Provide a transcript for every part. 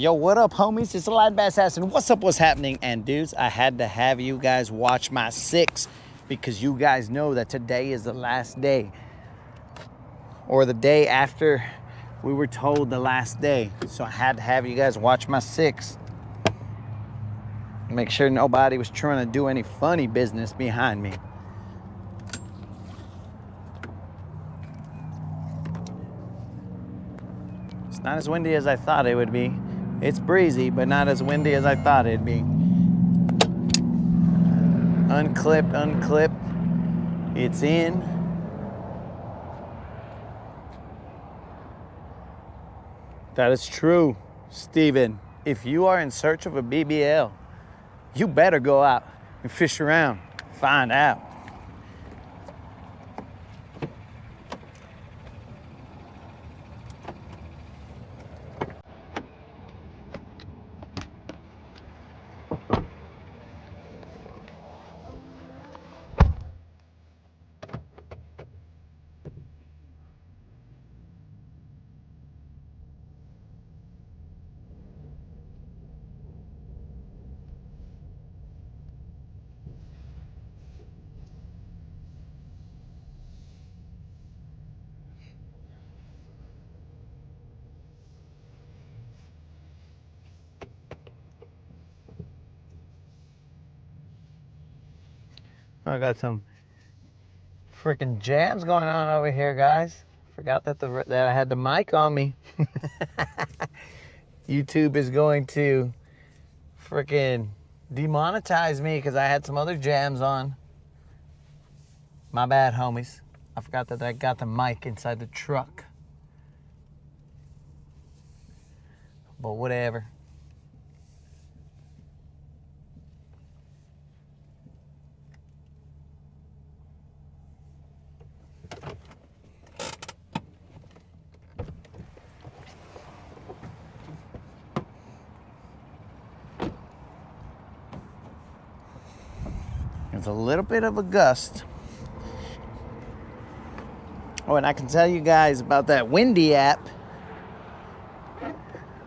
Yo, what up, homies? It's the Light Bass Assassin. What's up, what's happening? And dudes, I had to have you guys watch my 6 because you guys know that today is the last day, or the day after we were told the last day. So I had to have you guys watch my 6. Make sure nobody was trying to do any funny business behind me. It's not as windy as I thought it would be. It's breezy, but not as windy as I thought it'd be. Unclipped. It's in. That is true, Steven. If you are in search of a BBL, you better go out and fish around, find out. I got some freaking jams going on over here, guys. Forgot that I had the mic on me. YouTube is going to freaking demonetize me because I had some other jams on. My bad, homies. I forgot that I got the mic inside the truck. But whatever. There's a little bit of a gust. Oh, and I can tell you guys about that Windy app.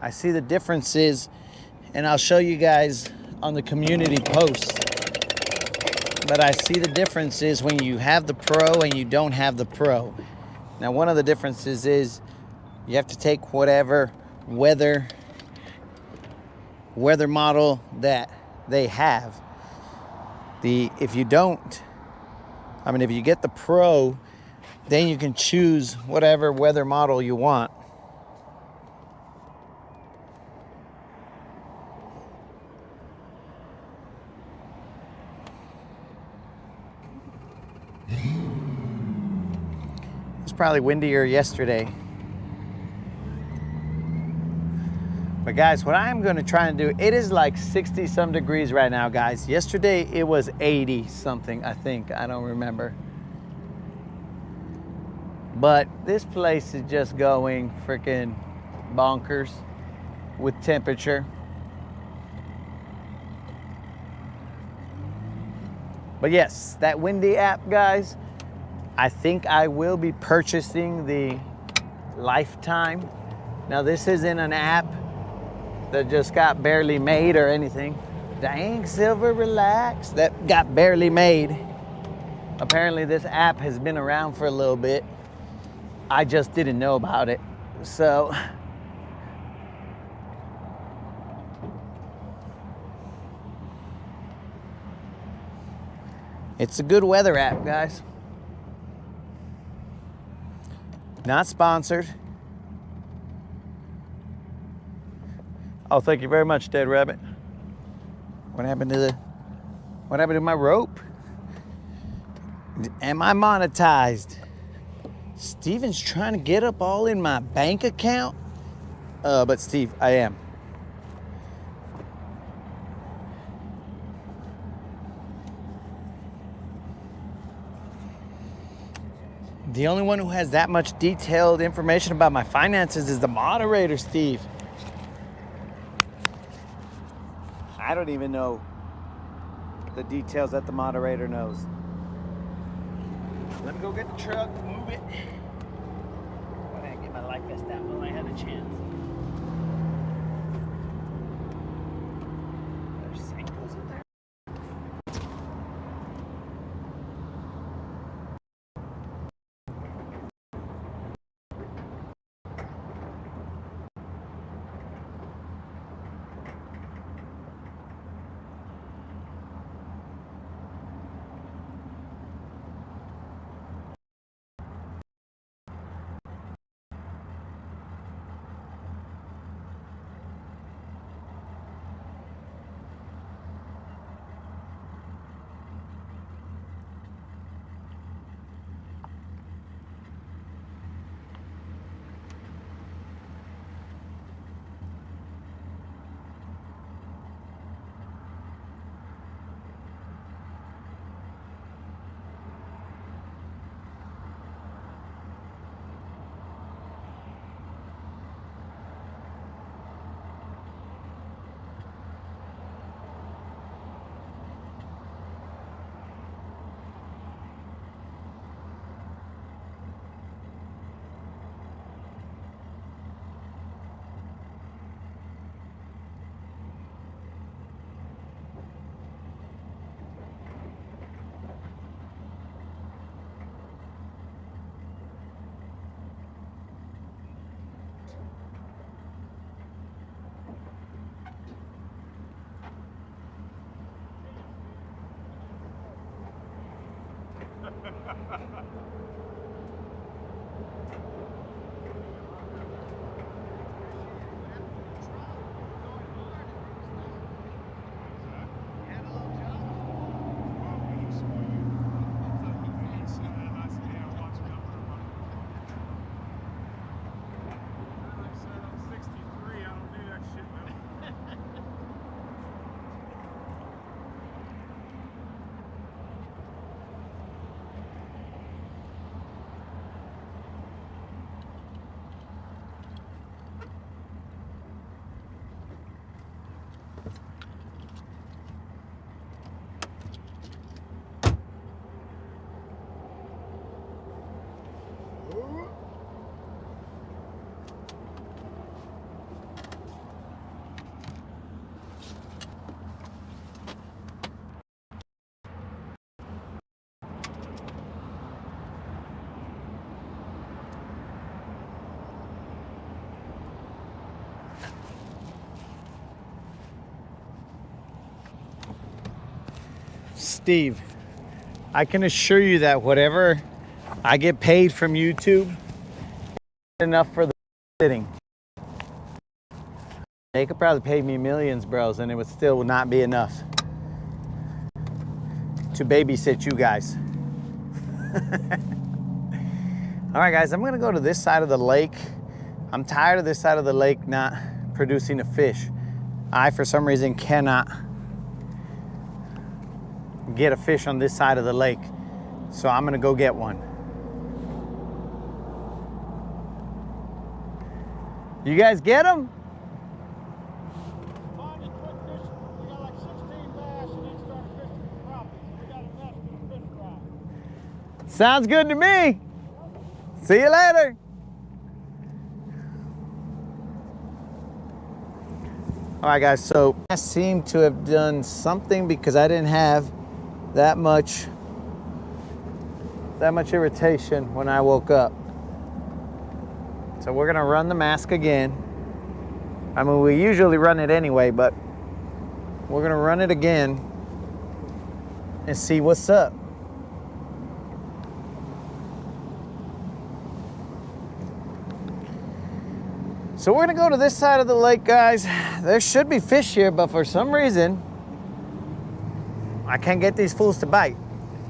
I see the differences, and I'll show you guys on the community post. But I see the differences when you have the Pro and you don't have the Pro. Now, one of the differences is you have to take whatever weather model that they have. If you get the Pro, then you can choose whatever weather model you want. It was probably windier yesterday. But guys, what I'm going to try and do, it is like 60 some degrees right now, guys. Yesterday it was 80 something, I think. I don't remember. But this place is just going freaking bonkers with temperature. But yes, that Windy app, guys, I think I will be purchasing the lifetime. Now, this isn't an app that just got barely made or anything. Dang, Silver, relax. That got barely made. Apparently this app has been around for a little bit. I just didn't know about it. So it's a good weather app, guys. Not sponsored. Oh, thank you very much, Dead Rabbit. What happened to my rope? Am I monetized? Steven's trying to get up all in my bank account. But Steve, I am. The only one who has that much detailed information about my finances is the moderator, Steve. I don't even know the details that the moderator knows. Let me go get the truck, move it. Why didn't I get my life vest out while I had a chance? Steve, I can assure you that whatever I get paid from YouTube is enough for the sitting. They could probably pay me millions, bros, and it would still not be enough to babysit you guys. All right, guys, I'm gonna go to this side of the lake. I'm tired of this side of the lake not producing a fish. I, for some reason, cannot get a fish on this side of the lake. So I'm gonna go get one. You guys get them? Sounds good to me. See you later. All right, guys, so I seem to have done something because I didn't have that much irritation when I woke up. So we're gonna run the mask again. I mean, we usually run it anyway, but we're gonna run it again and see what's up. So we're gonna go to this side of the lake, guys. There should be fish here, but for some reason, I can't get these fools to bite.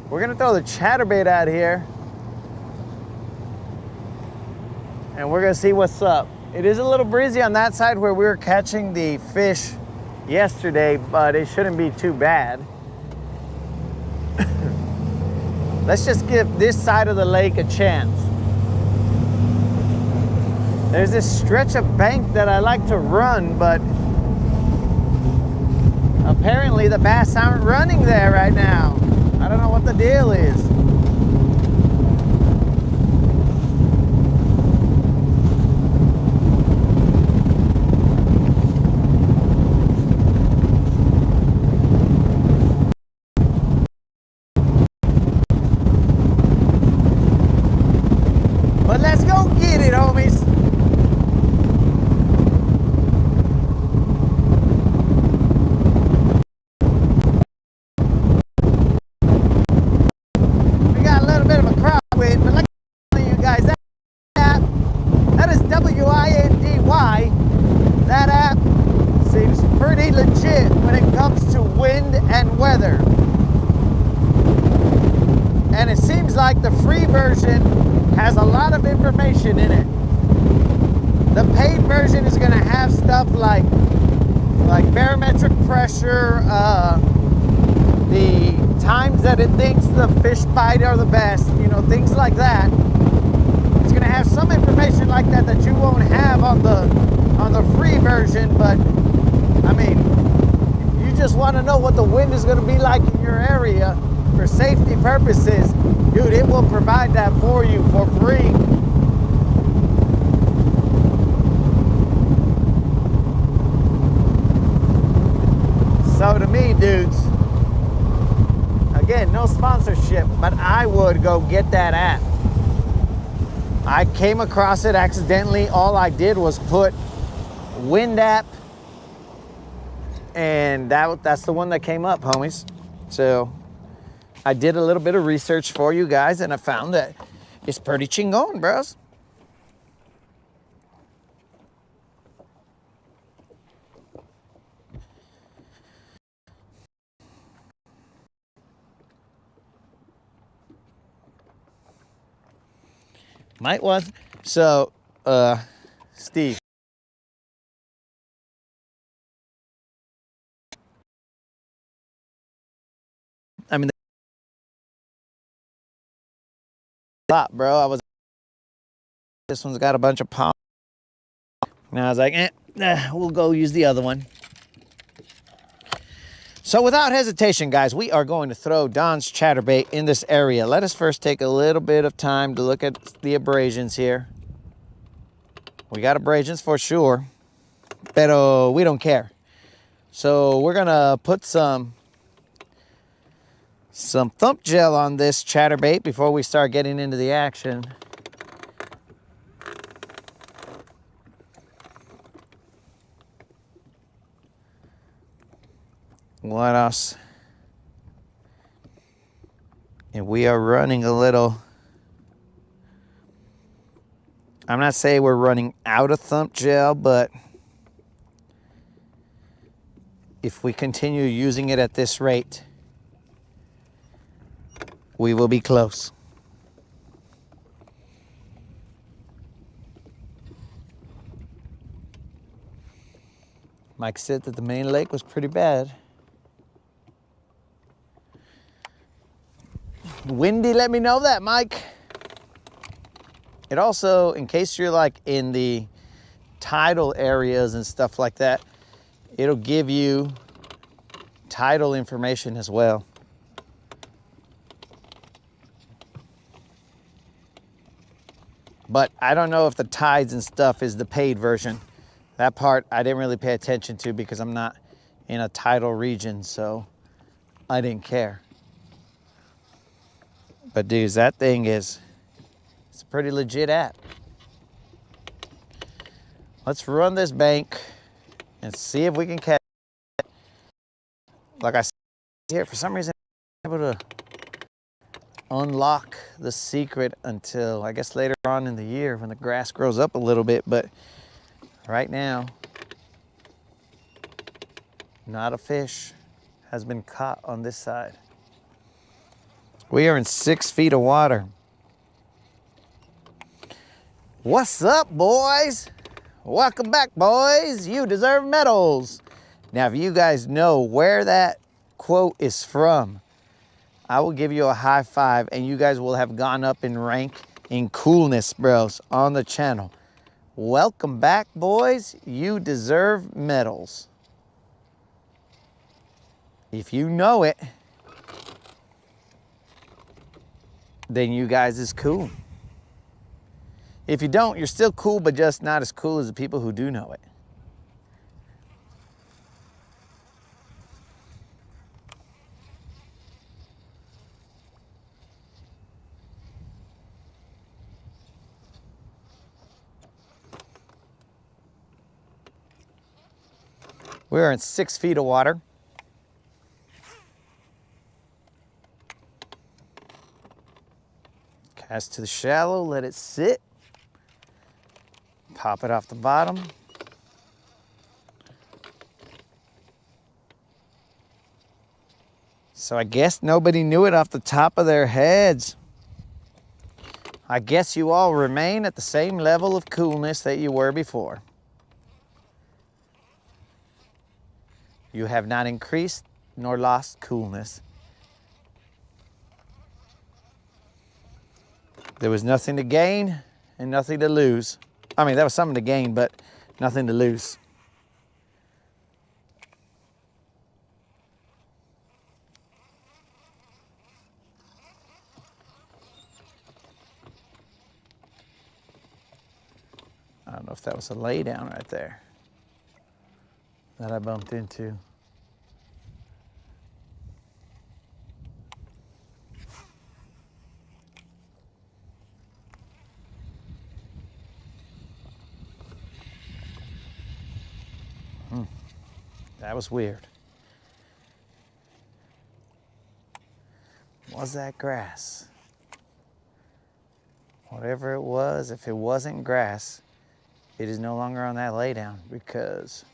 We're gonna throw the chatterbait out here and we're gonna see what's up. It is a little breezy on that side where we were catching the fish yesterday, but it shouldn't be too bad. Let's just give this side of the lake a chance. There's this stretch of bank that I like to run, but apparently the bass aren't running there right now. I don't know what the deal is. But let's go get it, homies. That app seems pretty legit when it comes to wind and weather. And it seems like the free version has a lot of information in it. The paid version is gonna have stuff like barometric pressure, the times that it thinks the fish bite are the best, you know, things like that. It's gonna have some information like that that you won't have on the free version, but I mean, if you just want to know what the wind is going to be like in your area for safety purposes, dude, it will provide that for you for free. So to me, dudes, again, no sponsorship, but I would go get that app. I came across it accidentally. All I did was put wind app, and that's the one that came up, homies. So I did a little bit of research for you guys, and I found that it's pretty chingon, bros. Might was. So, Steve. I mean, bro. This one's got a bunch of palm. And I was like, we'll go use the other one. So without hesitation, guys, we are going to throw Don's chatterbait in this area. Let us first take a little bit of time to look at the abrasions here. We got abrasions for sure, but we don't care. So we're gonna put some thump gel on this chatterbait before we start getting into the action. What else? And we are running a little, I'm not saying we're running out of thump gel, but if we continue using it at this rate, we will be close. Mike said that the main lake was pretty bad. Windy, let me know that, Mike. It also, in case you're like in the tidal areas and stuff like that, it'll give you tidal information as well. But I don't know if the tides and stuff is the paid version. That part I didn't really pay attention to because I'm not in a tidal region, so I didn't care. But dudes, that thing is, it's a pretty legit app. Let's run this bank and see if we can catch it. Like I said here, for some reason, I'm able to unlock the secret until I guess later on in the year when the grass grows up a little bit, but right now, not a fish has been caught on this side. We are in 6 feet of water. What's up, boys? Welcome back, boys. You deserve medals. Now, if you guys know where that quote is from, I will give you a high five and you guys will have gone up in rank in coolness, bros, on the channel. Welcome back, boys. You deserve medals. If you know it, then you guys is cool. If you don't, you're still cool, but just not as cool as the people who do know it. We're in 6 feet of water. Cast to the shallow, let it sit. Pop it off the bottom. So I guess nobody knew it off the top of their heads. I guess you all remain at the same level of coolness that you were before. You have not increased nor lost coolness. There was nothing to gain and nothing to lose. I mean, there was something to gain, but nothing to lose. I don't know if that was a lay down right there that I bumped into. That was weird. Was that grass? Whatever it was, if it wasn't grass, it is no longer on that laydown because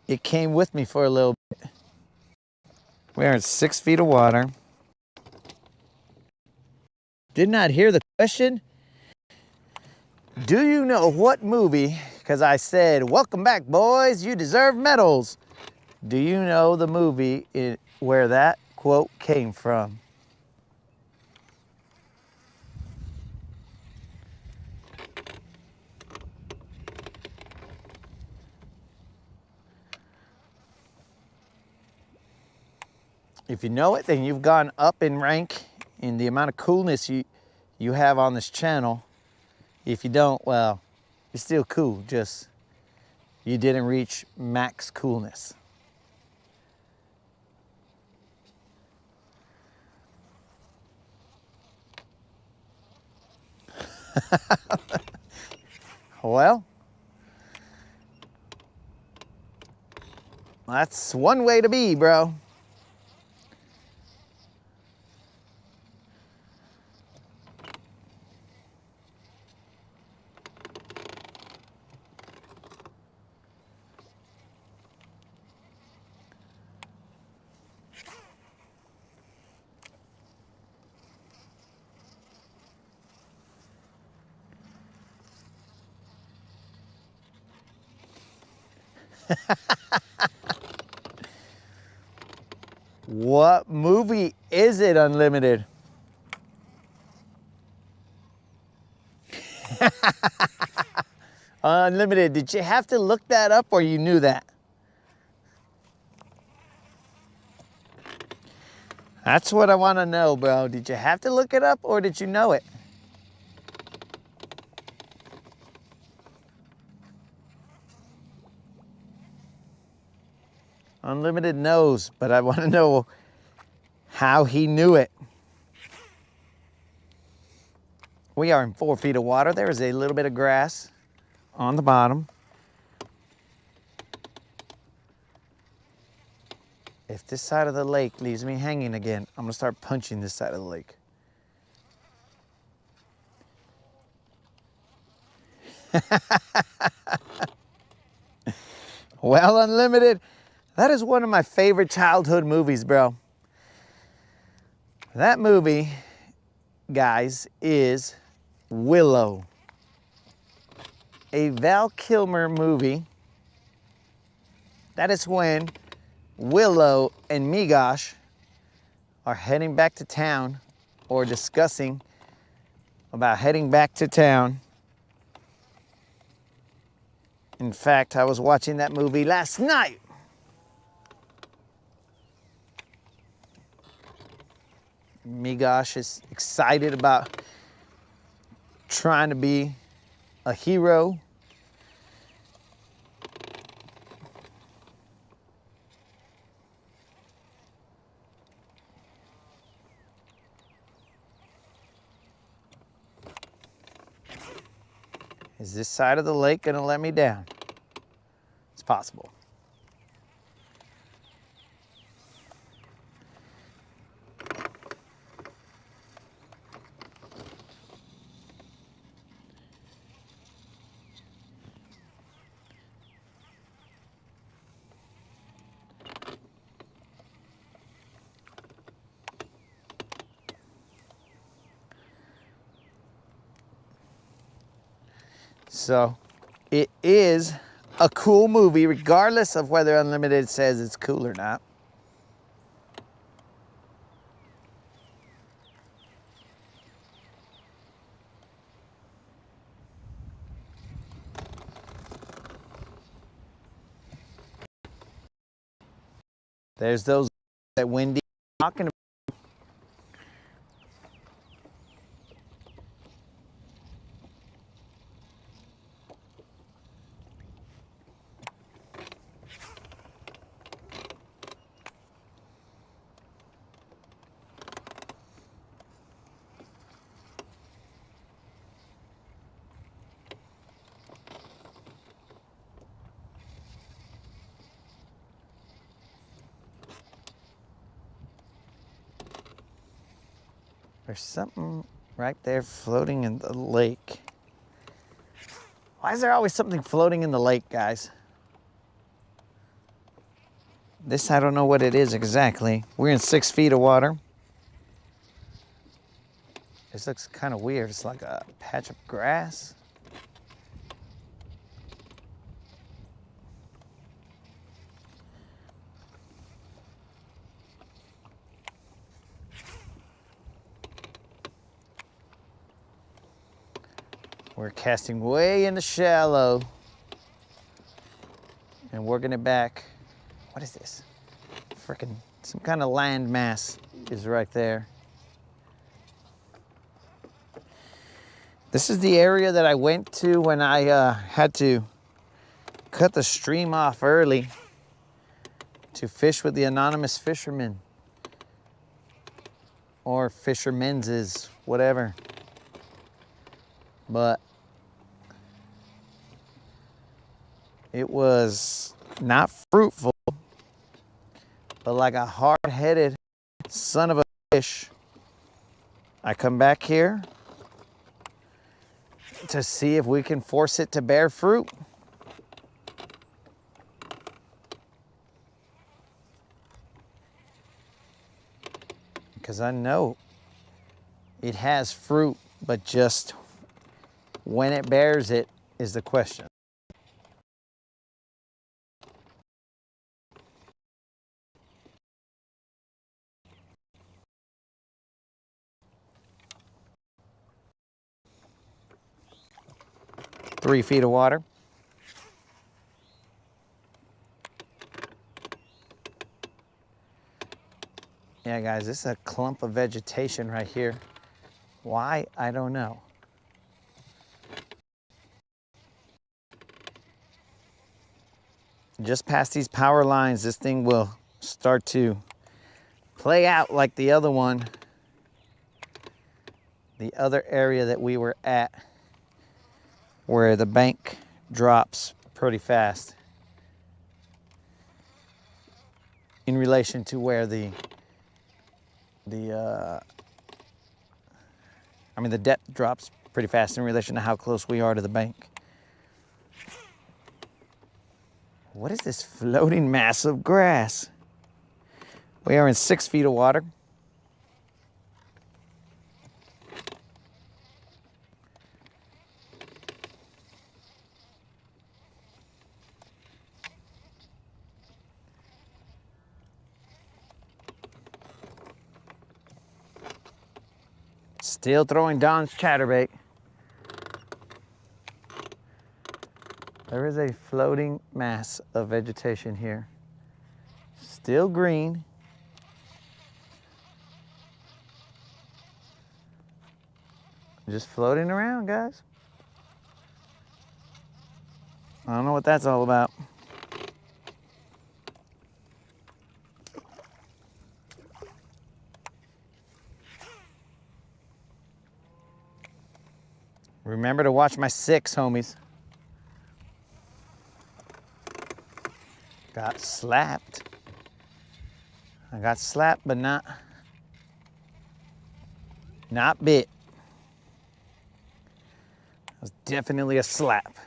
it came with me for a little bit. We are in 6 feet of water. Did not hear the question. Do you know what movie, because I said, welcome back, boys, you deserve medals. Do you know the movie where that quote came from? If you know it, then you've gone up in rank in the amount of coolness you have on this channel. If you don't, well, you're still cool, just you didn't reach max coolness. Well, that's one way to be, bro. What movie is it, Unlimited? Unlimited, did you have to look that up or you knew that? That's what I want to know, bro. Did you have to look it up or did you know it? Unlimited knows, but I want to know how he knew it. We are in 4 feet of water. There is a little bit of grass on the bottom. If this side of the lake leaves me hanging again, I'm gonna start punching this side of the lake. Well, Unlimited, that is one of my favorite childhood movies, bro. That movie, guys, is Willow. A Val Kilmer movie. That is when Willow and Migosh are heading back to town or discussing about heading back to town. In fact, I was watching that movie last night. Migosh is excited about trying to be a hero. Is this side of the lake gonna let me down? It's possible. So it is a cool movie, regardless of whether Unlimited says it's cool or not. There's those that Wendy talking about. There's something right there floating in the lake. Why is there always something floating in the lake, guys? This, I don't know what it is exactly. We're in 6 feet of water. This looks kind of weird. It's like a patch of grass. We're casting way in the shallow and working it back. What is this? Frickin' some kind of land mass is right there. This is the area that I went to when I had to cut the stream off early to fish with the anonymous fishermen. Or fishermen's is whatever. But it was not fruitful, but like a hard-headed son of a fish. I come back here to see if we can force it to bear fruit. Because I know it has fruit, but just when it bears it is the question. 3 feet of water. Yeah, guys, this is a clump of vegetation right here. Why? I don't know. Just past these power lines, this thing will start to play out like the other one. The other area that we were at, where the bank drops pretty fast in relation to where the depth drops pretty fast in relation to how close we are to the bank. What is this floating mass of grass? We are in 6 feet of water. Still throwing Don's chatterbait. There is a floating mass of vegetation here. Still green. Just floating around, guys. I don't know what that's all about. Remember to watch my 6, homies. Got slapped. I got slapped, but not bit. It was definitely a slap.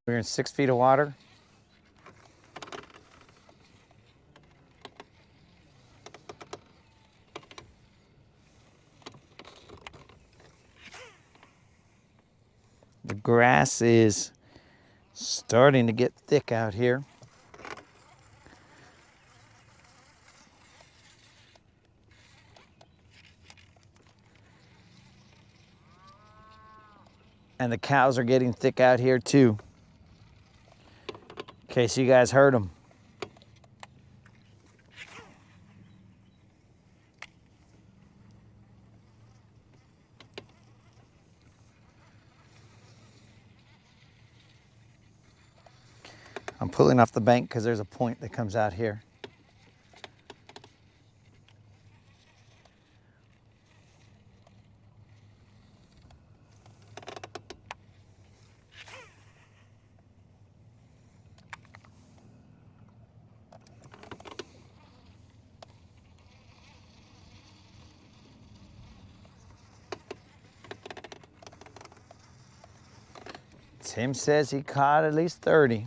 We're in 6 feet of water. The grass is starting to get thick out here. And the cows are getting thick out here too. In case you guys heard them. I'm pulling off the bank because there's a point that comes out here. Tim says he caught at least 30.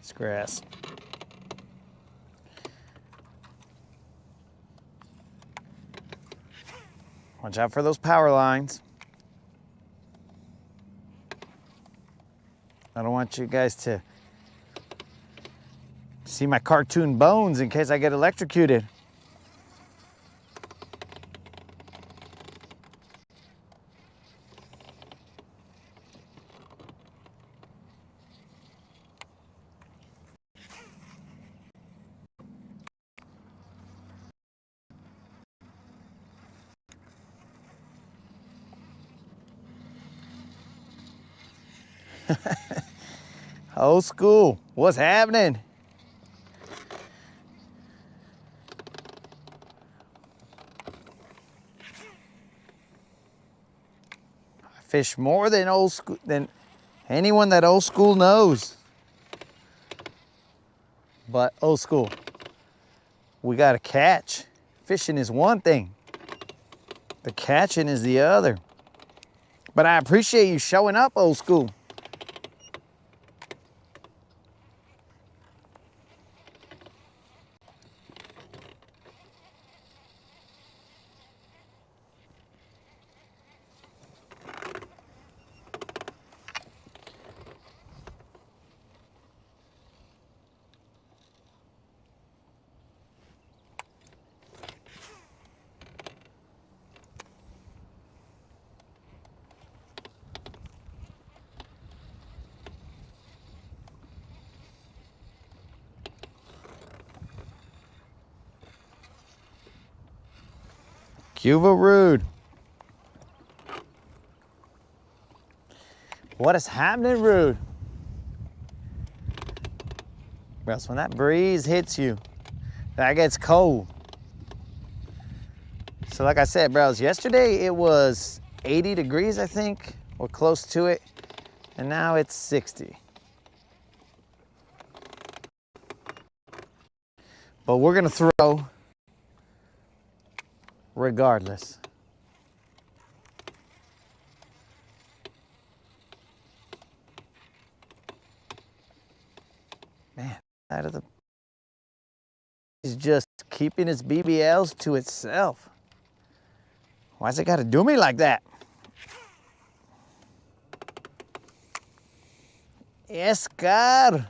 It's grass. Watch out for those power lines. I don't want you guys to see my cartoon bones in case I get electrocuted. Old school. What's happening? I fish more than old school, than anyone that old school knows. But old school, we gotta catch. Fishing is one thing. The catching is the other. But I appreciate you showing up, old school. Cuba Rude. What is happening, Rude? Bros, when that breeze hits you, that gets cold. So like I said, bros, yesterday it was 80 degrees, I think, or close to it, and now it's 60. But we're gonna throw regardless. Man, out of the, he's just keeping his BBLs to itself. Why's it gotta do me like that? Escar,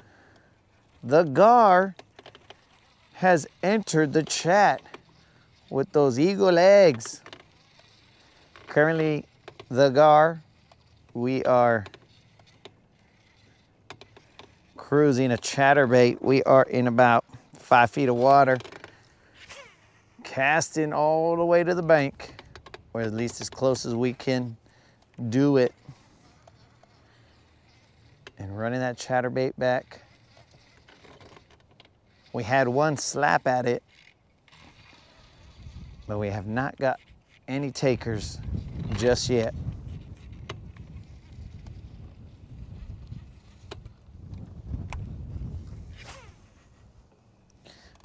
the Gar, has entered the chat with those eagle eggs. Currently, the Gar, we are cruising a chatterbait. We are in about 5 feet of water, casting all the way to the bank, or at least as close as we can do it, and running that chatterbait back. We had one slap at it, but we have not got any takers just yet.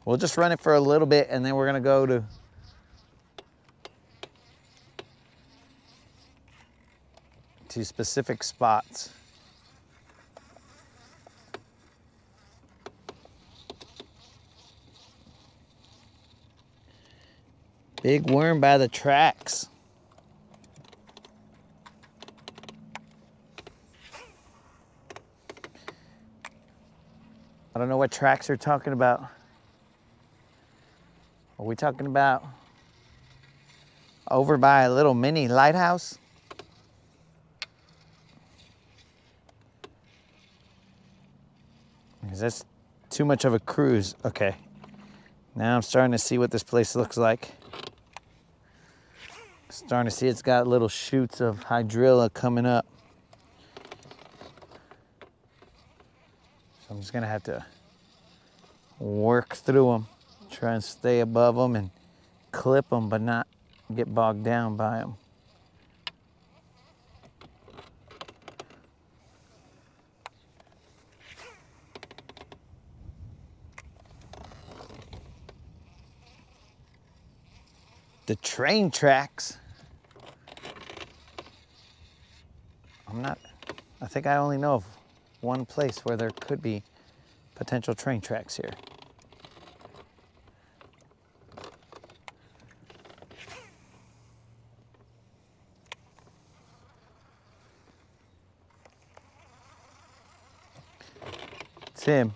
We'll just run it for a little bit, and then we're gonna go to specific spots. Big worm by the tracks. I don't know what tracks you're talking about. Are we talking about over by a little mini lighthouse? Is this too much of a cruise? Okay. Now I'm starting to see what this place looks like. Starting to see it's got little shoots of hydrilla coming up. So I'm just gonna have to work through them, try and stay above them and clip them, but not get bogged down by them. The train tracks. I think I only know of one place where there could be potential train tracks here. Tim,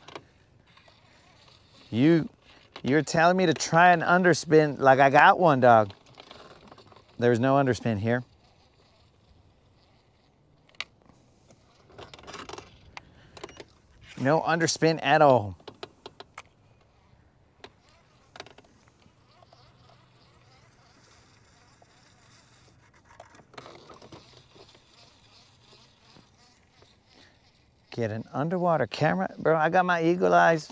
you're telling me to try an underspin like I got one, dog. There's no underspin here. No underspin at all. Get an underwater camera. Bro, I got my eagle eyes,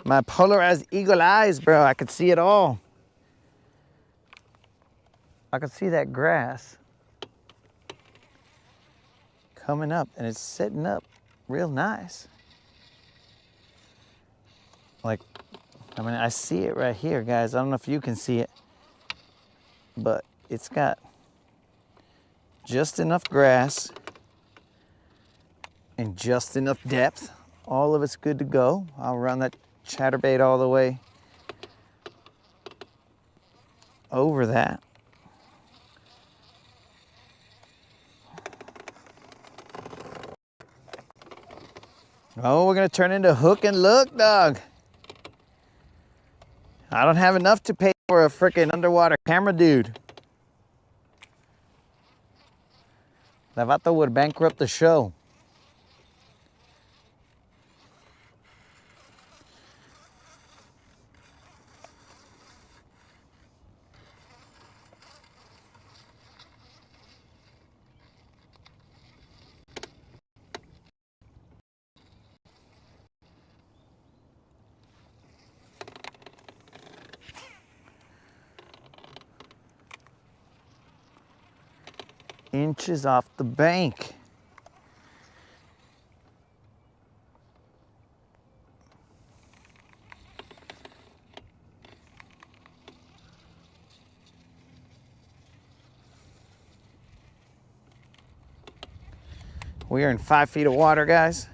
my polarized eagle eyes, bro. I could see it all. I could see that grass coming up, and it's sitting up real nice. Like, I mean, I see it right here, guys. I don't know if you can see it, but it's got just enough grass and just enough depth. All of it's good to go. I'll run that chatterbait all the way over that. Oh, we're gonna turn into hook and look, dog. I don't have enough to pay for a freaking underwater camera, dude. That vato would bankrupt the show. Inches off the bank. We are in 5 feet of water, guys.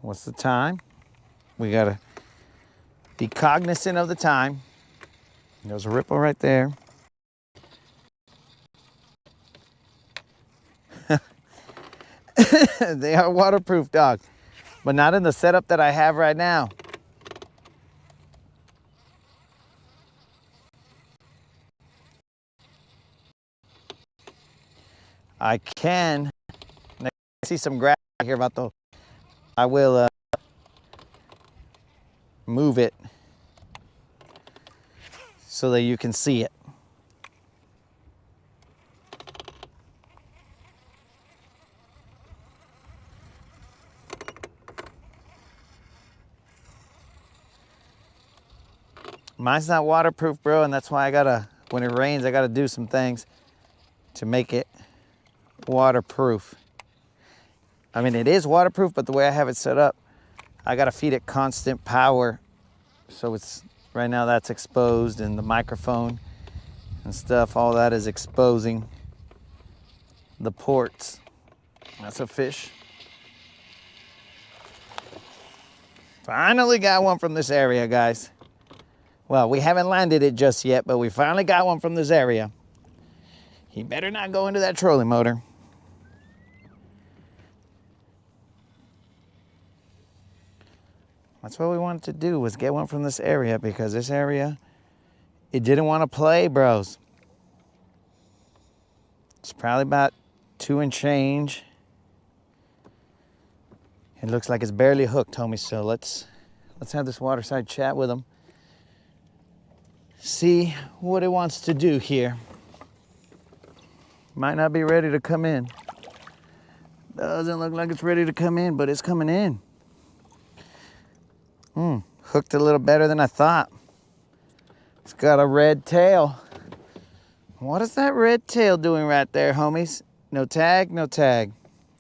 What's the time? We gotta be cognizant of the time. There's a ripple right there. They are waterproof, dog, but not in the setup that I have right now. I can, I see some grass here about the, I will move it so that you can see it. Mine's not waterproof, bro, and that's why I gotta, when it rains, I gotta do some things to make it waterproof. I mean, it is waterproof, but the way I have it set up, I gotta feed it constant power. So it's, right now that's exposed, and the microphone and stuff, all that is exposing the ports. That's a fish. Finally got one from this area, guys. Well, we haven't landed it just yet, but we finally got one from this area. He better not go into that trolling motor. That's what we wanted to do, was get one from this area, because this area, it didn't want to play, bros. It's probably about 2 and change. It looks like it's barely hooked, homie. So let's have this waterside chat with him. See what it wants to do here. Might not be ready to come in. Doesn't look like it's ready to come in, but it's coming in. Hooked a little better than I thought. It's got a red tail. What is that red tail doing right there, homies? No tag, no tag.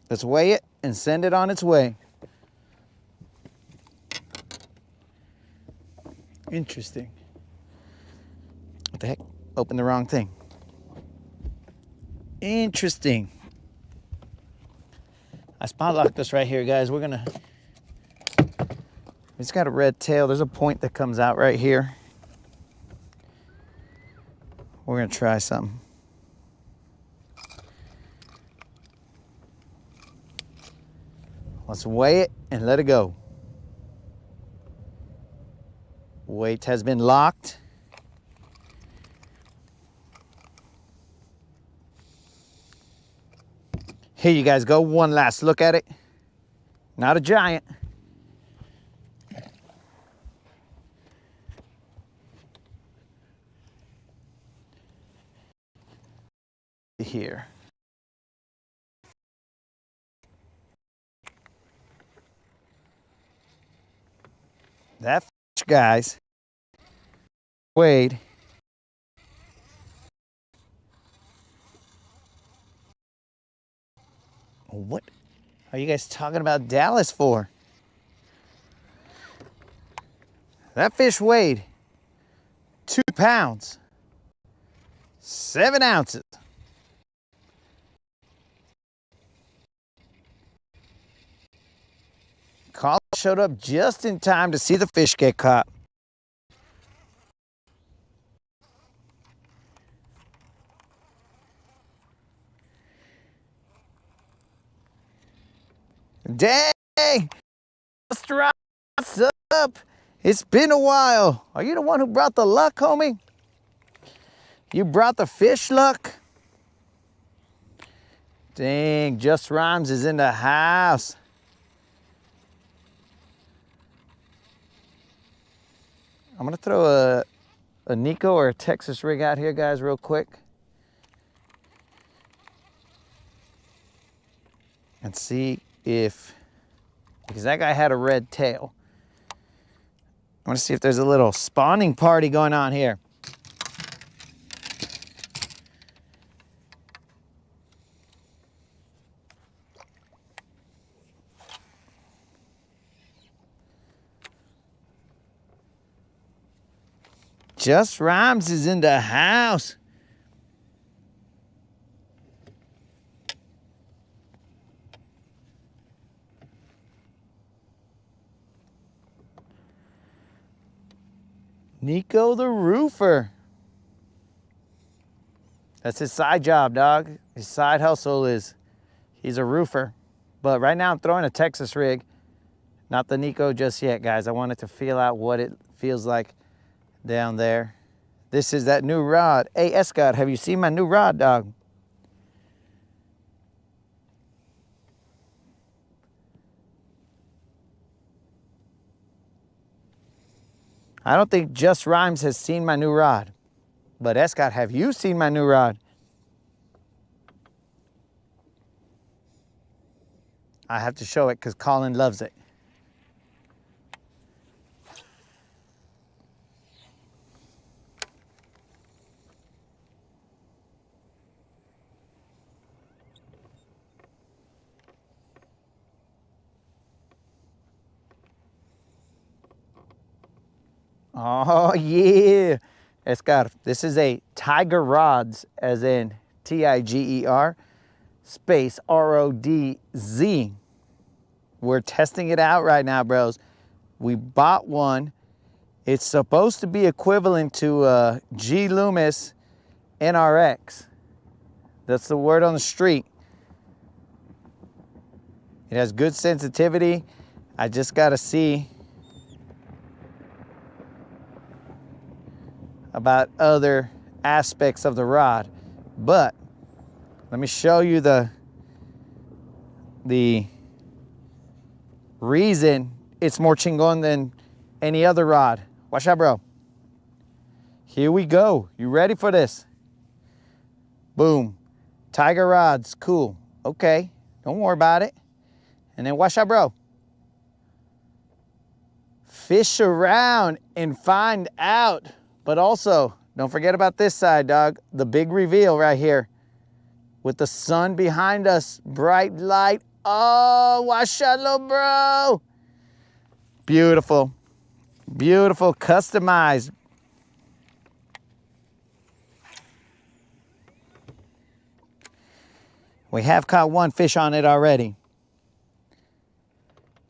Let's weigh it and send it on its way. Interesting. What the heck? Opened the wrong thing. Interesting. I spot locked this right here, guys. We're gonna, it's got a red tail. There's a point that comes out right here. We're gonna try something. Let's weigh it and let it go. Weight has been locked. Here you guys go, one last look at it. Not a giant. here. That fish, guys, weighed what are you guys talking about Dallas for? That fish weighed 2 pounds, 7 ounces. Caller showed up just in time to see the fish get caught. Dang! What's up? It's been a while. Are you the one who brought the luck, homie? You brought the fish luck? Dang, Just Rhymes is in the house. I'm gonna throw a Nico or a Texas rig out here, guys, real quick. And see if, because that guy had a red tail. I want to see if there's a little spawning party going on here. Just Rhymes is in the house. Nico the roofer. That's his side job, dog. His side hustle is he's a roofer. But right now I'm throwing a Texas rig. Not the Nico just yet, guys. I wanted to feel out what it feels like down there. This is that new rod. Hey, Escott, have you seen my new rod, dog? I don't think Just Rhymes has seen my new rod. But Escott, have you seen my new rod? I have to show it because Colin loves it. Oh, yeah. Escar, this is a Tiger Rods, as in Tiger space RODZ. We're testing it out right now, bros. We bought one. It's supposed to be equivalent to G Loomis NRX. That's the word on the street. It has good sensitivity. I just got to see about other aspects of the rod. But let me show you the reason it's more chingon than any other rod. Watch out, bro. Here we go. You ready for this? Boom. Tiger rods. Cool. Okay. Don't worry about it. And then watch out, bro. Fish around and find out. But also, don't forget about this side, dog. The big reveal right here. With the sun behind us. Bright light. Oh, watch out, little bro. Beautiful. Beautiful. Customized. We have caught one fish on it already.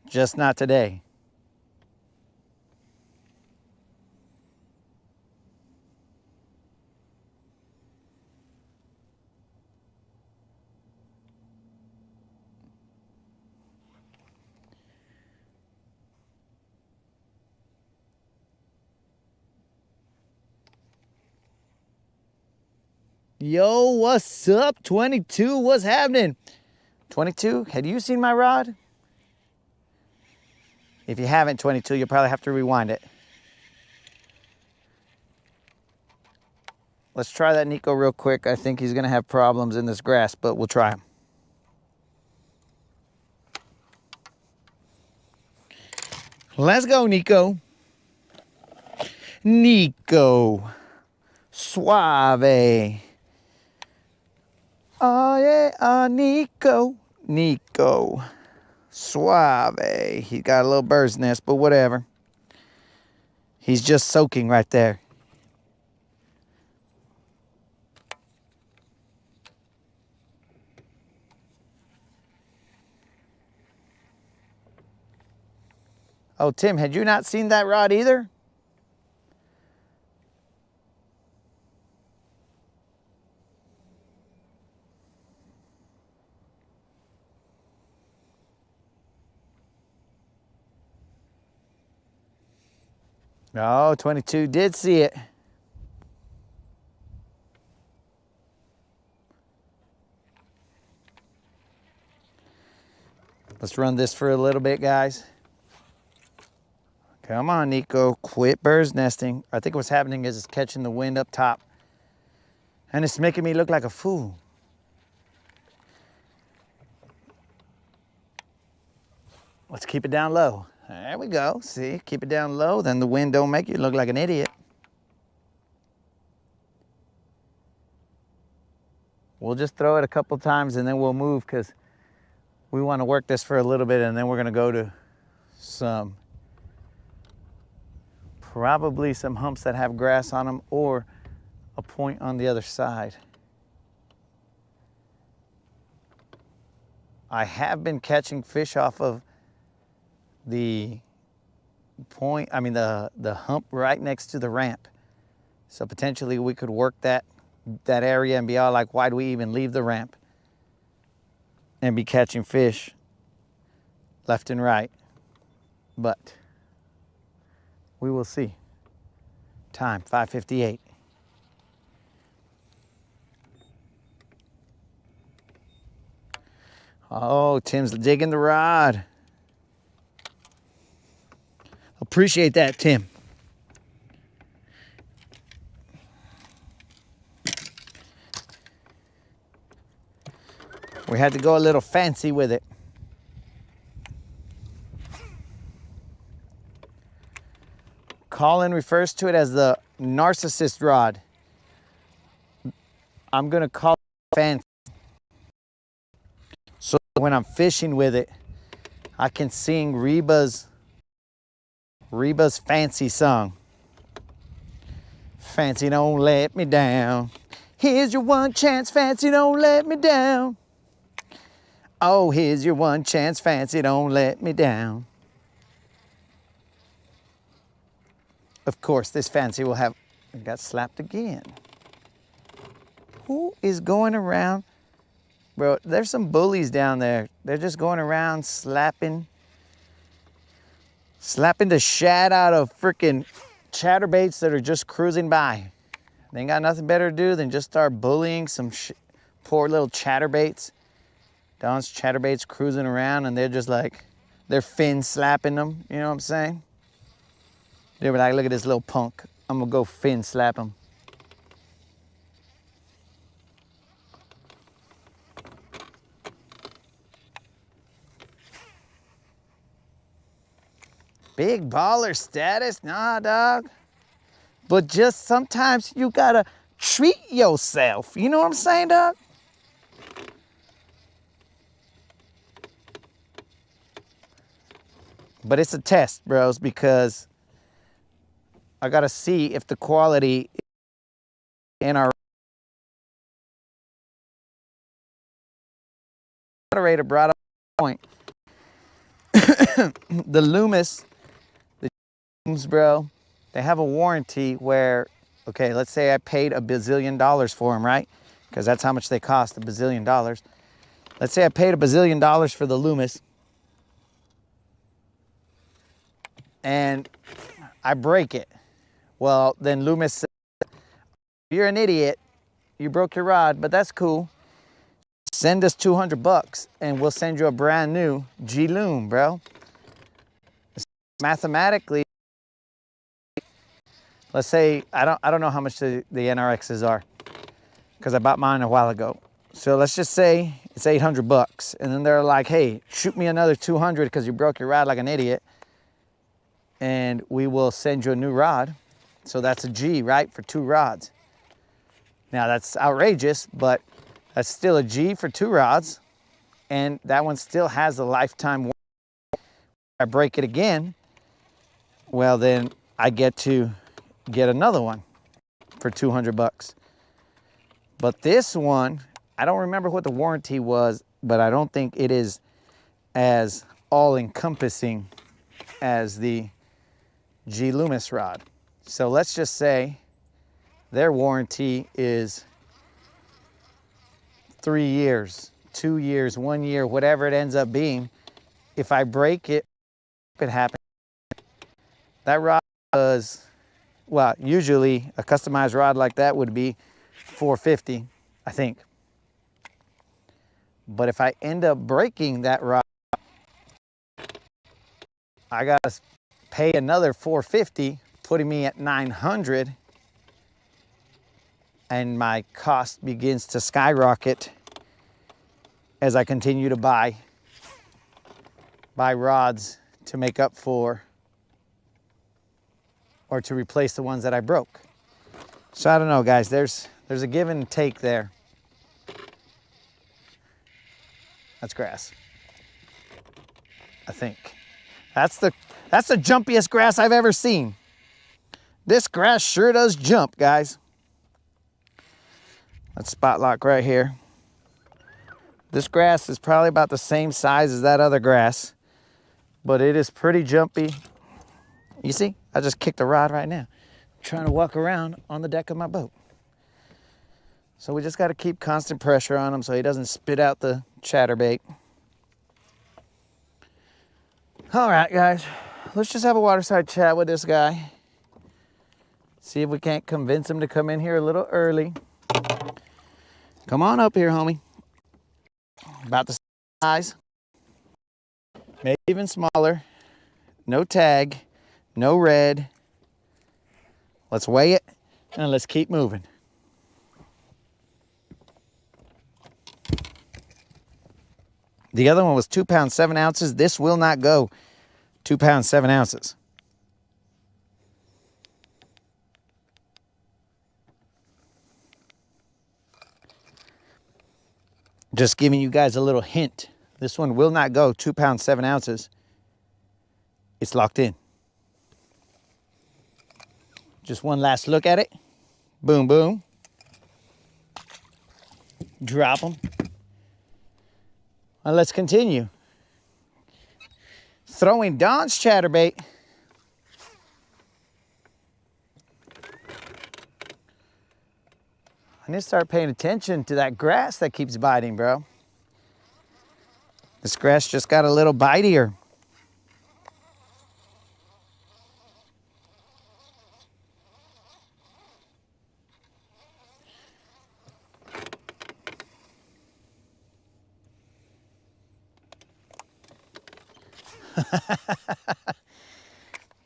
Just not today. Yo, what's up, 22? What's happening? 22, had you seen my rod? If you haven't, 22, you'll probably have to rewind it. Let's try that Nico real quick. I think he's gonna have problems in this grass, but we'll try him. Let's go, Nico. Nico. Suave. Oh yeah, Nico. Nico. Suave. He got a little bird's nest, but whatever. He's just soaking right there. Oh, Tim, had you not seen that rod either? No, 22 did see it. Let's run this for a little bit, guys. Come on, Nico, quit bird's nesting. I think what's happening is it's catching the wind up top. And it's making me look like a fool. Let's keep it down low. There we go, see, keep it down low, then the wind don't make you look like an idiot. We'll just throw it a couple times and then we'll move because we want to work this for a little bit and then we're gonna go to probably some humps that have grass on them or a point on the other side. I have been catching fish off of the point, the hump right next to the ramp. So potentially we could work that area and be all like, why do we even leave the ramp? And be catching fish left and right. But we will see. Time, 5:58. Oh, Tim's digging the rod. Appreciate that, Tim. We had to go a little fancy with it. Colin refers to it as the narcissist rod. I'm gonna call it fancy. So when I'm fishing with it, I can sing Reba's fancy song. Fancy, don't let me down. Here's your one chance, fancy, don't let me down. Oh, here's your one chance, fancy, don't let me down. Of course, this fancy will have, got slapped again. Who is going around? Bro, there's some bullies down there. They're just going around slapping the shit out of freaking chatterbaits that are just cruising by. They ain't got nothing better to do than just start bullying some poor little chatterbaits. Don's chatterbaits cruising around and they're just like, they're fin slapping them, you know what I'm saying? They were like, look at this little punk. I'm gonna go fin slap him. Big baller status? Nah, dog. But just sometimes you gotta treat yourself. You know what I'm saying, dog? But it's a test, bros, because I gotta see if the quality in our moderator brought up a point. The Loomis, bro, they have a warranty where, okay, let's say I paid $1 bazillion for them, right? Because that's how much they cost, $1 bazillion. Let's say I paid $1 bazillion for the Loomis. And I break it. Well, then Loomis said, you're an idiot. You broke your rod, but that's cool. Send us $200 and we'll send you a brand new G-Loom, bro. Mathematically, let's say, I don't know how much the NRXs are because I bought mine a while ago. So let's just say it's 800 bucks. And then they're like, hey, shoot me another 200 because you broke your rod like an idiot. And we will send you a new rod. So that's a G, right? For 2 rods. Now that's outrageous, but that's still a G for 2 rods. And that one still has a lifetime warranty. If I break it again, well then I get to get another one for 200 bucks. But this one, I don't remember what the warranty was, but I don't think it is as all-encompassing as the G Loomis rod. So let's just say their warranty is 3 years, 2 years, 1 year, whatever it ends up being. If I break it, it could happen. That rod was, well, usually a customized rod like that would be $450, I think. But if I end up breaking that rod, I gotta pay another $450, putting me at $900, and my cost begins to skyrocket as I continue to buy rods to make up for or to replace the ones that I broke. So I don't know, guys, there's a give and take there. That's grass, I think. That's the jumpiest grass I've ever seen. This grass sure does jump, guys. Let's spot lock right here. This grass is probably about the same size as that other grass, but it is pretty jumpy. You see, I just kicked a rod right now. I'm trying to walk around on the deck of my boat. So we just got to keep constant pressure on him so he doesn't spit out the chatterbait. All right, guys, let's just have a waterside chat with this guy. See if we can't convince him to come in here a little early. Come on up here, homie. About the size, maybe even smaller. No tag, no red. Let's weigh it and let's keep moving. The other one was 2 pounds, 7 ounces. This will not go 2 pounds, 7 ounces. Just giving you guys a little hint. This one will not go 2 pounds, 7 ounces. It's locked in. Just one last look at it. Boom, boom. Drop them. And let's continue. Throwing Don's chatterbait. I need to start paying attention to that grass that keeps biting, bro. This grass just got a little bitier.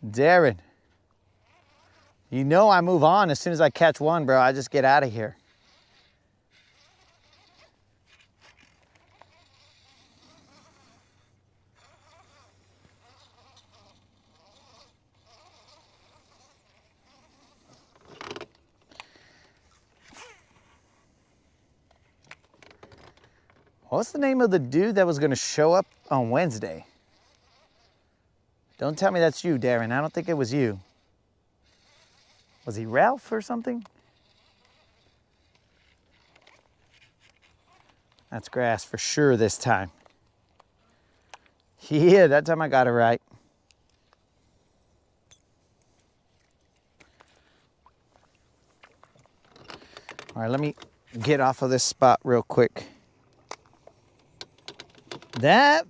Darren, you know I move on as soon as I catch one, bro. I just get out of here. What's the name of the dude that was going to show up on Wednesday? Don't tell me that's you, Darren. I don't think it was you. Was he Ralph or something? That's grass for sure this time. Yeah, that time I got it right. All right, let me get off of this spot real quick. That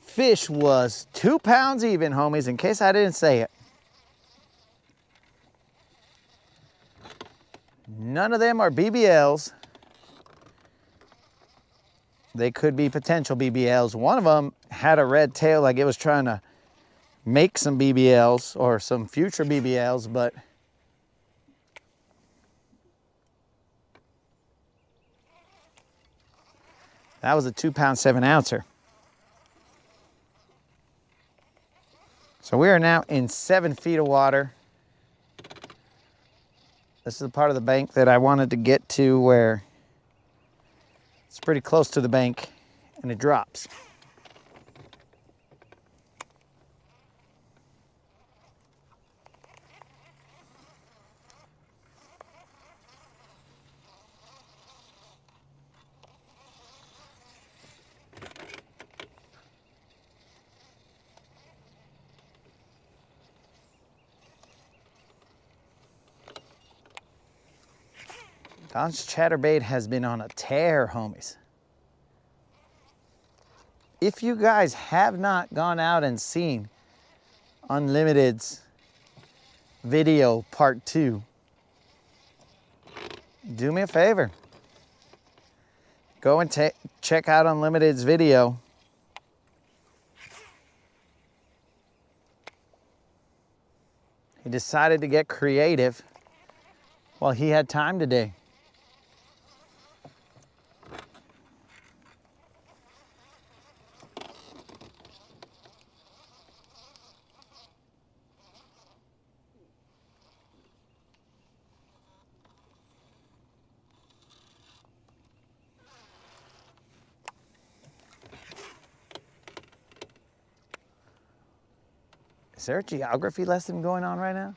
fish was 2 pounds even, homies, in case I didn't say it. None of them are BBLs. They could be potential BBLs. One of them had a red tail like it was trying to make some BBLs or some future BBLs, but that was a 2-pound 7-ouncer. So we are now in 7 feet of water. This is the part of the bank that I wanted to get to where it's pretty close to the bank and it drops. Don's chatterbait has been on a tear, homies. If you guys have not gone out and seen Unlimited's video part 2, do me a favor. Go and check out Unlimited's video. He decided to get creative while he had time today. Is there a geography lesson going on right now?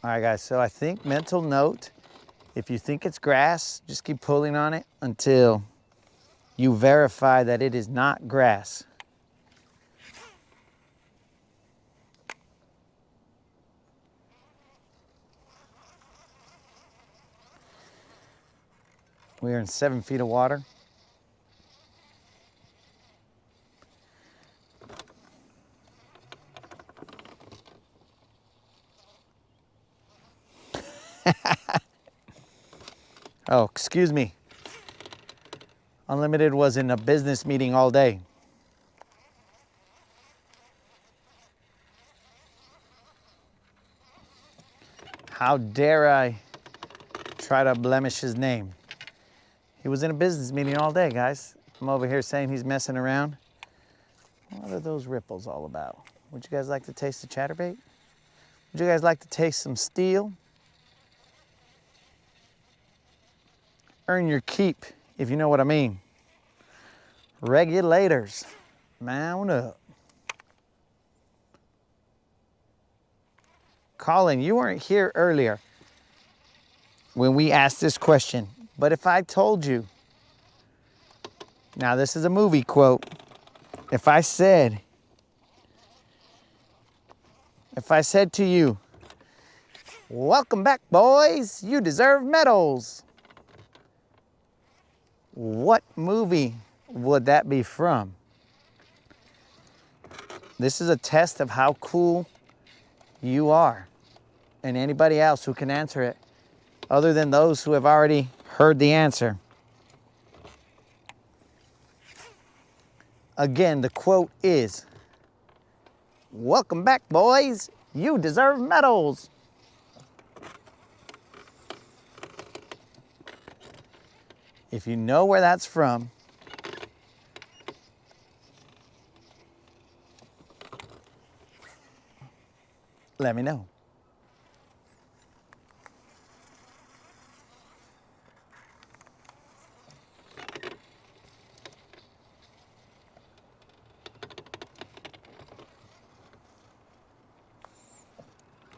All right, guys, so I think mental note, if you think it's grass, just keep pulling on it until you verify that it is not grass. We are in 7 feet of water. Oh, excuse me. Unlimited was in a business meeting all day. How dare I try to blemish his name? He was in a business meeting all day, guys. I'm over here saying he's messing around. What are those ripples all about? Would you guys like to taste the chatterbait? Would you guys like to taste some steel? Earn your keep, if you know what I mean. Regulators, mount up. Colin, you weren't here earlier when we asked this question, but if I told you, now this is a movie quote, if I said to you, welcome back, boys, you deserve medals, what movie would that be from? This is a test of how cool you are, and anybody else who can answer it, other than those who have already heard the answer. Again, the quote is, welcome back, boys, you deserve medals. If you know where that's from, let me know.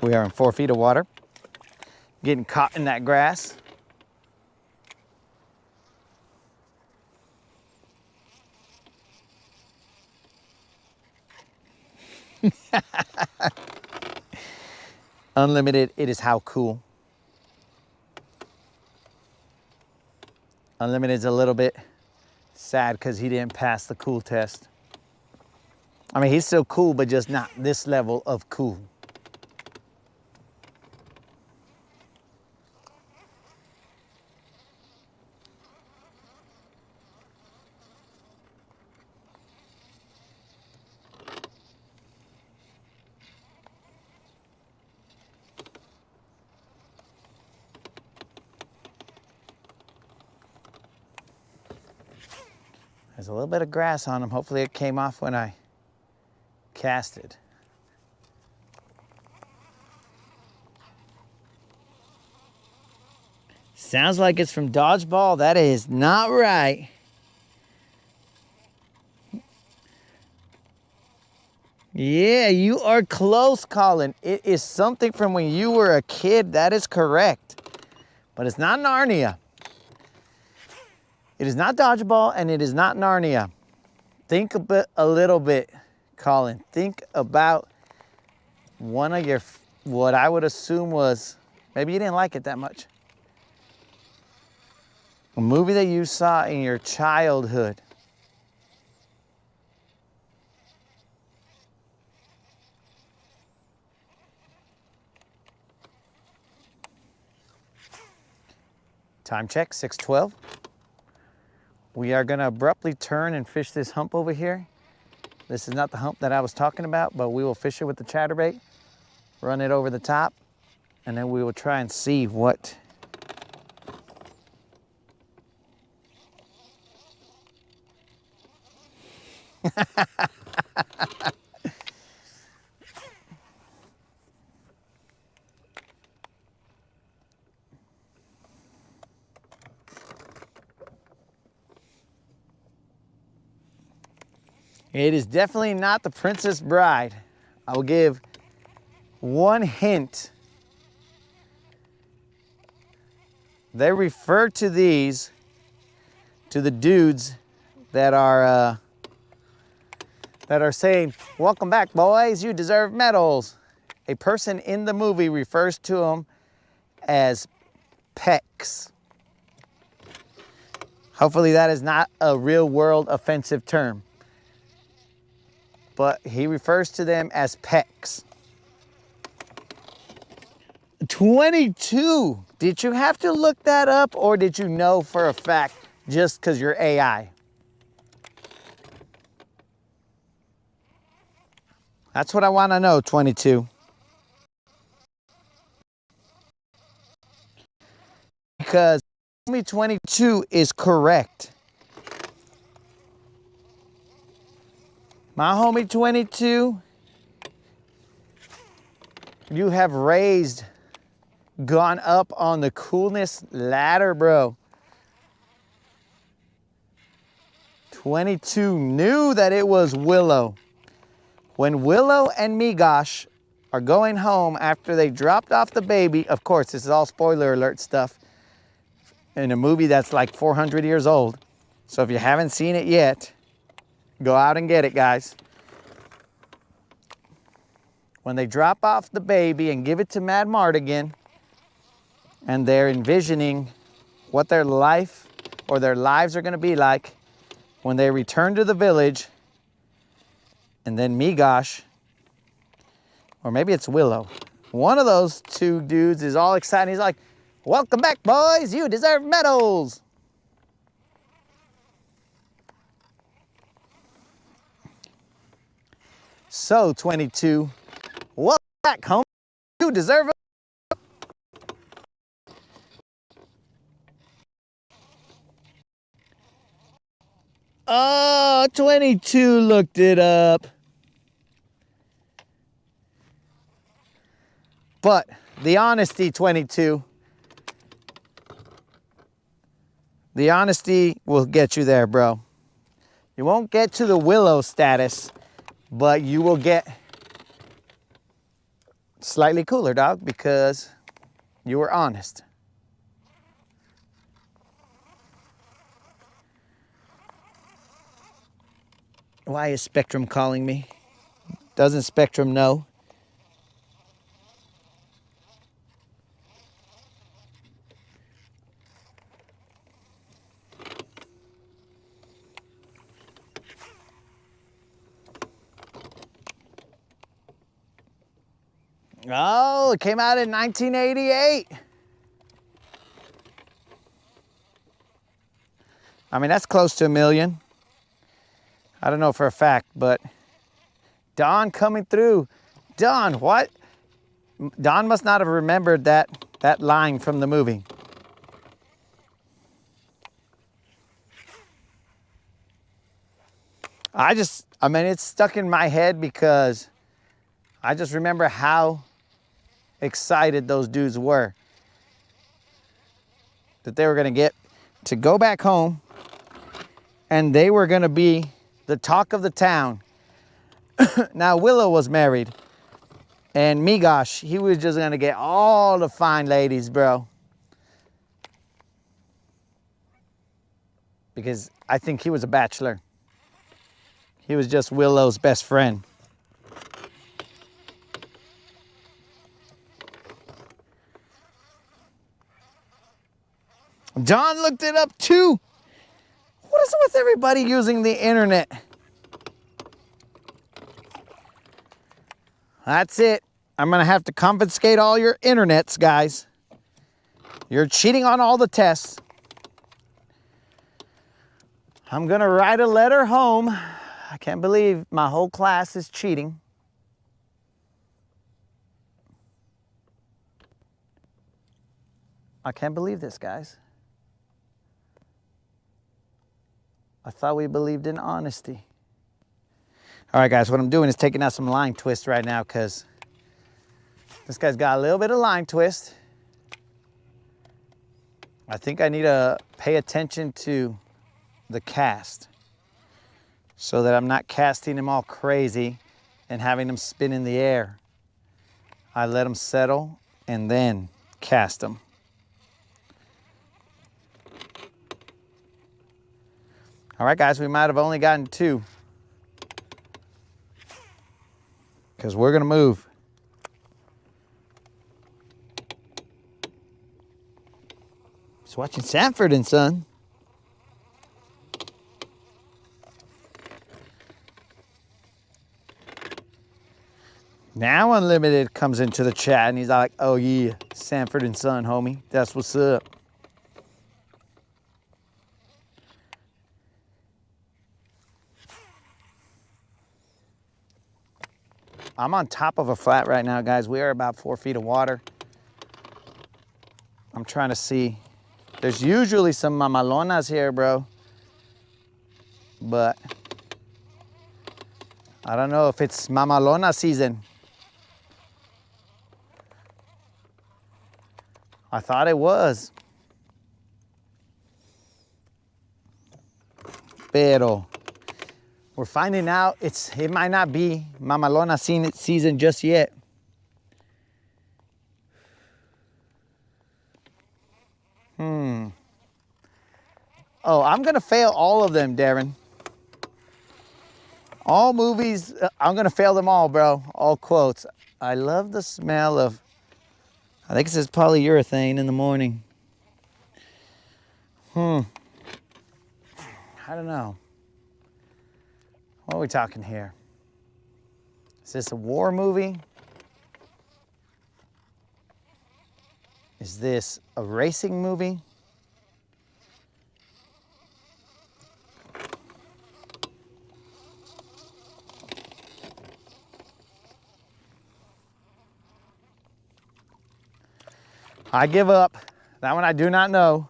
We are in 4 feet of water, getting caught in that grass. Unlimited, it is how cool. Unlimited's a little bit sad because he didn't pass the cool test. I mean, he's still cool, but just not this level of cool. There's a little bit of grass on them. Hopefully it came off when I casted. Sounds like it's from dodgeball. That is not right. Yeah, you are close, Colin. It is something from when you were a kid. That is correct. But it's not Narnia. It is not dodgeball, and it is not Narnia. Think a little bit, Colin. Think about one of your, what I would assume was, maybe you didn't like it that much. A movie that you saw in your childhood. Time check, 6:12. We are gonna abruptly turn and fish this hump over here. This is not the hump that I was talking about, but we will fish it with the chatterbait, run it over the top, and then we will try and see what It is definitely not the Princess Bride. I will give one hint. They refer to these, to the dudes that are saying, "Welcome back, boys, you deserve medals." A person in the movie refers to them as pecs. Hopefully that is not a real world offensive term, but he refers to them as pecs. 22. Did you have to look that up, or did you know for a fact just because you're AI? That's what I want to know, 22. Because homie 22 is correct. My homie 22, you have gone up on the coolness ladder, bro. 22 knew that it was Willow. When Willow and Migosh are going home after they dropped off the baby, of course, this is all spoiler alert stuff in a movie that's like 400 years old. So if you haven't seen it yet, go out and get it, guys. When they drop off the baby and give it to Mad Mardigan, and they're envisioning what their life or their lives are going to be like when they return to the village, and then Migosh, or maybe it's Willow, one of those two dudes is all excited. He's like, "Welcome back, boys. You deserve medals." So, 22, welcome back, home. You deserve it. Oh, 22 looked it up. But the honesty, 22, the honesty will get you there, bro. You won't get to the Willow status, but you will get slightly cooler, dog, because you were honest. Why is Spectrum calling me? Doesn't Spectrum know? Oh, it came out in 1988. I mean, that's close to 1 million. I don't know for a fact, but Don coming through. Don, what? Don must not have remembered that line from the movie. I mean, it's stuck in my head because I just remember how excited those dudes were that they were going to get to go back home and they were going to be the talk of the town. Now, Willow was married, and Migosh, he was just going to get all the fine ladies, bro. Because I think he was a bachelor. He was just Willow's best friend. John looked it up too. What is it with everybody using the internet? That's it. I'm gonna have to confiscate all your internets, guys. You're cheating on all the tests. I'm gonna write a letter home. I can't believe my whole class is cheating. I can't believe this, guys. I thought we believed in honesty. All right, guys, what I'm doing is taking out some line twist right now because this guy's got a little bit of line twist. I think I need to pay attention to the cast so that I'm not casting him all crazy and having him spin in the air. I let him settle and then cast him. All right, guys, we might have only gotten 2 because we're gonna move. Just watching Sanford and Son. Now Unlimited comes into the chat and he's like, oh yeah, Sanford and Son, homie. That's what's up. I'm on top of a flat right now, guys. We are about 4 feet of water. I'm trying to see. There's usually some mamalonas here, bro. But I don't know if it's mamalona season. I thought it was. Pero we're finding out it might not be mamalona season just yet. Oh, I'm gonna fail all of them, Darren. All movies, I'm gonna fail them all, bro. All quotes. I love the smell of, I think it says polyurethane in the morning. I don't know. What are we talking here? Is this a war movie? Is this a racing movie? I give up. That one I do not know.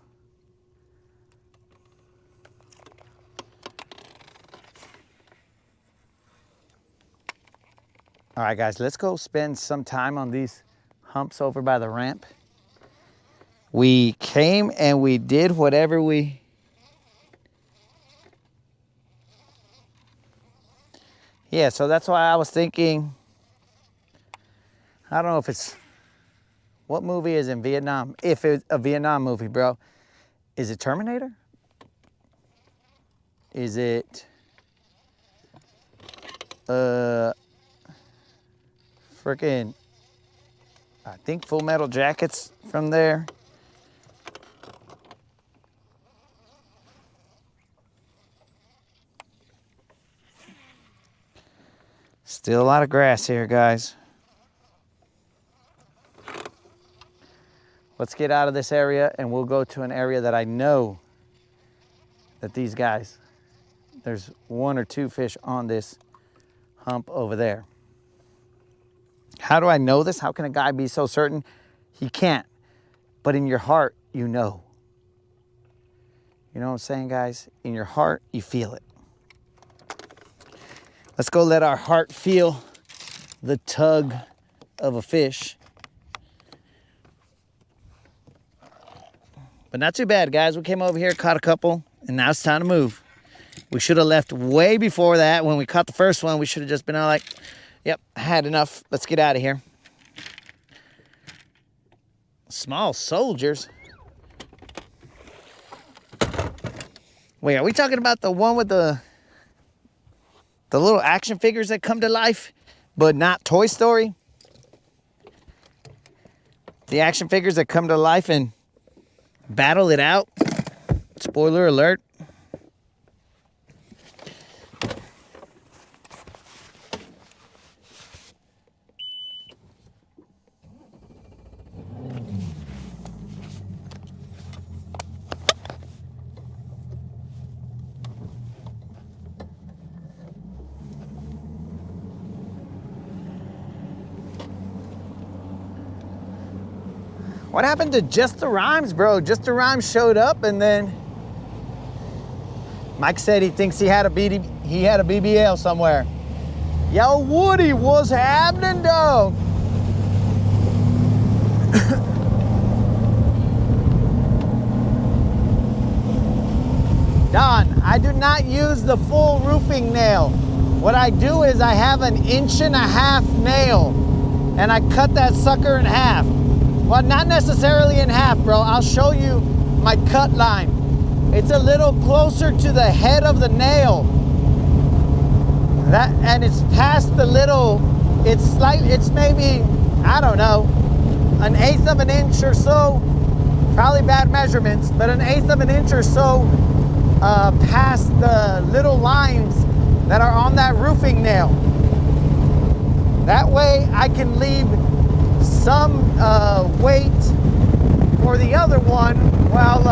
All right, guys, let's go spend some time on these humps over by the ramp. We came and we did whatever we... Yeah, so that's why I was thinking, I don't know if it's... What movie is in Vietnam? If it's a Vietnam movie, bro. Is it Terminator? Is it... Freaking... I think Full Metal Jacket's from there. Still a lot of grass here, guys. Let's get out of this area and we'll go to an area that I know that these guys, there's 1 or 2 fish on this hump over there. How do I know this? How can a guy be so certain? He can't. But in your heart, you know. You know what I'm saying, guys? In your heart, you feel it. Let's go let our heart feel the tug of a fish. But not too bad, guys. We came over here, caught a couple, and now it's time to move. We should have left way before that. When we caught the first one, we should have just been all like, yep, had enough. Let's get out of here. Small soldiers. Wait, are we talking about the one with the little action figures that come to life, but not Toy Story? The action figures that come to life and battle it out. Spoiler alert. What happened to Just the Rhymes, bro? Just the Rhymes showed up, and then Mike said he thinks he had a BBL somewhere. Yo, Woody, what's happening, dog? Don, I do not use the full roofing nail. What I do is I have an 1.5 inch nail, and I cut that sucker in half. Well, not necessarily in half, bro. I'll show you my cut line. It's a little closer to the head of the nail. And it's past the little, it's maybe, I don't know, 1/8 of an inch or so. Probably bad measurements, but 1/8 of an inch or so past the little lines that are on that roofing nail. That way I can leave some weight for the other one well,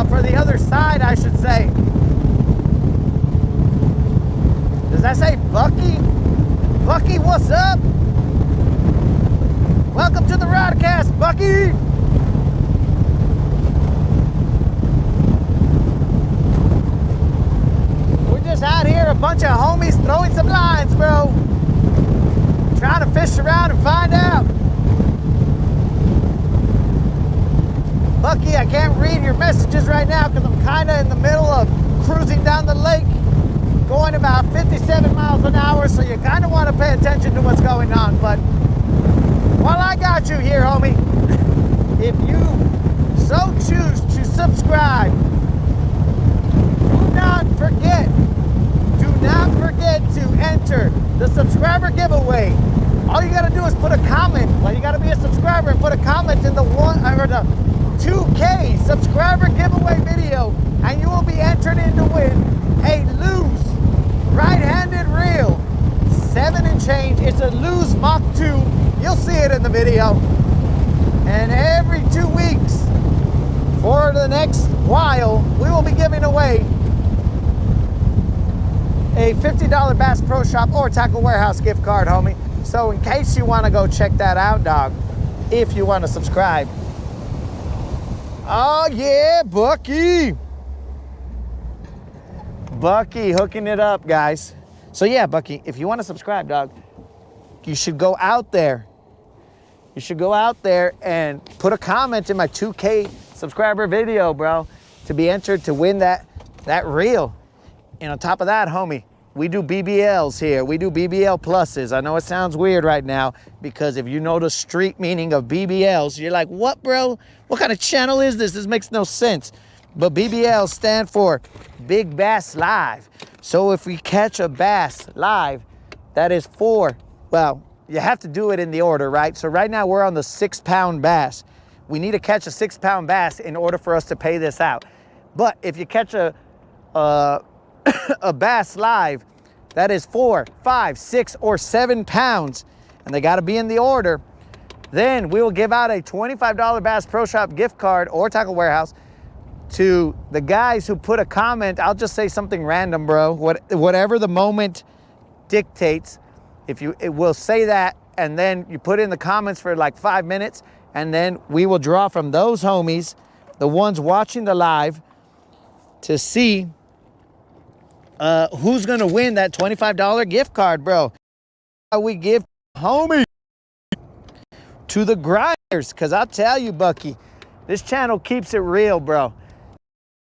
for the other side, I should say. Does that say Bucky? Bucky, what's up? Welcome to the Rodcast, Bucky. We're just out here, a bunch of homies throwing some lines, bro. Trying to fish around and find out. Bucky, I can't read your messages right now because I'm kind of in the middle of cruising down the lake, going about 57 miles an hour, so you kind of want to pay attention to what's going on. But while I got you here, homie, if you so choose to subscribe, do not forget to enter the subscriber giveaway. All you gotta do is put a comment. Well, you gotta be a subscriber and put a comment in the 2K subscriber giveaway video, and you will be entered in to win a loose right-handed reel, 7 and change. It's a loose Mach 2. You'll see it in the video. And every 2 weeks for the next while, we will be giving away a $50 Bass Pro Shop or Tackle Warehouse gift card, homie. So in case you want to go check that out, dog, if you want to subscribe. Oh yeah, Bucky. Bucky hooking it up, guys. So yeah, Bucky, if you want to subscribe, dog, you should go out there. You should go out there and put a comment in my 2K subscriber video, bro, to be entered to win that reel. And on top of that, homie, we do BBLs here. We do BBL pluses. I know it sounds weird right now because if you know the street meaning of BBLs, you're like, what, bro? What kind of channel is this? This makes no sense. But BBLs stand for Big Bass Live. So if we catch a bass live, that is 4. Well, you have to do it in the order, right? So right now we're on the 6-pound bass. We need to catch a 6-pound bass in order for us to pay this out. But if you catch a bass live, that is 4, 5, 6, or 7 pounds, and they got to be in the order, then we will give out a $25 Bass Pro Shop gift card or Tackle Warehouse to the guys who put a comment. I'll just say something random, bro. Whatever the moment dictates. It will say that, and then you put in the comments for like 5 minutes, and then we will draw from those homies, the ones watching the live, to see who's gonna win that $25 gift card, bro? How we give homie to the grinders, because I'll tell you, Bucky, this channel keeps it real, bro.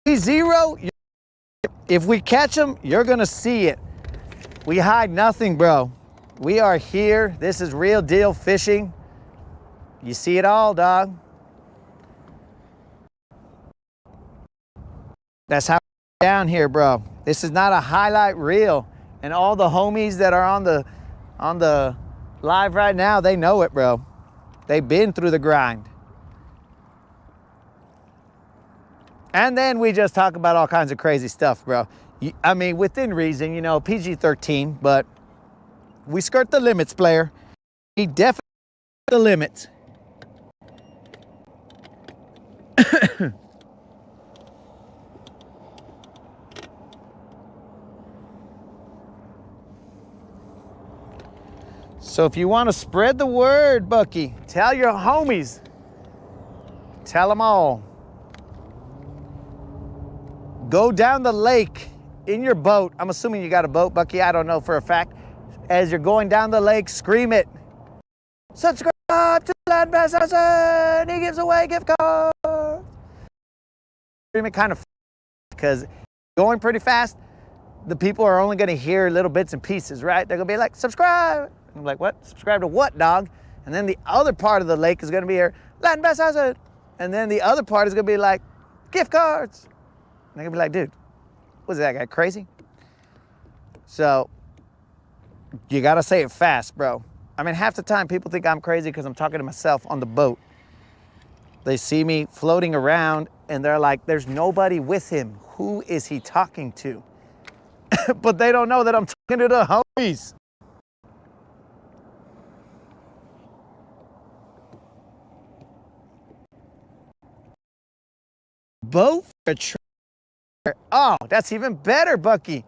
Zero, if we catch them, you're gonna see it. We hide nothing, bro. We are here. This is real deal fishing. You see it all, dog. That's how we're down here, bro. This is not a highlight reel. And all the homies that are on the live right now, they know it, bro. They've been through the grind. And then we just talk about all kinds of crazy stuff, bro. I mean, within reason, you know, PG-13, but we skirt the limits, player. We definitely the limits. So if you want to spread the word, Bucky, tell your homies. Tell them all. Go down the lake in your boat. I'm assuming you got a boat, Bucky. I don't know for a fact. As you're going down the lake, scream it. Subscribe to Land Bass Hudson. He gives away gift cards. Scream it kind of because going pretty fast, the people are only going to hear little bits and pieces, right? They're going to be like, subscribe. And I'm like, what? Subscribe to what, dog? And then the other part of the lake is going to be here, Land Bass Hudson. And then the other part is going to be like, gift cards. And they're going to be like, dude, was that guy crazy? So you got to say it fast, bro. I mean, half the time people think I'm crazy because I'm talking to myself on the boat. They see me floating around and they're like, there's nobody with him. Who is he talking to? But they don't know that I'm talking to the homies. Boat for a trailer. Oh, that's even better, Bucky.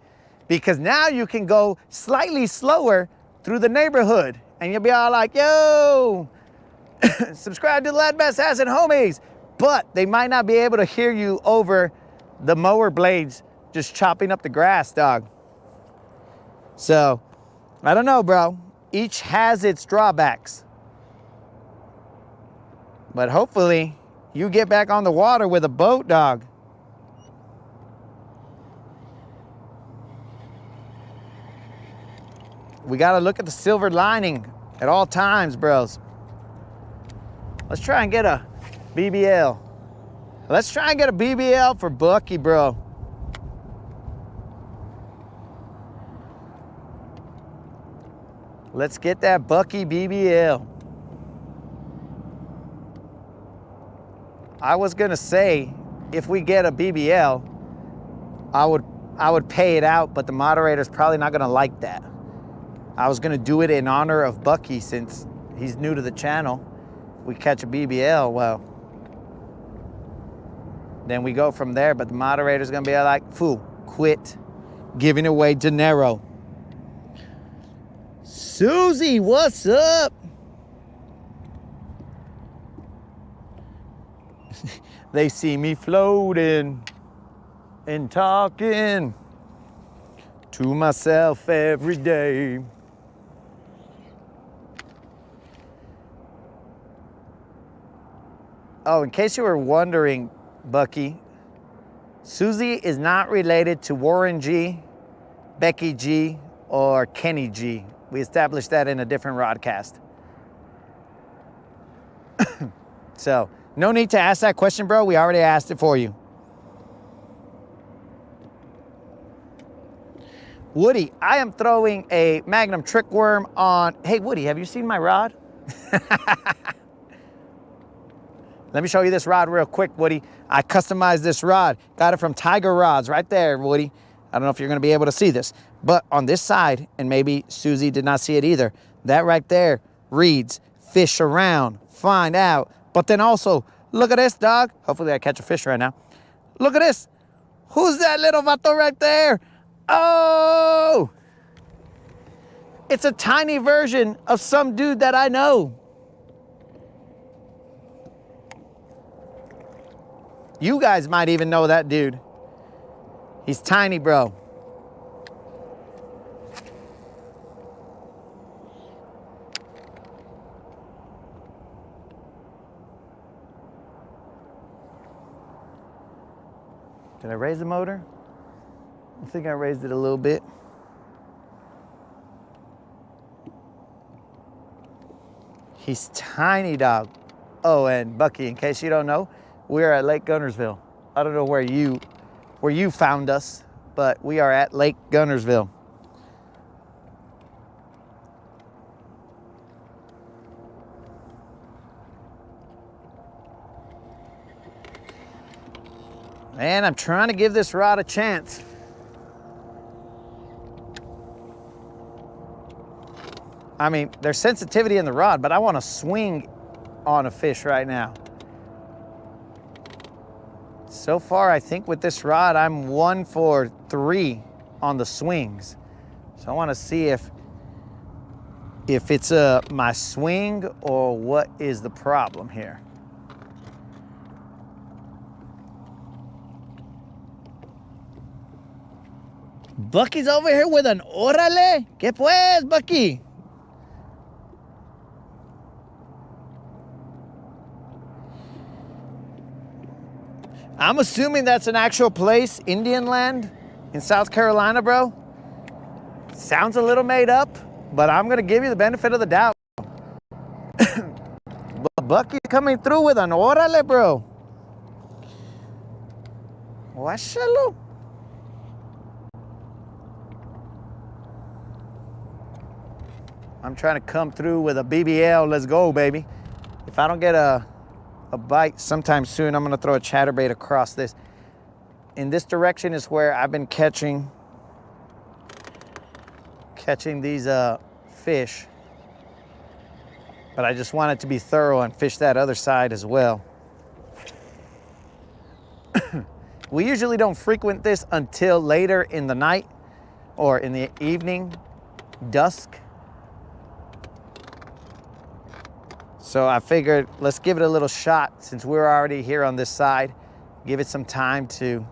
Because now you can go slightly slower through the neighborhood. And you'll be all like, yo, subscribe to the Land Bass Hudson homies. But they might not be able to hear you over the mower blades just chopping up the grass, dog. So, I don't know, bro. Each has its drawbacks. But hopefully, you get back on the water with a boat, dog. We gotta look at the silver lining at all times, bros. Let's try and get a BBL. Let's try and get a BBL for Bucky, bro. Let's get that Bucky BBL. I was gonna say, if we get a BBL, I would pay it out, but the moderator's probably not gonna like that. I was gonna do it in honor of Bucky since he's new to the channel. If we catch a BBL, well, then we go from there, but the moderator's gonna be like, fool, quit giving away dinero. Susie, what's up? They see me floating and talking to myself every day. Oh, in case you were wondering, Bucky, Susie is not related to Warren G, Becky G, or Kenny G. We established that in a different Rodcast. So, no need to ask that question, bro. We already asked it for you. Woody, I am throwing a Magnum trick worm on... Hey, Woody, have you seen my rod? Let me show you this rod real quick, Woody. I customized this rod. Got it from Tiger Rods right there, Woody. I don't know if you're going to be able to see this. But on this side, and maybe Susie did not see it either, that right there reads, fish around, find out. But then also, look at this, dog. Hopefully I catch a fish right now. Look at this. Who's that little vato right there? Oh! It's a tiny version of some dude that I know. You guys might even know that dude. He's tiny, bro. Did I raise the motor? I think I raised it a little bit. He's tiny, dog. Oh, and Bucky, in case you don't know, we're at Lake Guntersville. I don't know where you found us, but we are at Lake Guntersville. Man, I'm trying to give this rod a chance. I mean, there's sensitivity in the rod, but I want to swing on a fish right now. So far, I think with this rod, I'm 1 for 3 on the swings. So I want to see if it's my swing or what is the problem here. Bucky's over here with an órale. ¿Qué pues, Bucky? I'm assuming that's an actual place, Indian land in South Carolina, bro. Sounds a little made up, but I'm gonna give you the benefit of the doubt. Bucky coming through with an órale, bro. Washalo. I'm trying to come through with a BBL. Let's go, baby. If I don't get a bite sometime soon, I'm gonna throw a chatterbait across this. In this direction is where I've been catching these fish. But I just wanted to be thorough and fish that other side as well. We usually don't frequent this until later in the night or in the evening, dusk. So I figured let's give it a little shot since we're already here on this side. Give it some time to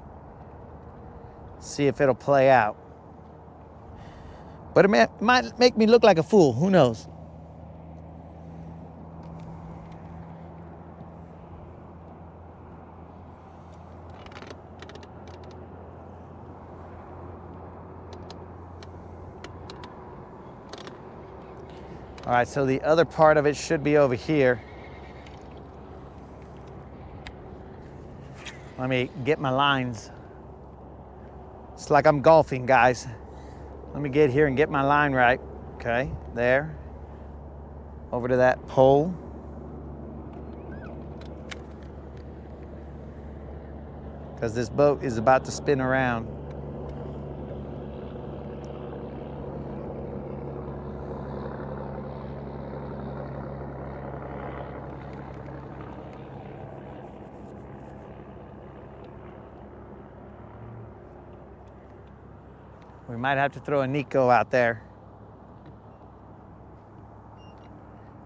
see if it'll play out. But it might make me look like a fool, who knows? All right, so the other part of it should be over here. Let me get my lines. It's like I'm golfing, guys. Let me get here and get my line right. Okay, there. Over to that pole. Because this boat is about to spin around. We might have to throw a Nico out there.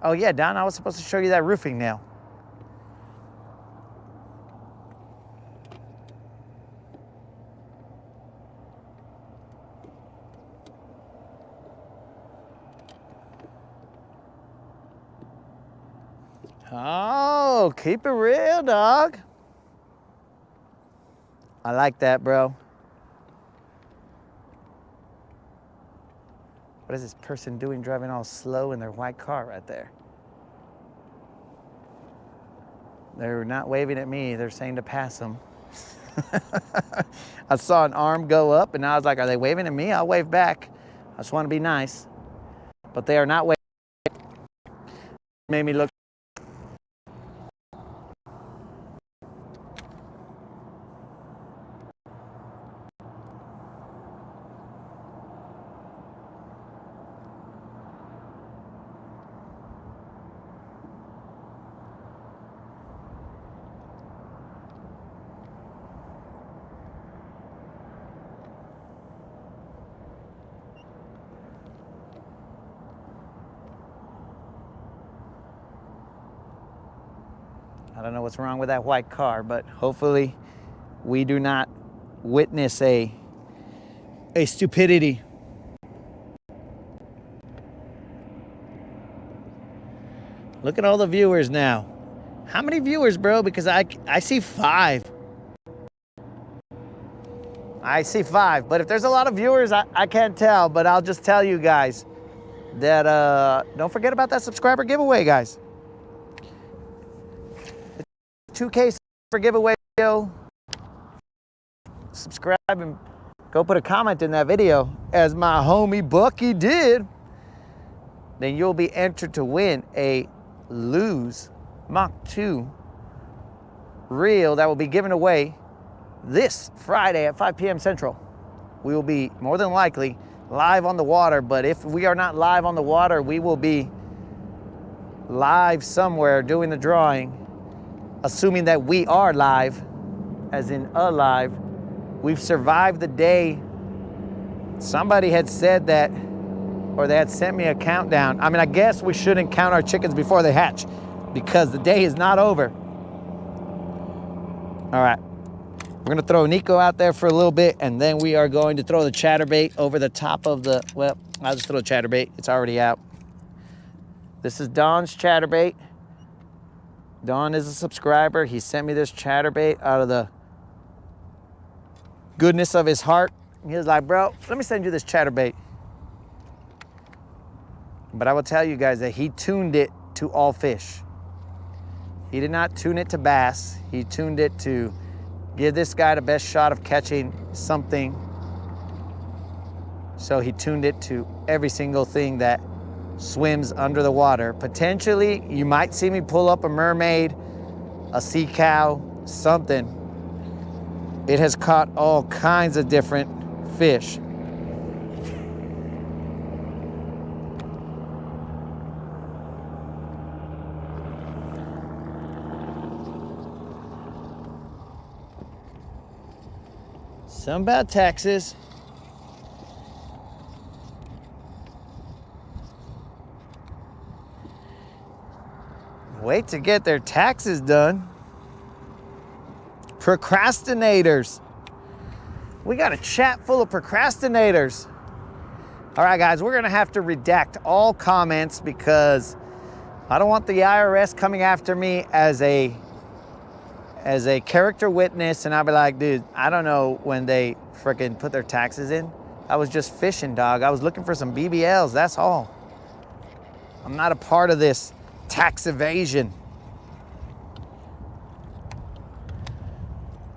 Oh yeah, Don, I was supposed to show you that roofing nail. Oh, keep it real, dog. I like that, bro. What is this person doing driving all slow in their white car right there? They're not waving at me. They're saying to pass them. I saw an arm go up and I was like, are they waving at me? I'll wave back. I just want to be nice. But they are not waving. Made me look. I don't know what's wrong with that white car, but hopefully we do not witness a stupidity. Look at all the viewers now. How many viewers, bro? Because I see 5. I see 5, but if there's a lot of viewers, I can't tell, but I'll just tell you guys that don't forget about that subscriber giveaway, guys. 2K for giveaway video. Subscribe and go put a comment in that video, as my homie Bucky did. Then you'll be entered to win a Lose Mach 2 reel that will be given away this Friday at 5 p.m. Central. We will be more than likely live on the water, but if we are not live on the water, we will be live somewhere doing the drawing, assuming that we are live, as in alive. We've survived the day. Somebody had said that, or they had sent me a countdown. I mean, I guess we shouldn't count our chickens before they hatch, because the day is not over. All right, we're gonna throw Nico out there for a little bit, and then we are going to throw the chatterbait over the top of the, well, I'll just throw the chatterbait. It's already out. This is Don's chatterbait. Don is a subscriber. He sent me this chatterbait out of the goodness of his heart. He was like, bro, let me send you this chatterbait. But I will tell you guys that he tuned it to all fish. He did not tune it to bass. He tuned it to give this guy the best shot of catching something. So he tuned it to every single thing that swims under the water. Potentially, you might see me pull up a mermaid, a sea cow, something. It has caught all kinds of different fish. Something about taxes. Wait to get their taxes done. Procrastinators. We got a chat full of procrastinators. All right, guys, we're gonna have to redact all comments because I don't want the IRS coming after me as a character witness, and I'll be like, dude, I don't know when they freaking put their taxes in. I was just fishing, dog. I was looking for some BBLs, that's all. I'm not a part of this tax evasion.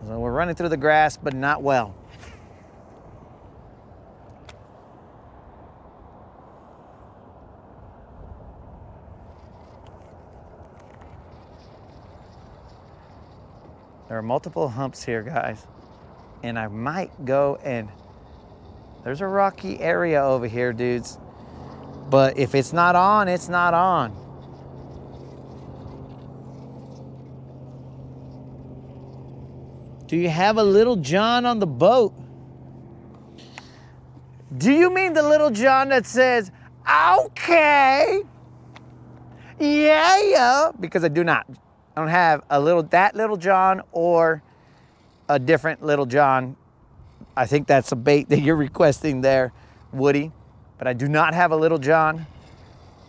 So we're running through the grass, but not well. There are multiple humps here, guys. And I might go and, there's a rocky area over here, dudes. But if it's not on, it's not on. Do you have a Little John on the boat? Do you mean the Little John that says, okay, yeah? Because I do not. I don't have that Little John or a different Little John. I think that's a bait that you're requesting there, Woody. But I do not have a Little John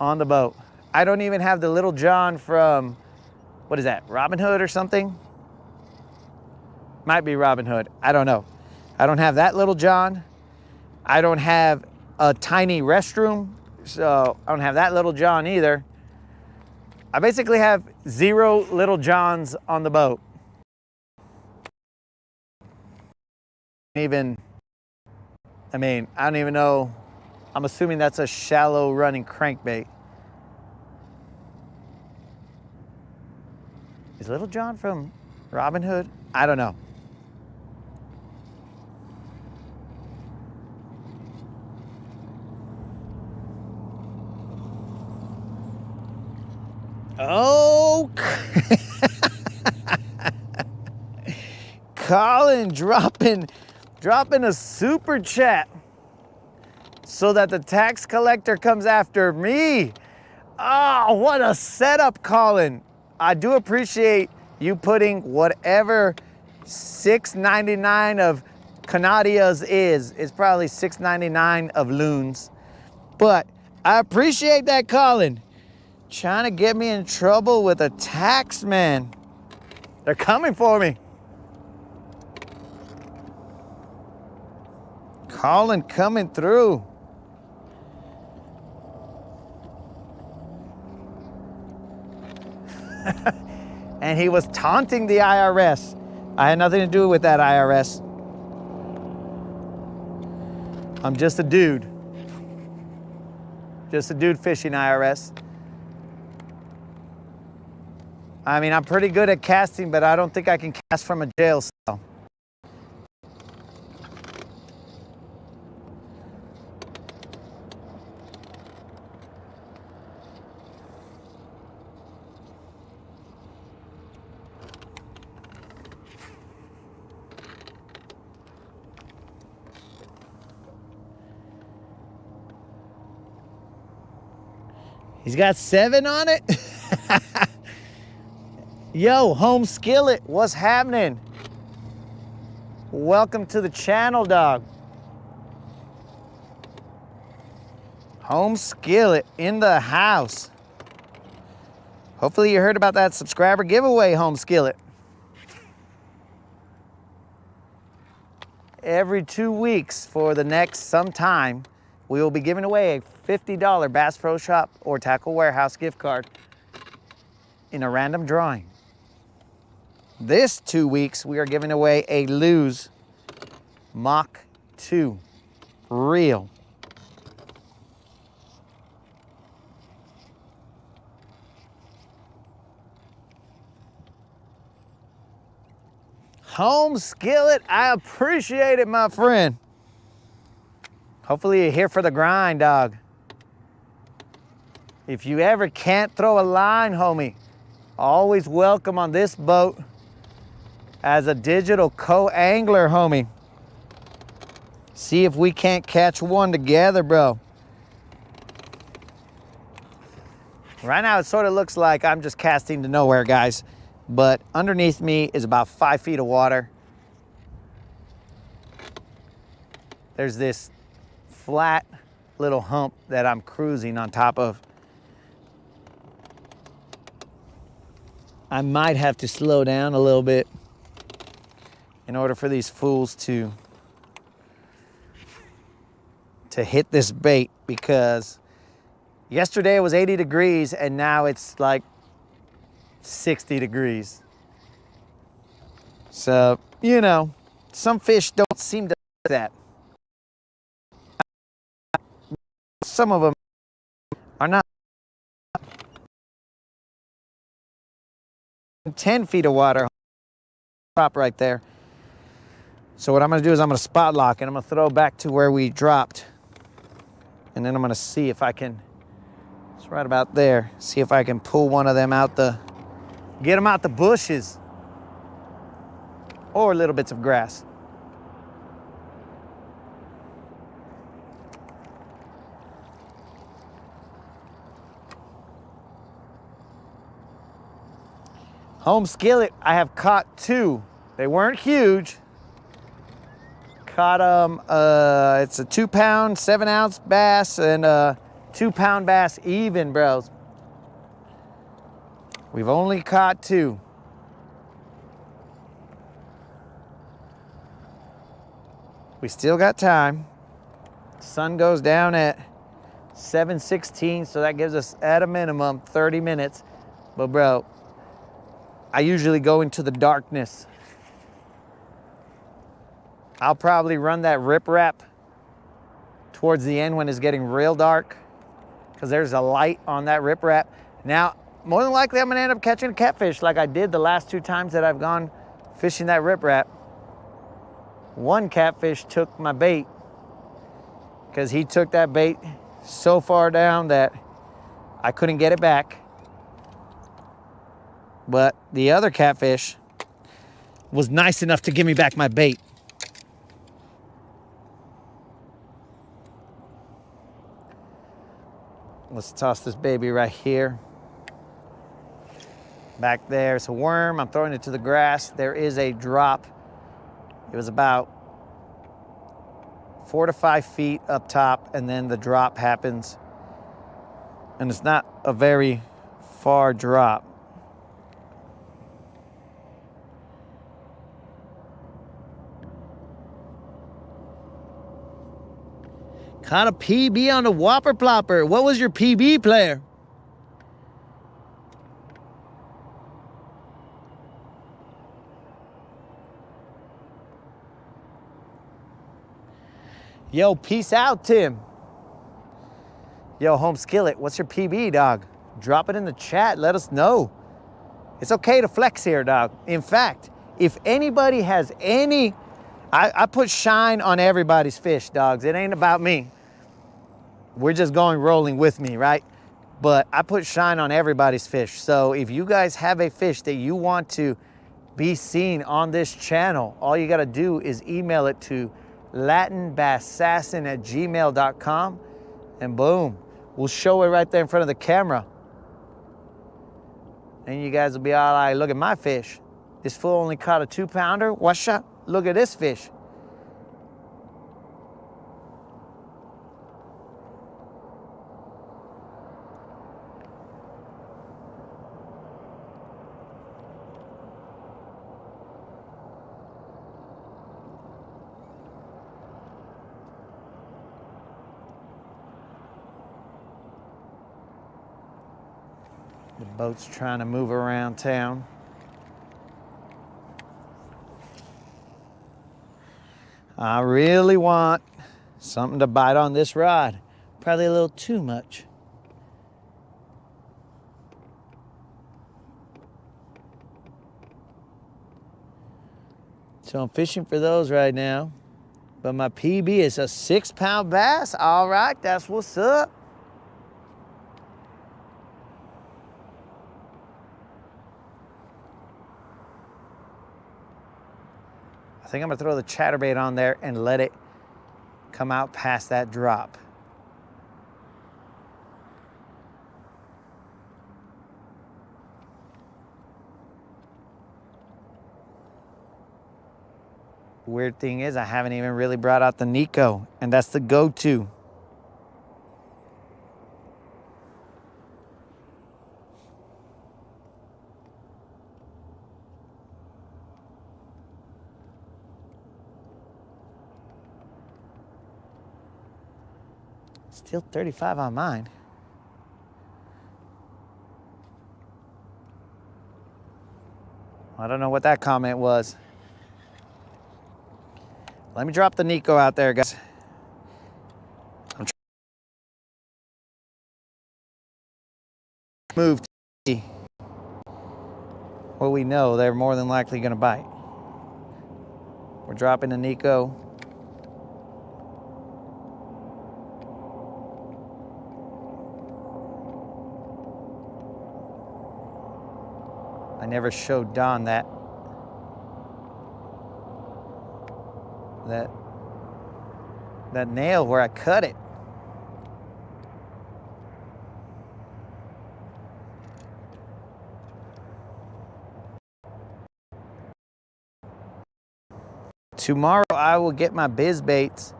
on the boat. I don't even have the Little John from, what is that, Robin Hood or something? Might be Robin Hood, I don't know. I don't have that Little John. I don't have a tiny restroom, so I don't have that Little John either. I basically have 0 Little Johns on the boat. I mean, I don't even know. I'm assuming that's a shallow running crankbait. Is Little John from Robin Hood? I don't know. Oh, Colin dropping a super chat so that the tax collector comes after me. Oh, what a setup, Colin. I do appreciate you putting whatever $6.99 of Canadias is. It's probably $6.99 of loons. But I appreciate that, Colin. Trying to get me in trouble with a tax man. They're coming for me. Colin coming through. And he was taunting the IRS. I had nothing to do with that IRS. I'm just a dude. Just a dude fishing, IRS. I mean, I'm pretty good at casting, but I don't think I can cast from a jail cell. He's got 7 on it. Yo, Home Skillet, what's happening? Welcome to the channel, dog. Home Skillet in the house. Hopefully you heard about that subscriber giveaway, Home Skillet. Every 2 weeks for the next some time, we will be giving away a $50 Bass Pro Shop or Tackle Warehouse gift card in a random drawing. This 2 weeks, we are giving away a Lose Mach 2 reel. Home Skillet, I appreciate it, my friend. Hopefully you're here for the grind, dog. If you ever can't throw a line, homie, always welcome on this boat as a digital co-angler, homie. See if we can't catch one together, bro. Right now it sort of looks like I'm just casting to nowhere, guys. But underneath me is about 5 feet of water. There's this flat little hump that I'm cruising on top of. I might have to slow down a little bit in order for these fools to hit this bait, because yesterday it was 80 degrees and now it's like 60 degrees. So, you know, some fish don't seem to like that. Some of them are not. 10 feet of water, drop right there. So what I'm gonna do is I'm gonna spot lock and I'm gonna throw back to where we dropped. And then I'm gonna see if I can, it's right about there, see if I can pull one of them out get them out the bushes or little bits of grass. Home Skillet, I have caught 2. They weren't huge. Caught them, it's a 2-pound, 7-ounce bass and a 2-pound bass even, bros. We've only caught 2. We still got time. Sun goes down at 7:16, so that gives us at a minimum 30 minutes. But bro, I usually go into the darkness. I'll probably run that riprap towards the end when it's getting real dark, because there's a light on that riprap. Now, more than likely I'm gonna end up catching a catfish like I did the last 2 times that I've gone fishing that riprap. One catfish took my bait because he took that bait so far down that I couldn't get it back. But the other catfish was nice enough to give me back my bait. Let's toss this baby right here. Back there, it's a worm. I'm throwing it to the grass. There is a drop. It was about 4 to 5 feet up top, and then the drop happens. And it's not a very far drop. Caught a PB on the Whopper Plopper. What was your PB, player? Yo, peace out, Tim. Yo, Home Skillet, what's your PB, dog? Drop it in the chat. Let us know. It's okay to flex here, dog. In fact, if anybody has any... I put shine on everybody's fish, dogs. It ain't about me. We're just going rolling with me, right? But I put shine on everybody's fish. So if you guys have a fish that you want to be seen on this channel, all you got to do is email it to latinbassassin@gmail.com, and boom, we'll show it right there in front of the camera. And you guys will be all like, look at my fish. This fool only caught a 2-pounder. What's up? Look at this fish. The boat's trying to move around town. I really want something to bite on this rod. Probably a little too much. So I'm fishing for those right now. But my PB is a 6-pound bass. All right, that's what's up. I think I'm gonna throw the chatterbait on there and let it come out past that drop. Weird thing is, I haven't even really brought out the Nico, and that's the go-to. Still 35 on mine. I don't know what that comment was. Let me drop the Nico out there, guys. I'm trying to move to see what we know they're more than likely going to bite. We're dropping the Nico. I never showed Don that nail where I cut it. Tomorrow I will get my biz baits.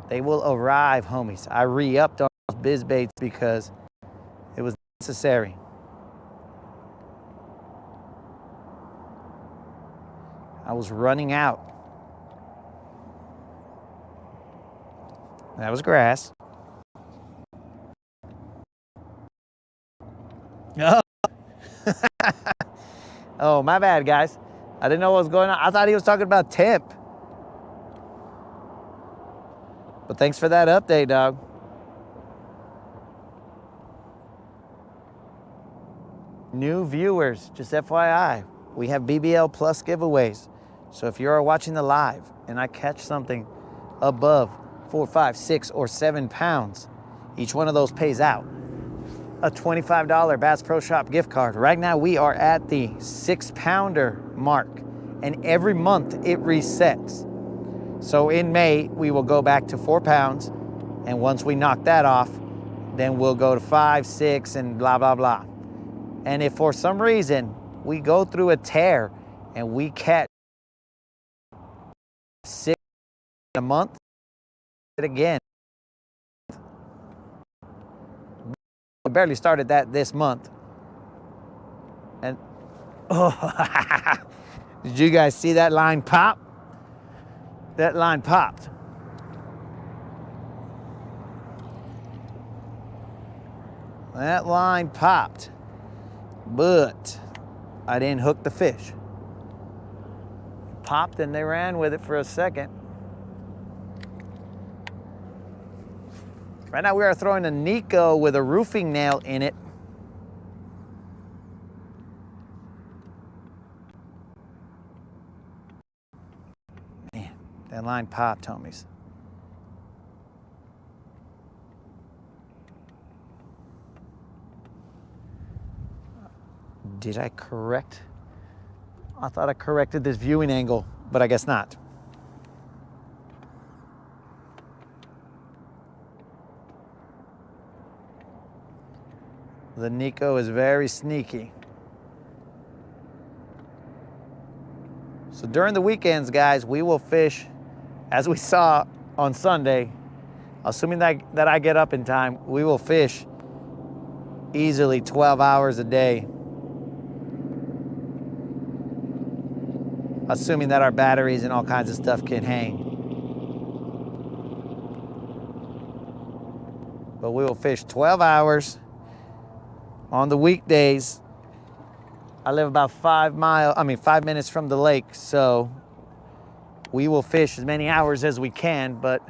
They will arrive, homies. I re-upped on biz baits because it was necessary. I was running out. That was grass. Oh. Oh, my bad, guys. I didn't know what was going on. I thought he was talking about temp. But thanks for that update, dog. New viewers, just FYI, we have BBL Plus giveaways. So if you're watching the live and I catch something above 4, 5, 6, or 7 pounds, each one of those pays out a $25 Bass Pro Shop gift card. Right now we are at the 6-pounder mark, and every month it resets. So in May we will go back to 4 pounds, and once we knock that off, then we'll go to 5, 6, and blah blah blah. And if for some reason we go through a tear and we catch 6 a month, it again. I barely started that this month. And oh, did you guys see that line pop? That line popped. That line popped, but I didn't hook the fish. Popped and they ran with it for a second. Right now we are throwing a Nico with a roofing nail in it. Man, that line popped, homies. Did I correct? I thought I corrected this viewing angle, but I guess not. The Nico is very sneaky. So during the weekends, guys, we will fish, as we saw on Sunday, assuming that I get up in time, we will fish easily 12 hours a day. Assuming that our batteries and all kinds of stuff can hang. But we will fish 12 hours on the weekdays. I live about 5 minutes from the lake, so we will fish as many hours as we can, but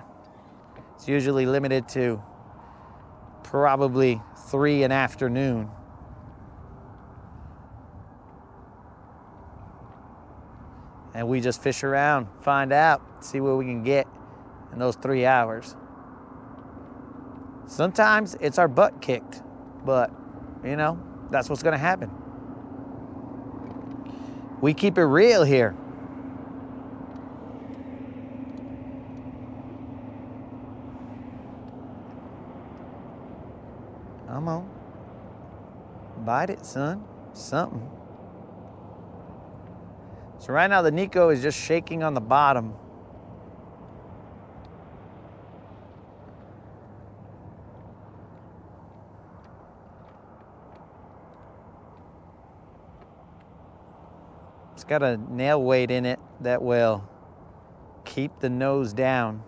it's usually limited to probably 3 in the afternoon. And we just fish around, find out, see what we can get in those 3 hours. Sometimes it's our butt kicked, but you know, that's what's gonna happen. We keep it real here. Come on. Bite it, son. Something. So right now the Nico is just shaking on the bottom. It's got a nail weight in it that will keep the nose down.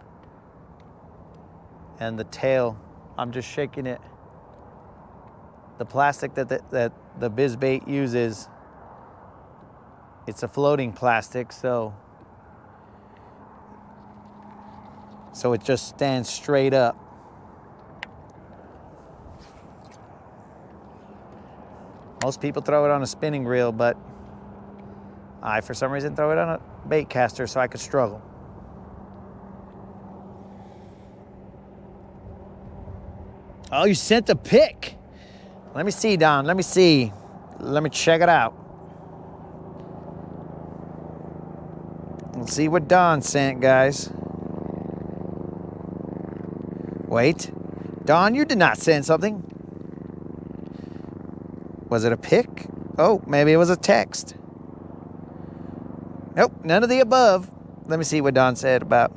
And the tail, I'm just shaking it. The plastic that the BizBait uses, it's a floating plastic, so it just stands straight up. Most people throw it on a spinning reel, but I, for some reason, throw it on a bait caster so I could struggle. Oh, you sent a pic. Let me see, Don. Let me see. Let me check it out. Let's see what Don sent, guys. Wait. Don, you did not send something. Was it a pic? Oh, maybe it was a text. Nope, none of the above. Let me see what Don said about.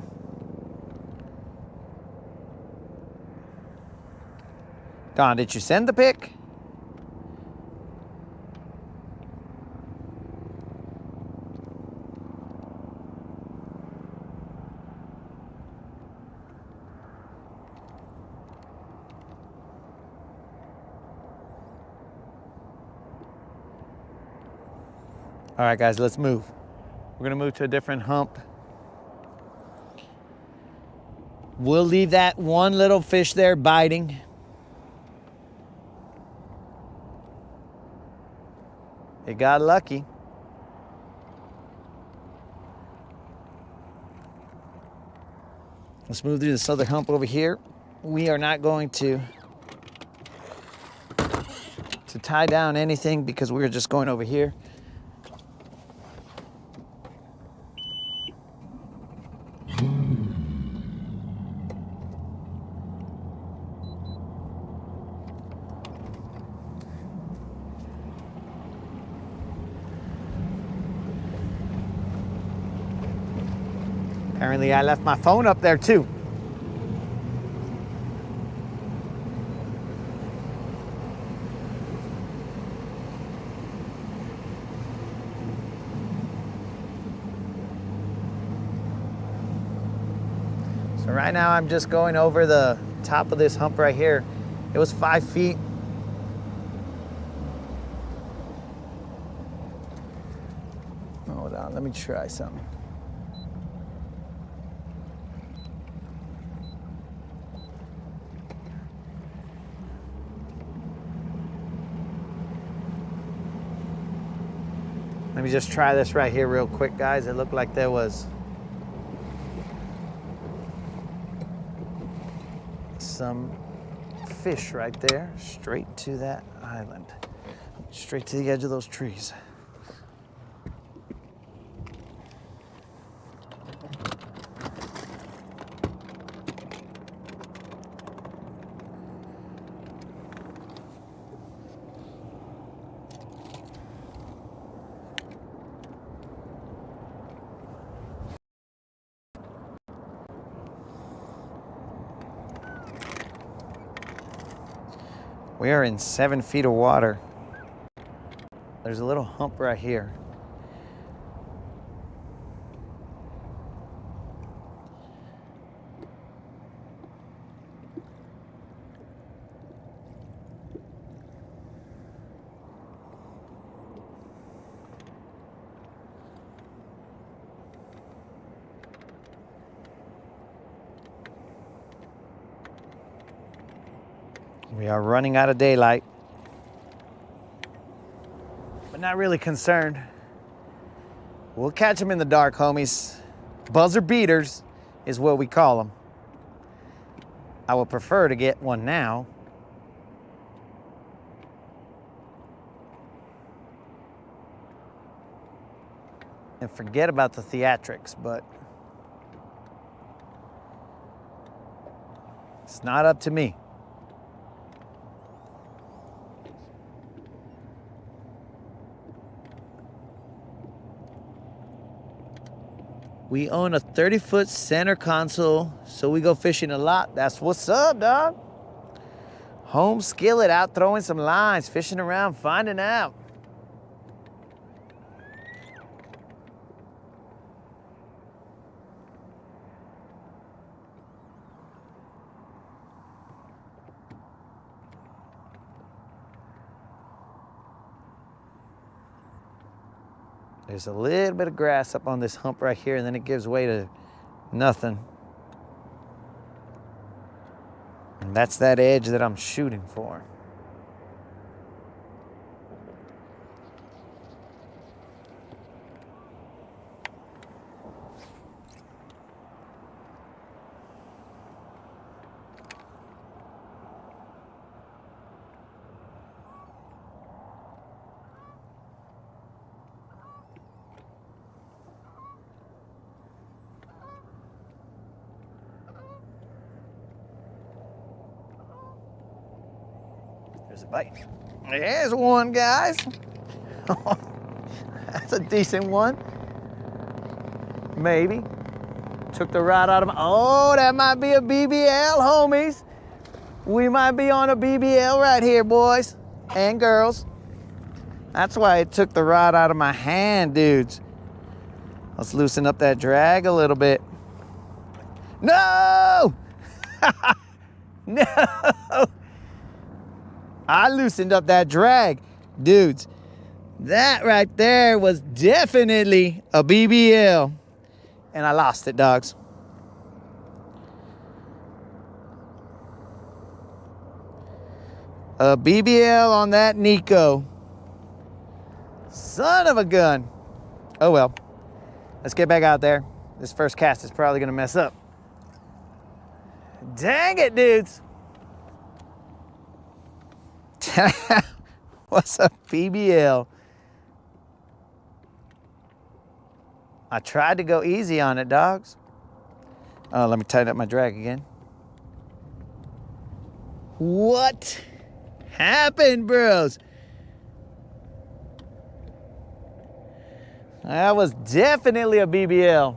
Don, did you send the pic? All right, guys, let's move. We're gonna move to a different hump. We'll leave that one little fish there biting. It got lucky. Let's move to this other hump over here. We are not going to tie down anything because we're just going over here. Apparently I left my phone up there too. So right now I'm just going over the top of this hump right here. It was 5 feet Let me try something. Let me just try this right here real quick, guys. It looked like there was some fish right there, straight to that island, straight to the edge of those trees. We are in 7 feet of water. There's a little hump right here. We are running out of daylight, but not really concerned. We'll catch them in the dark, homies. Buzzer beaters is what we call them. I would prefer to get one now. And forget about the theatrics, but it's not up to me. We own a 30-foot center console, so we go fishing a lot. That's what's up, dog. Home skillet, out throwing some lines, fishing around, finding out. There's a little bit of grass up on this hump right here, and then it gives way to nothing. And that's that edge that I'm shooting for. There's a bite. There's one, guys. That's a decent one. Maybe. Took the rod out of my... Oh, that might be a BBL, homies. We might be on a BBL right here, boys and girls. That's why it took the rod out of my hand, dudes. Let's loosen up that drag a little bit. No! No! I loosened up that drag. Dudes, that right there was definitely a BBL. And I lost it, dogs. A BBL on that Nico. Son of a gun. Oh well. Let's get back out there. This first cast is probably gonna mess up. Dang it, dudes. What's a BBL? I tried to go easy on it, dogs. Oh, let me tighten up my drag again. What happened, bros? That was definitely a BBL.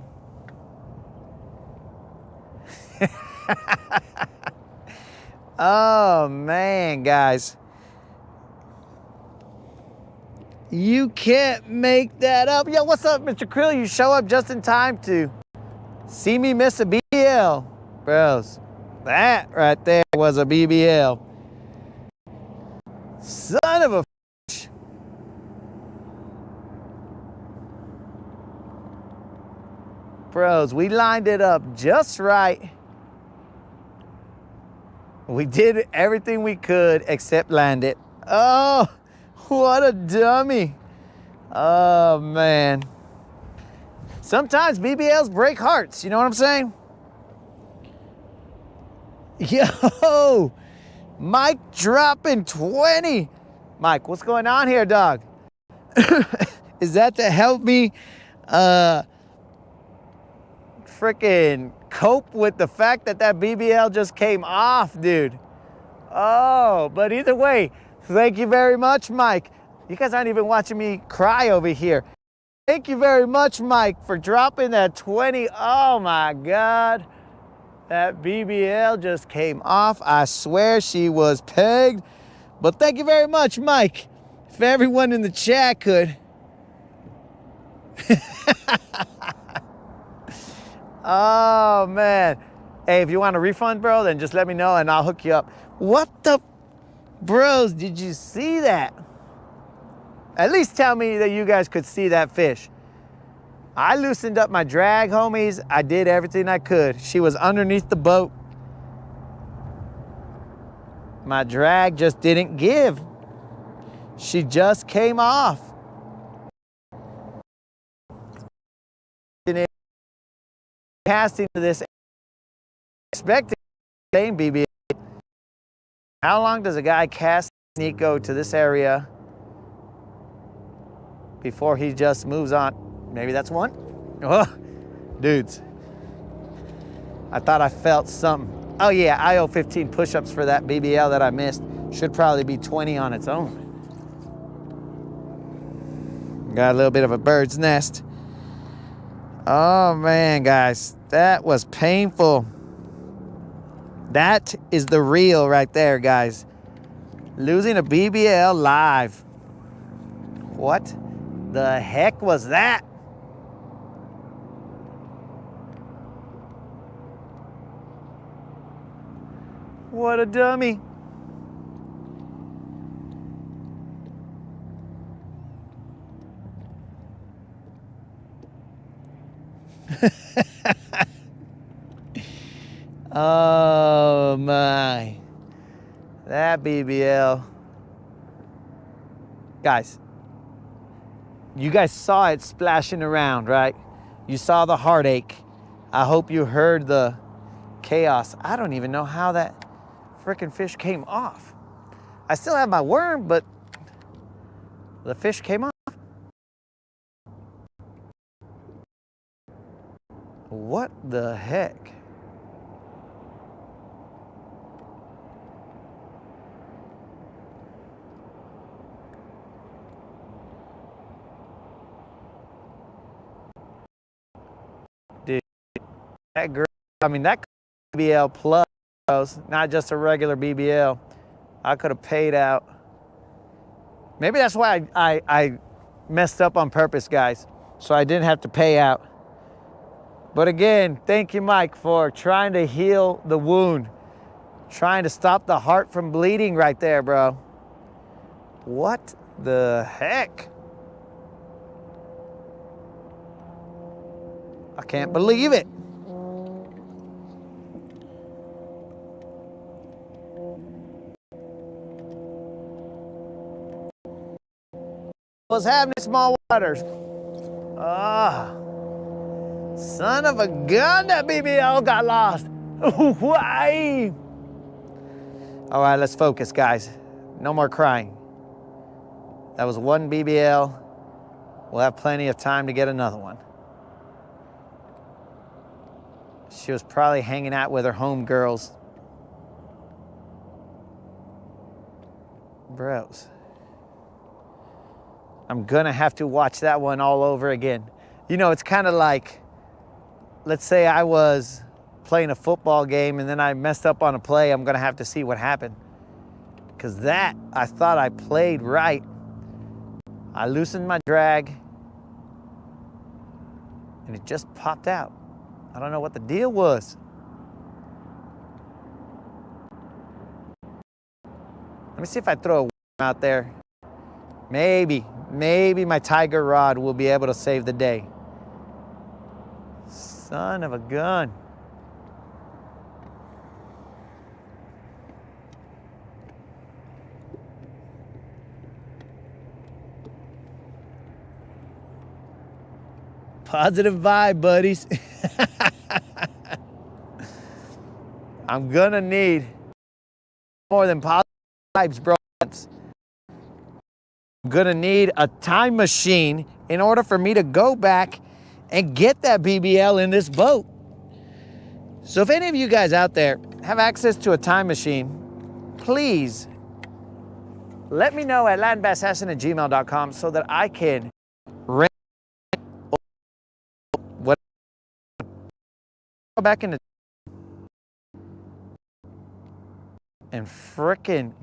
Oh, man, guys. You can't make that up. Yo, what's up, Mr. Krill? You show up just in time to see me miss a BBL. Bros, that right there was a BBL. Son of a fish. Bros, we lined it up just right. We did everything we could except land it. Oh, what a dummy. Oh, man. Sometimes BBLs break hearts, you know what I'm saying? Yo, Mike dropping 20. Mike, what's going on here, dog? Is that to help me freaking cope with the fact that BBL just came off, dude? Oh, but either way, thank you very much, Mike. You guys aren't even watching me cry over here. Thank you very much, Mike, for dropping that 20. Oh my God. That BBL just came off. I swear she was pegged. But thank you very much, Mike. If everyone in the chat could. Oh, man. Hey, if you want a refund, bro, then just let me know and I'll hook you up. What the? Bros, did you see that? At least tell me that you guys could see that fish. I loosened up my drag, homies. I did everything I could. She was underneath the boat. My drag just didn't give. She just came off. Casting to this, expecting the same BBL. How long does a guy cast Nico to this area before he just moves on? Maybe that's one. Oh, dudes. I thought I felt something. Oh yeah, I owe 15 push-ups for that BBL that I missed. Should probably be 20 on its own. Got a little bit of a bird's nest. Oh man, guys, that was painful. That is the real right there, guys. Losing a BBL live. What the heck was that? What a dummy. Oh my. That BBL. Guys, you guys saw it splashing around, right? You saw the heartache. I hope you heard the chaos. I don't even know how that freaking fish came off. I still have my worm, but the fish came off. What the heck? Dude, that girl, I mean, that BBL plus, not just a regular BBL. I could have paid out. Maybe that's why I messed up on purpose, guys, so I didn't have to pay out. But again, thank you, Mike, for trying to heal the wound, trying to stop the heart from bleeding right there, bro. What the heck? I can't believe it. What's happening, small waters? Ah. Son of a gun, that BBL got lost. Why? All right, let's focus, guys. No more crying. That was one BBL. We'll have plenty of time to get another one. She was probably hanging out with her homegirls. Bros. I'm gonna have to watch that one all over again. You know, it's kind of like, let's say I was playing a football game and then I messed up on a play. I'm gonna have to see what happened. Because that, I thought I played right. I loosened my drag and it just popped out. I don't know what the deal was. Let me see if I throw a worm out there. Maybe my tiger rod will be able to save the day. Son of a gun. Positive vibe, buddies. I'm gonna need more than positive vibes, bro. I'm gonna need a time machine in order for me to go back and get that BBL in this boat. So if any of you guys out there have access to a time machine, please let me know at landbasshassan@gmail.com so that I can rent what go back in the and frickin'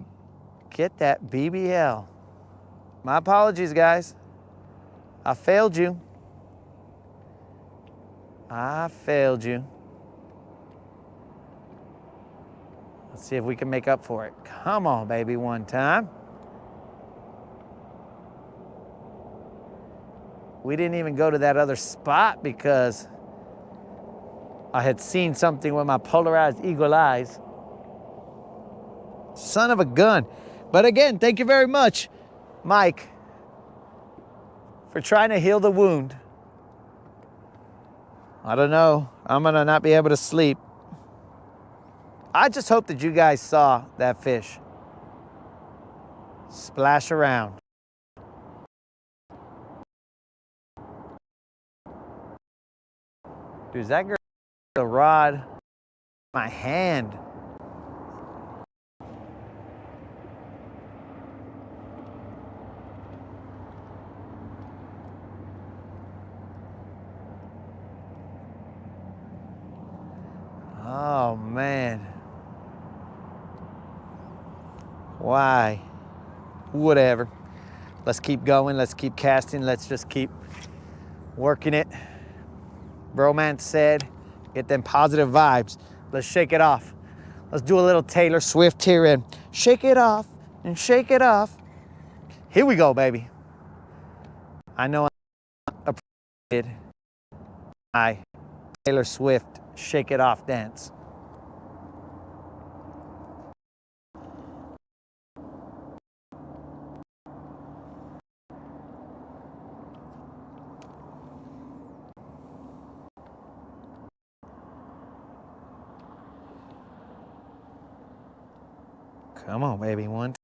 get that BBL. My apologies, guys. I failed you. I failed you. Let's see if we can make up for it. Come on, baby, one time. We didn't even go to that other spot because I had seen something with my polarized eagle eyes. Son of a gun. But again, thank you very much, Mike, for trying to heal the wound. I don't know. I'm gonna not be able to sleep. I just hope that you guys saw that fish splash around. Dude, that girl the rod in my hand. Oh man. Why? Whatever. Let's keep going. Let's keep casting. Let's just keep working it. Bromance said, get them positive vibes. Let's shake it off. Let's do a little Taylor Swift here and shake it off and shake it off. Here we go, baby. I know I appreciated my Taylor Swift shake it off dance. Come on, baby, one.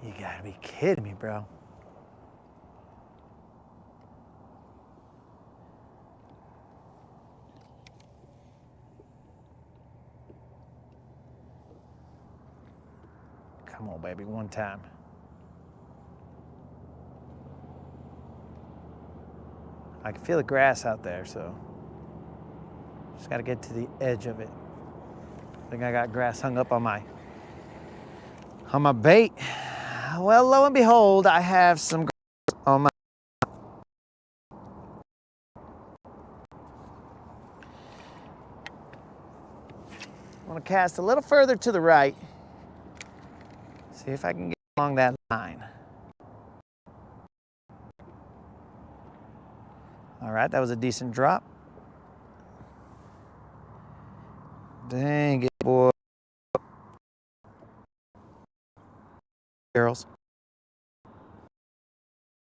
You gotta be kidding me, bro. Come on, baby, one time. I can feel the grass out there, so just gotta get to the edge of it. I think I got grass hung up on my bait. Well, lo and behold, I have some grass on my. I'm gonna cast a little further to the right. See if I can get along that line. All right, that was a decent drop. Dang it, boy. Girls.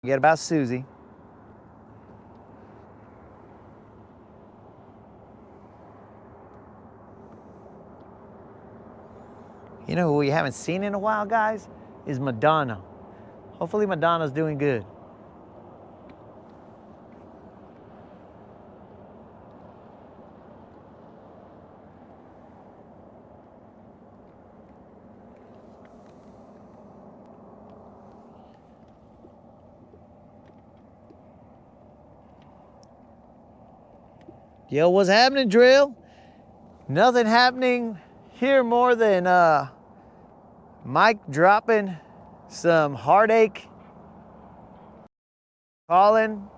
Forget about Susie. You know who we haven't seen in a while, guys? Is Madonna. Hopefully Madonna's doing good. Yo, what's happening, Drill? Nothing happening here more than Mike dropping some heartache, calling,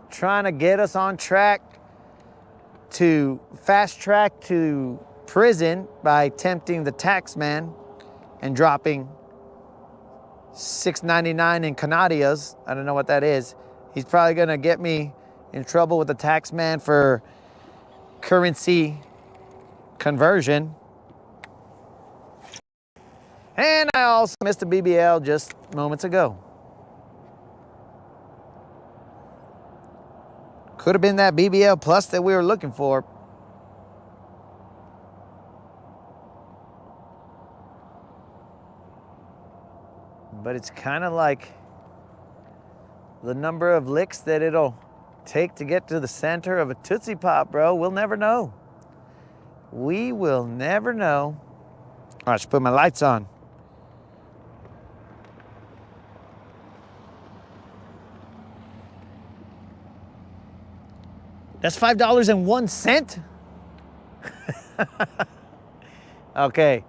trying to get us on track to fast track to prison by tempting the tax man and dropping $6.99 in Canadias. I don't know what that is. He's probably gonna get me in trouble with the tax man for currency conversion. And I also missed a BBL just moments ago. Could have been that BBL Plus that we were looking for. But it's kind of like the number of licks that it'll take to get to the center of a Tootsie Pop, bro. We'll never know. We will never know. Oh, I should put my lights on. That's $5.01? Okay.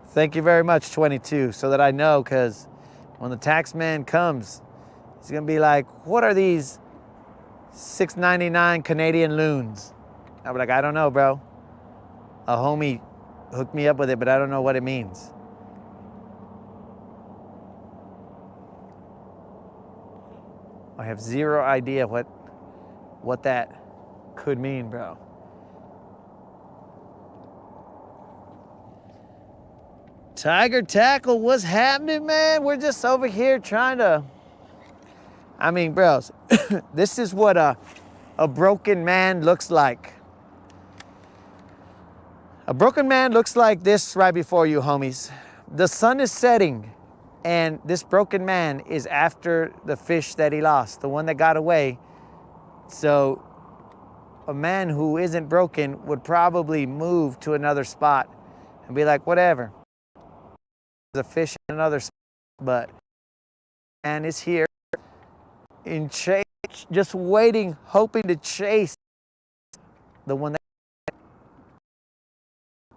Thank you very much, 22, so that I know, because when the tax man comes, he's gonna be like, what are these $6.99 Canadian loons? I'll be like, I don't know, bro. A homie hooked me up with it, but I don't know what it means. I have zero idea what that could mean, bro. Tiger Tackle, what's happening, man? We're just over here trying to, I mean, bros, this is what a broken man looks like. A broken man looks like this right before you, homies. The sun is setting, and this broken man is after the fish that he lost, the one that got away. So a man who isn't broken would probably move to another spot and be like, whatever. There's a fish in another spot, but man is here in chase, just waiting, hoping to chase the one that.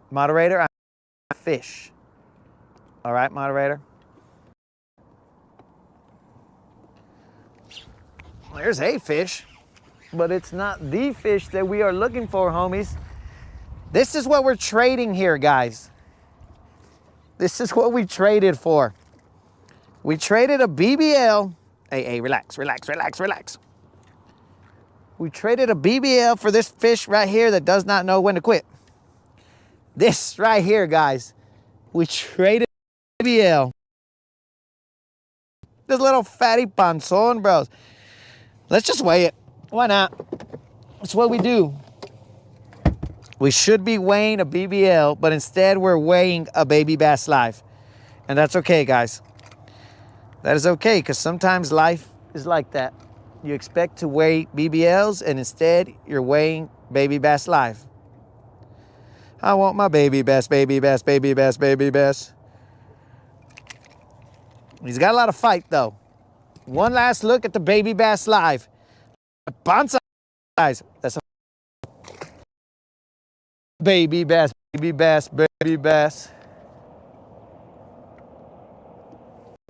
Moderator, I'm a fish. All right, moderator. There's a fish, but it's not the fish that we are looking for, homies. This is what we're trading here, guys. This is what we traded for. We traded a BBL. Hey, relax, relax, relax, relax. We traded a BBL for this fish right here that does not know when to quit. This right here, guys. We traded a BBL. This little fatty panzón, bros. Let's just weigh it. Why not? That's what we do. We should be weighing a BBL, but instead we're weighing a baby bass live. And that's okay, guys. That is okay, because sometimes life is like that. You expect to weigh BBLs, and instead you're weighing baby bass live. I want my baby bass, baby bass, baby bass, baby bass. He's got a lot of fight, though. One last look at the baby bass live. Bonza, guys. That's a baby bass, baby bass, baby bass.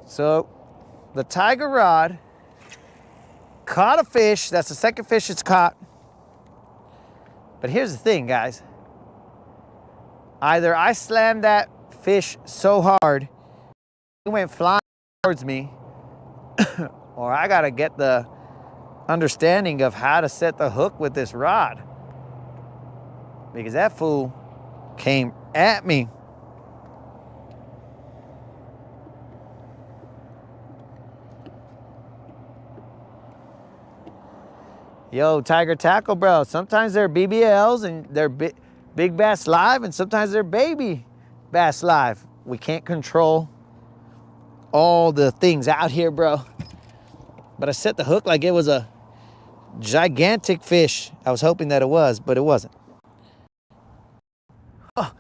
So the tiger rod caught a fish. That's the second fish it's caught. But here's the thing, guys. Either I slammed that fish so hard, it went flying towards me, or I gotta get the understanding of how to set the hook with this rod, because that fool came at me. Yo, Tiger Tackle, bro. Sometimes they're BBLs and they're big bass live, and sometimes they're baby bass live. We can't control all the things out here, bro. But I set the hook like it was a gigantic fish. I was hoping that it was, but it wasn't. Oh,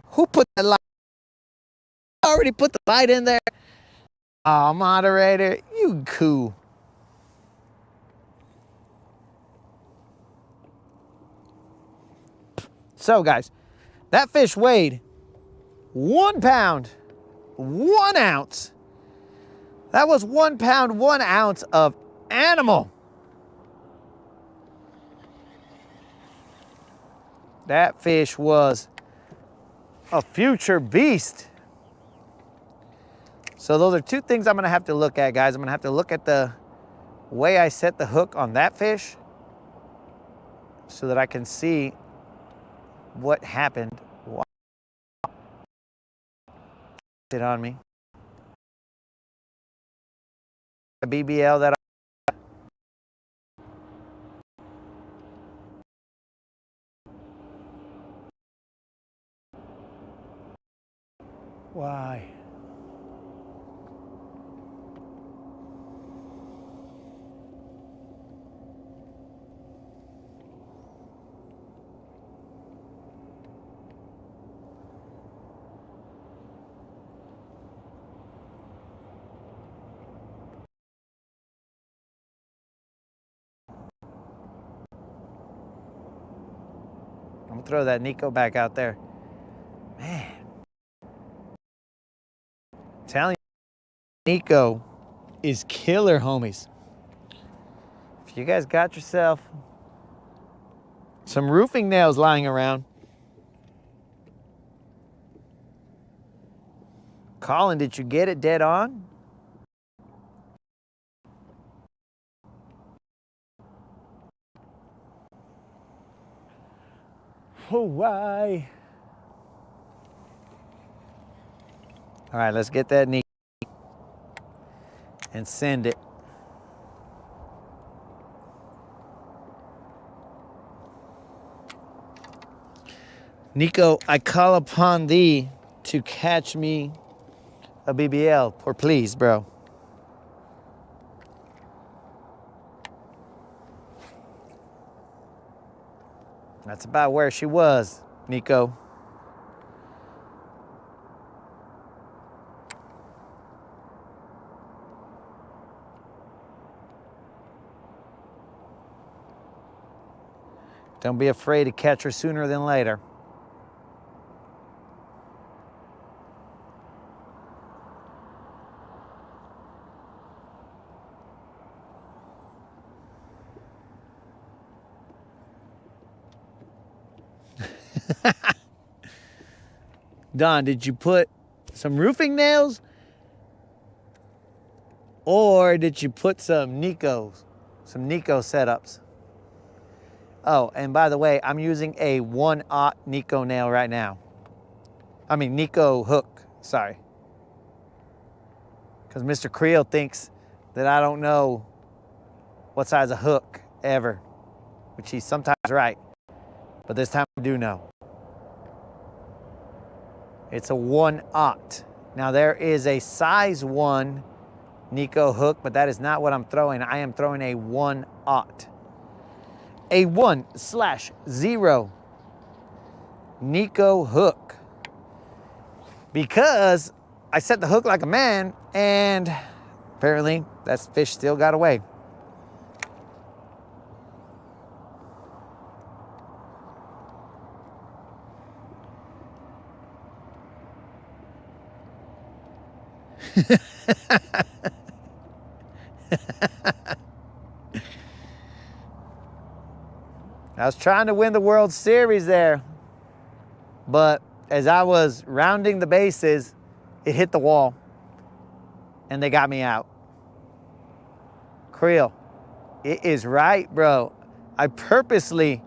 who put that light? I already put the light in there. Oh, moderator, you cool. So, guys, that fish weighed 1 pound, 1 ounce. That was 1 pound, 1 ounce of animal. That fish was a future beast. So those are two things I'm gonna have to look at, guys. I'm gonna have to look at the way I set the hook on that fish so that I can see what happened. Wow. It on me. A BBL that Why? I'm gonna throw that Nico back out there. Man. I'm telling you, Nico is killer, homies. If you guys got yourself some roofing nails lying around, Colin, did you get it dead on? Oh, why? All right, let's get that Nico and send it. Nico, I call upon thee to catch me a BBL, or please, bro. That's about where she was, Nico. Don't be afraid to catch her sooner than later. Don, did you put some roofing nails? Or did you put some Nico setups? Oh, and by the way, I'm using a 1/0 Nico nail right now. I mean, Nico hook, sorry. Because Mr. Creel thinks that I don't know what size of hook ever, which he's sometimes right. But this time I do know. It's a 1/0. Now there is a size 1 Nico hook, but that is not what I'm throwing. I am throwing a 1/0. A 1/0 Nico hook. Because I set the hook like a man, and apparently that fish still got away. I was trying to win the World Series there, but as I was rounding the bases, it hit the wall, and they got me out. Creel, it is right, bro. I purposely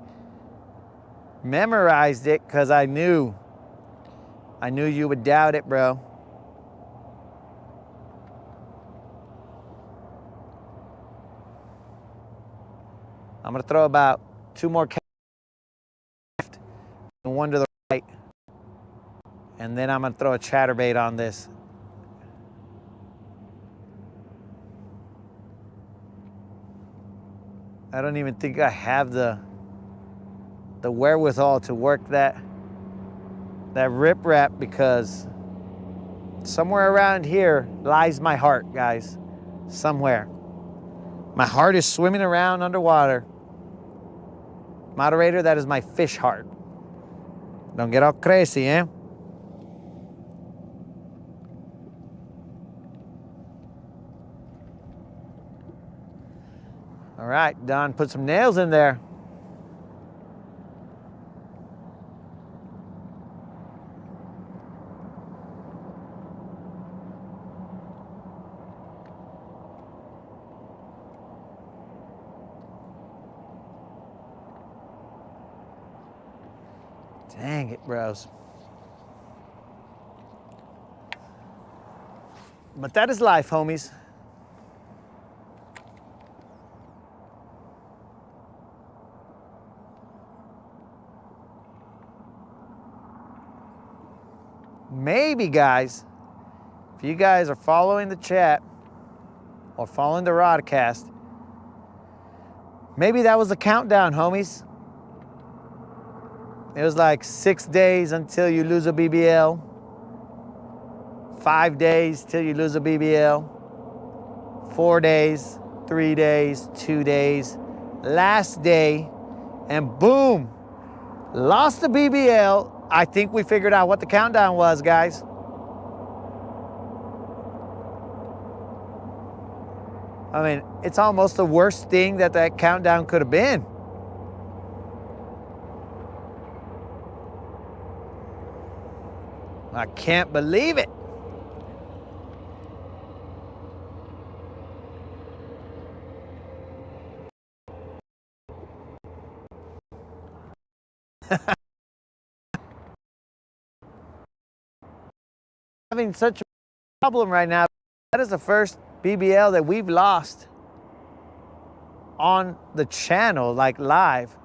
memorized it because I knew you would doubt it, bro. I'm gonna throw about 2 more left and 1 to the right. And then I'm gonna throw a chatterbait on this. I don't even think I have the wherewithal to work that riprap, because somewhere around here lies my heart, guys. Somewhere. My heart is swimming around underwater. Moderator, that is my fish heart. Don't get all crazy, eh? All right, Don, put some nails in there. Dang it, bros. But that is life, homies. Maybe, guys, if you guys are following the chat or following the Rodcast, maybe that was the countdown, homies. It was like 6 days until you lose a BBL. 5 days till you lose a BBL. 4 days, 3 days, 2 days. Last day, and boom, lost the BBL. I think we figured out what the countdown was, guys. I mean, it's almost the worst thing that countdown could have been. I can't believe it. Having such a problem right now. That is the first BBL that we've lost on the channel, like live.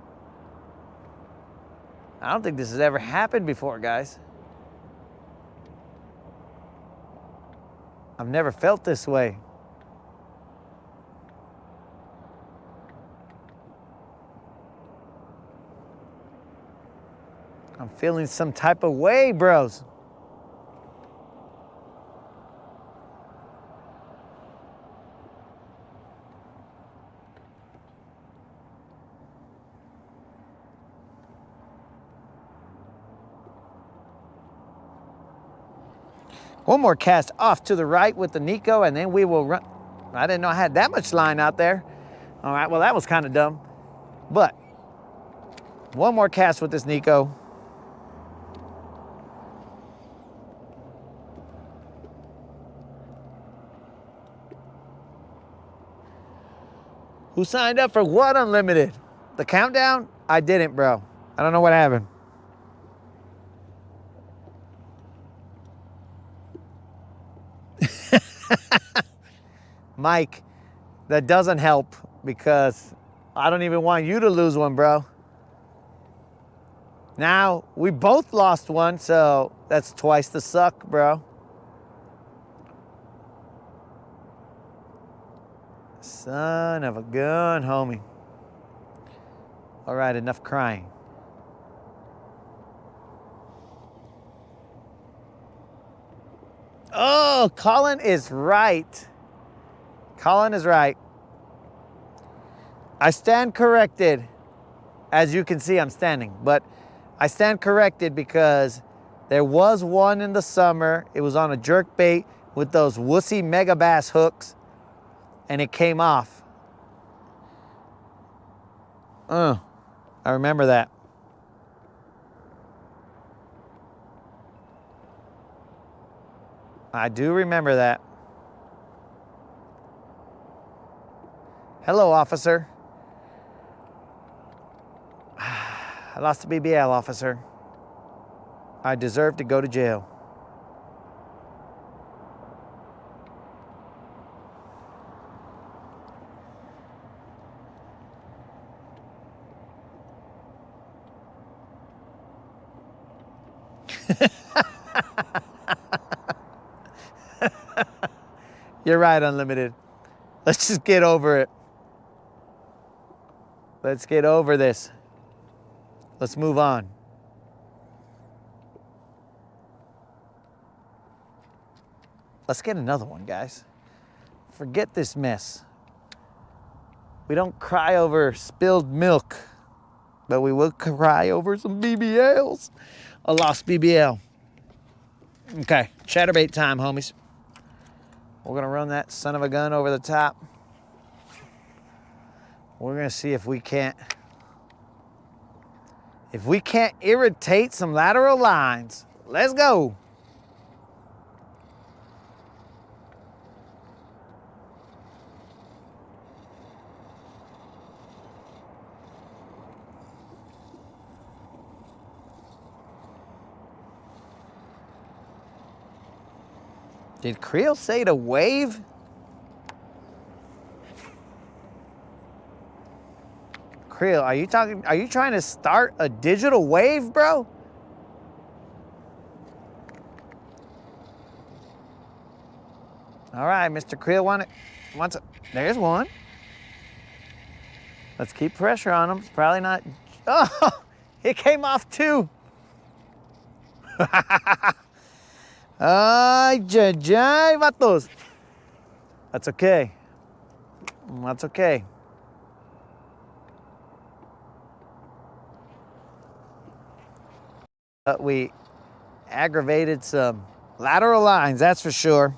I don't think this has ever happened before, guys. I've never felt this way. I'm feeling some type of way, bros. One more cast off to the right with the Nico, and then we will run. I didn't know I had that much line out there. All right, well, that was kind of dumb. But one more cast with this Nico. Who signed up for what unlimited? The countdown? I didn't, bro. I don't know what happened. Mike, that doesn't help because I don't even want you to lose one, bro. Now, we both lost one, so that's twice the suck, bro. Son of a gun, homie. All right, enough crying. Oh, Colin is right. Colin is right. I stand corrected. As you can see, I'm standing, but I stand corrected because there was one in the summer. It was on a jerk bait with those wussy mega bass hooks, and it came off. I remember that. I do remember that. Hello, officer. I lost the BBL, officer. I deserve to go to jail. You're right, Unlimited. Let's just get over it. Let's get over this. Let's move on. Let's get another one, guys. Forget this mess. We don't cry over spilled milk, but we will cry over some BBLs. A lost BBL. Okay, chatterbait time, homies. We're gonna run that son of a gun over the top. We're gonna see if we can't irritate some lateral lines. Let's go. Did Creel say to wave? Creel, are you trying to start a digital wave, bro? All right, Mr. Creel wants it. There's one. Let's keep pressure on him. It's probably not. Oh, it came off too. Ay, jay, vatos. That's okay. That's okay. We aggravated some lateral lines, that's for sure.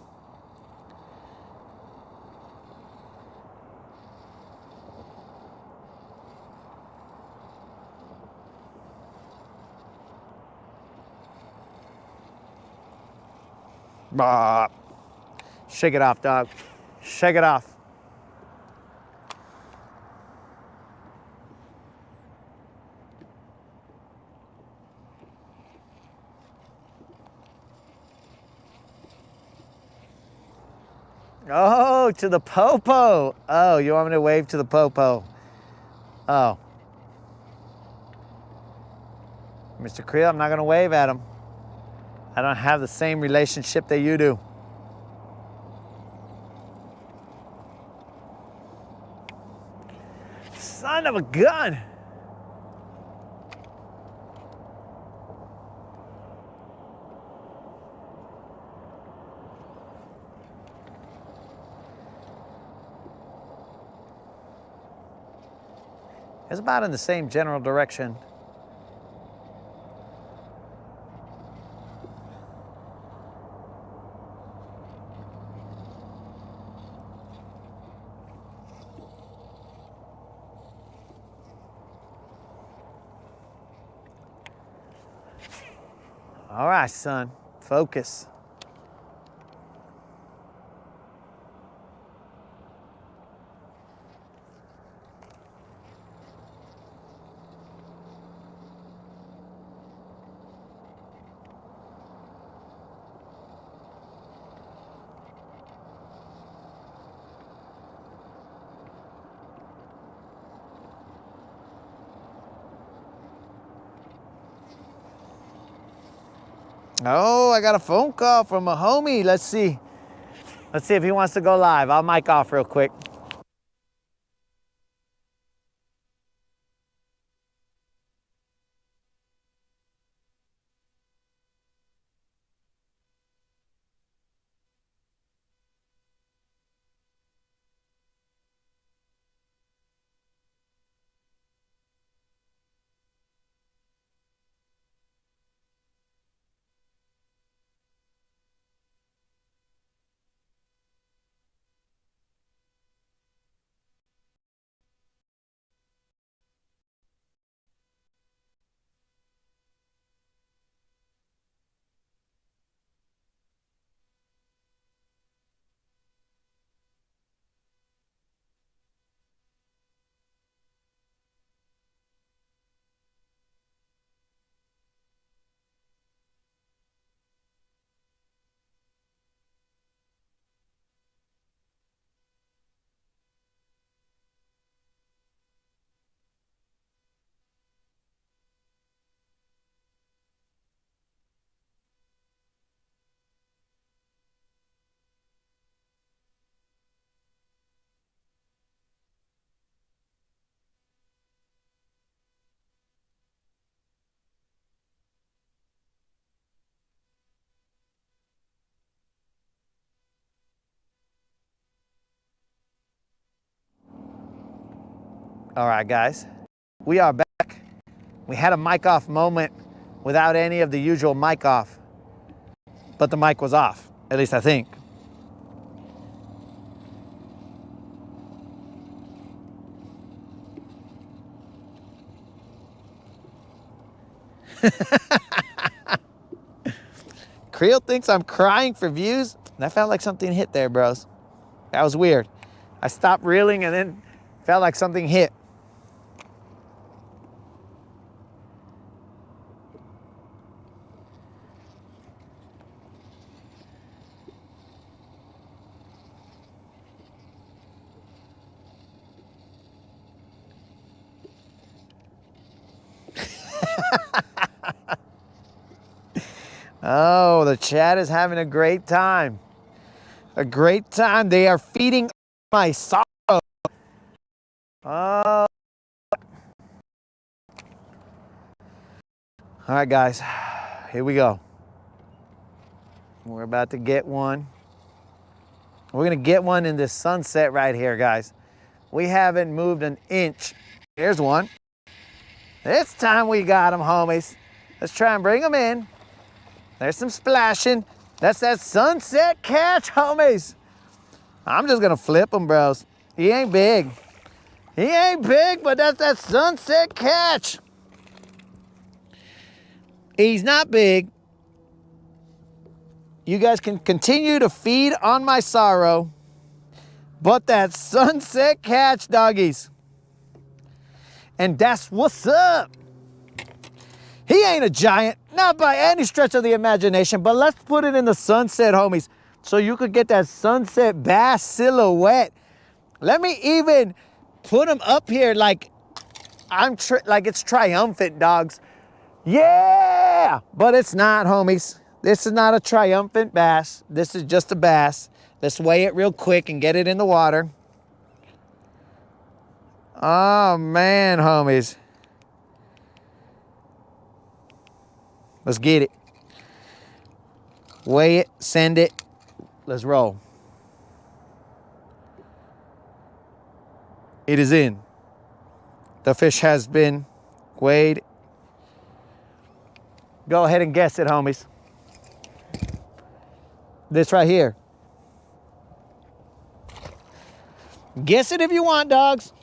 Bah. Shake it off, dog. Shake it off. Oh, to the popo. Oh, you want me to wave to the popo? Oh. Mr. Creel, I'm not going to wave at him. I don't have the same relationship that you do. Son of a gun. It's about in the same general direction. All right, son, focus. Oh, I got a phone call from a homie. Let's see. Let's see if he wants to go live. I'll mic off real quick. All right, guys, we are back. We had a mic off moment without any of the usual mic off, but the mic was off, at least I think. Creel thinks I'm crying for views. That felt like something hit there, bros. That was weird. I stopped reeling and then felt like something hit. Oh, the chat is having a great time. A great time. They are feeding my sorrow. Oh. All right, guys, here we go. We're about to get one. We're gonna get one in this sunset right here, guys. We haven't moved an inch. Here's one. This time we got them, homies. Let's try and bring them in. There's some splashing. That's that sunset catch, homies. I'm just gonna flip him, bros. He ain't big. He ain't big, but that's that sunset catch. He's not big. You guys can continue to feed on my sorrow, but that sunset catch, doggies. And that's what's up. He ain't a giant, not by any stretch of the imagination, but let's put it in the sunset, homies, so you could get that sunset bass silhouette. Let me even put him up here like like it's triumphant, dogs. Yeah, but it's not, homies. This is not a triumphant bass. This is just a bass. Let's weigh it real quick and get it in the water. Oh, man, homies. Let's get it. Weigh it, send it. Let's roll. It is in. The fish has been weighed. Go ahead and guess it, homies. This right here. Guess it if you want, dogs.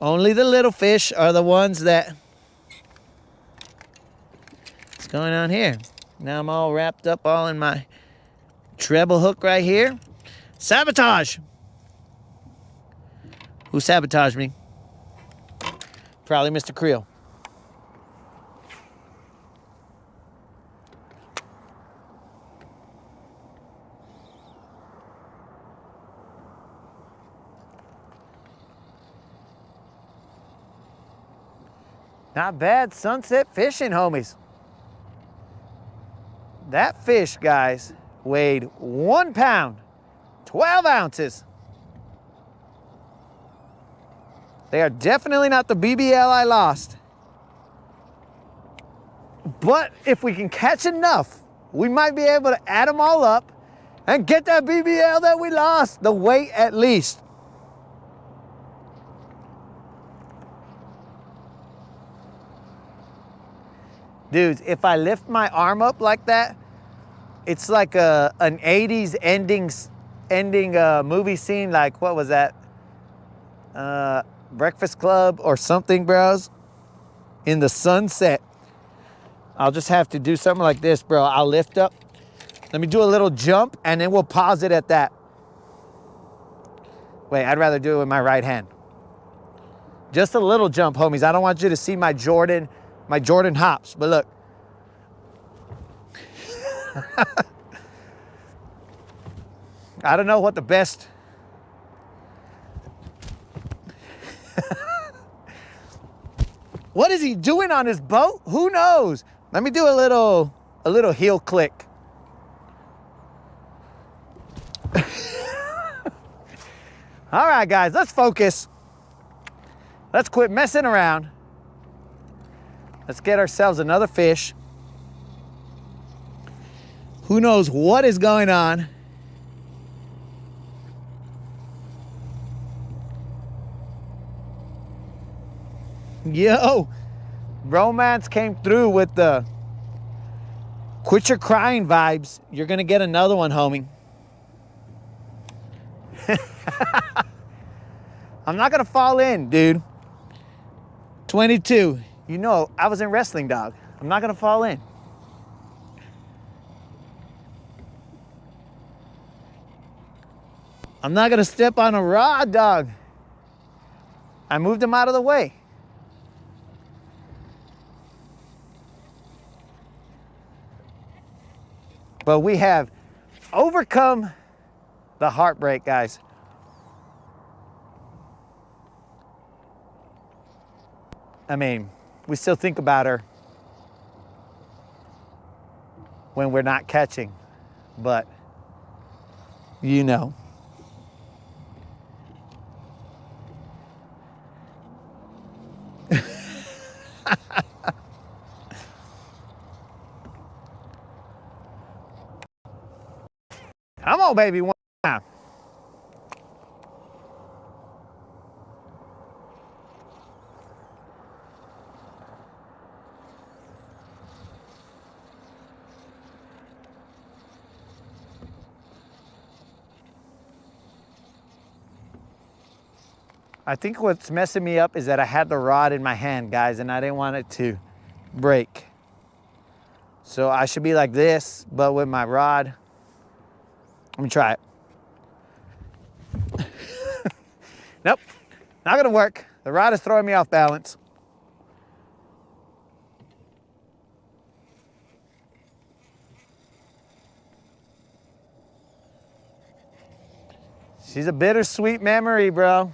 Only the little fish are the ones that... What's going on here? Now I'm all wrapped up all in my treble hook right here. Sabotage! Who sabotaged me? Probably Mr. Creel. Not bad sunset fishing, homies. That fish, guys, weighed 1 pound, 12 ounces. They are definitely not the BBL I lost. But if we can catch enough, we might be able to add them all up and get that BBL that we lost, the weight at least. Dudes, if I lift my arm up like that, it's like an 80s ending movie scene, like, what was that? Breakfast Club or something, bros. In the sunset. I'll just have to do something like this, bro. I'll lift up. Let me do a little jump, and then we'll pause it at that. Wait, I'd rather do it with my right hand. Just a little jump, homies. I don't want you to see my Jordan hops, but look. I don't know what the best... What is he doing on his boat? Who knows? Let me do a little heel click. All right, guys, let's focus. Let's quit messing around. Let's get ourselves another fish. Who knows what is going on? Yo, Romance came through with the quit your crying vibes. You're gonna get another one, homie. I'm not gonna fall in, dude. 22. You know, I was in wrestling, dog. I'm not gonna fall in. I'm not gonna step on a rod, dog. I moved him out of the way. But we have overcome the heartbreak, guys. I mean, we still think about her. when we're not catching, but you know. Come on, baby, one time. I think what's messing me up is that I had the rod in my hand, guys, and I didn't want it to break. So I should be like this, but with my rod. Let me try it. Nope, not gonna work. The rod is throwing me off balance. She's a bittersweet memory, bro.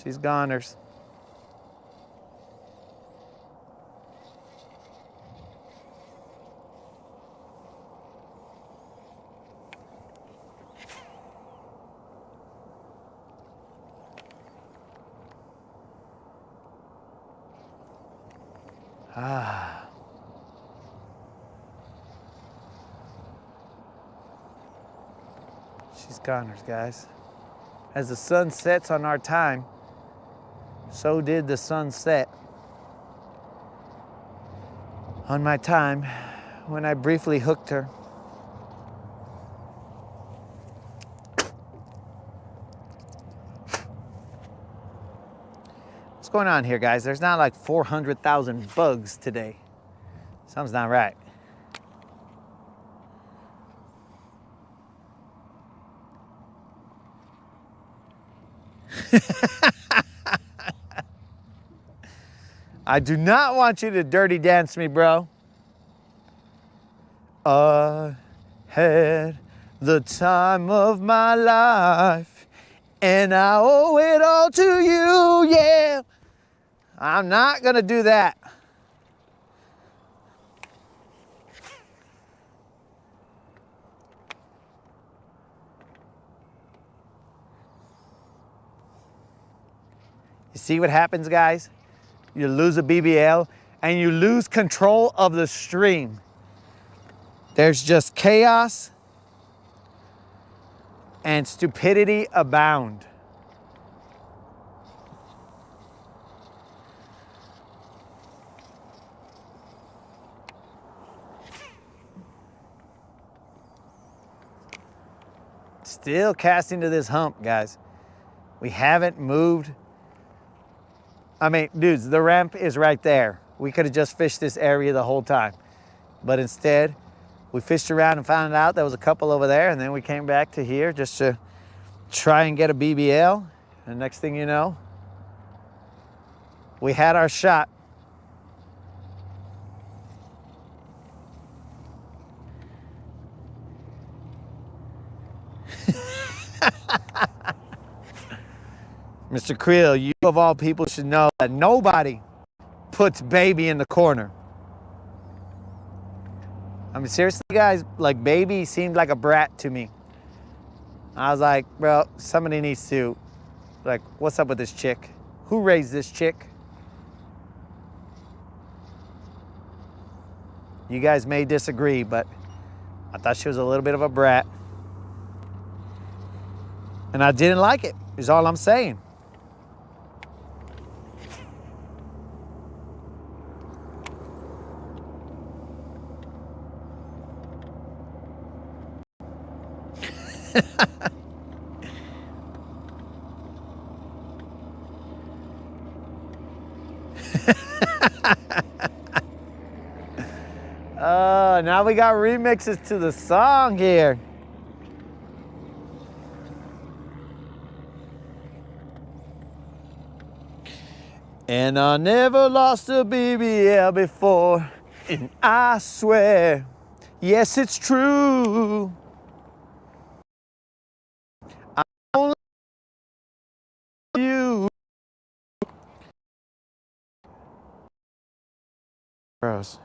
She's goners. Ah. She's goners, guys. As the sun sets on our time, so did the sun set on my time when I briefly hooked her. What's going on here, guys? There's not like 400,000 bugs today. Something's not right. I do not want you to dirty dance me, bro. I had the time of my life, and I owe it all to you, yeah. I'm not gonna do that. You see what happens, guys? You lose a BBL and you lose control of the stream. There's just chaos and stupidity abound. Still casting to this hump, guys. We haven't moved. I mean, dudes, the ramp is right there. We could have just fished this area the whole time. But instead, we fished around and found out there was a couple over there, and then we came back to here just to try and get a BBL. And next thing you know, we had our shot. Mr. Creel, you of all people should know that nobody puts baby in the corner. I mean, seriously, guys, like baby seemed like a brat to me. I was like, bro, somebody needs to, like, what's up with this chick? Who raised this chick? You guys may disagree, but I thought she was a little bit of a brat. And I didn't like it, is all I'm saying. Now we got remixes to the song here. And I never lost a BBL before, and I swear, yes, it's true. I only love you. Gross.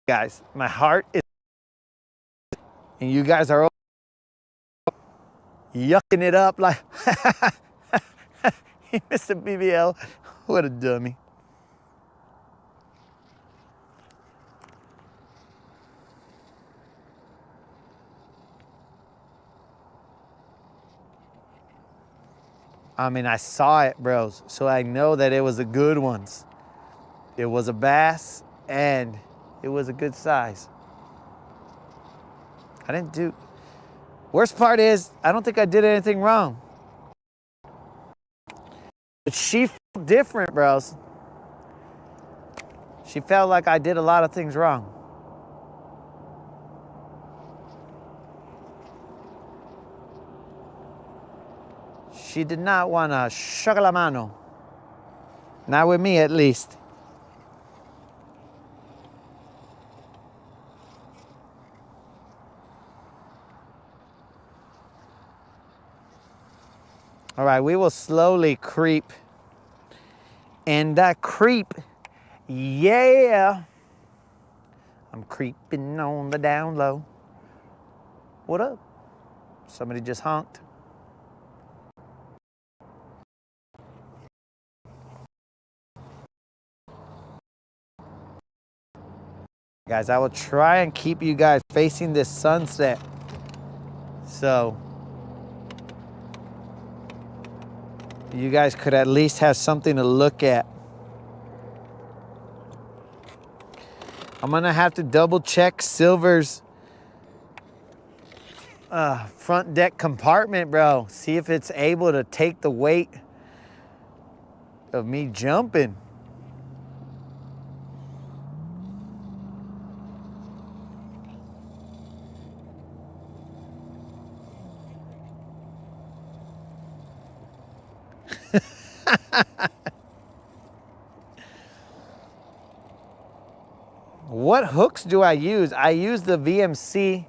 Guys, my heart is, and you guys are yucking it up like, he missed a BBL. What a dummy. I mean, I saw it, bros, so I know that it was a good ones. It was a bass, and it was a good size. I didn't do... Worst part is, I don't think I did anything wrong. But she felt different, bros. She felt like I did a lot of things wrong. She did not want to shake la mano. Not with me, at least. All right, we will slowly creep. And that creep, yeah. I'm creeping on the down low. What up? Somebody just honked. Guys, I will try and keep you guys facing this sunset. So you guys could at least have something to look at. I'm gonna have to double check Silver's front deck compartment, bro. See if it's able to take the weight of me jumping. What hooks do I use? I use the VMC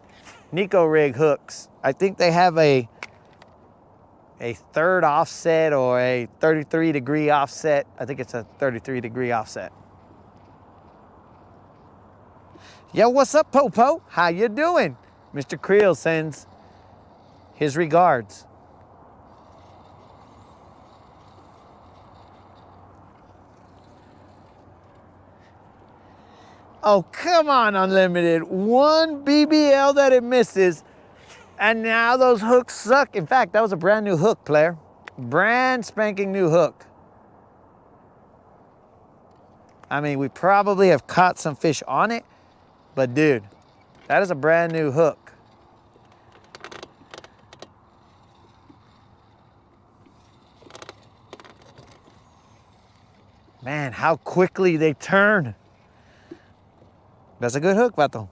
Nico Rig hooks. I think they have a third offset or a 33-degree offset. I think it's a 33-degree offset. Yo, what's up, Popo? How you doing? Mr. Creel sends his regards. Oh, come on, Unlimited. One BBL that it misses, and now those hooks suck. In fact, that was a brand new hook, player. Brand spanking new hook. I mean, we probably have caught some fish on it, but dude, that is a brand new hook. Man, how quickly they turn. That's a good hook, Vato.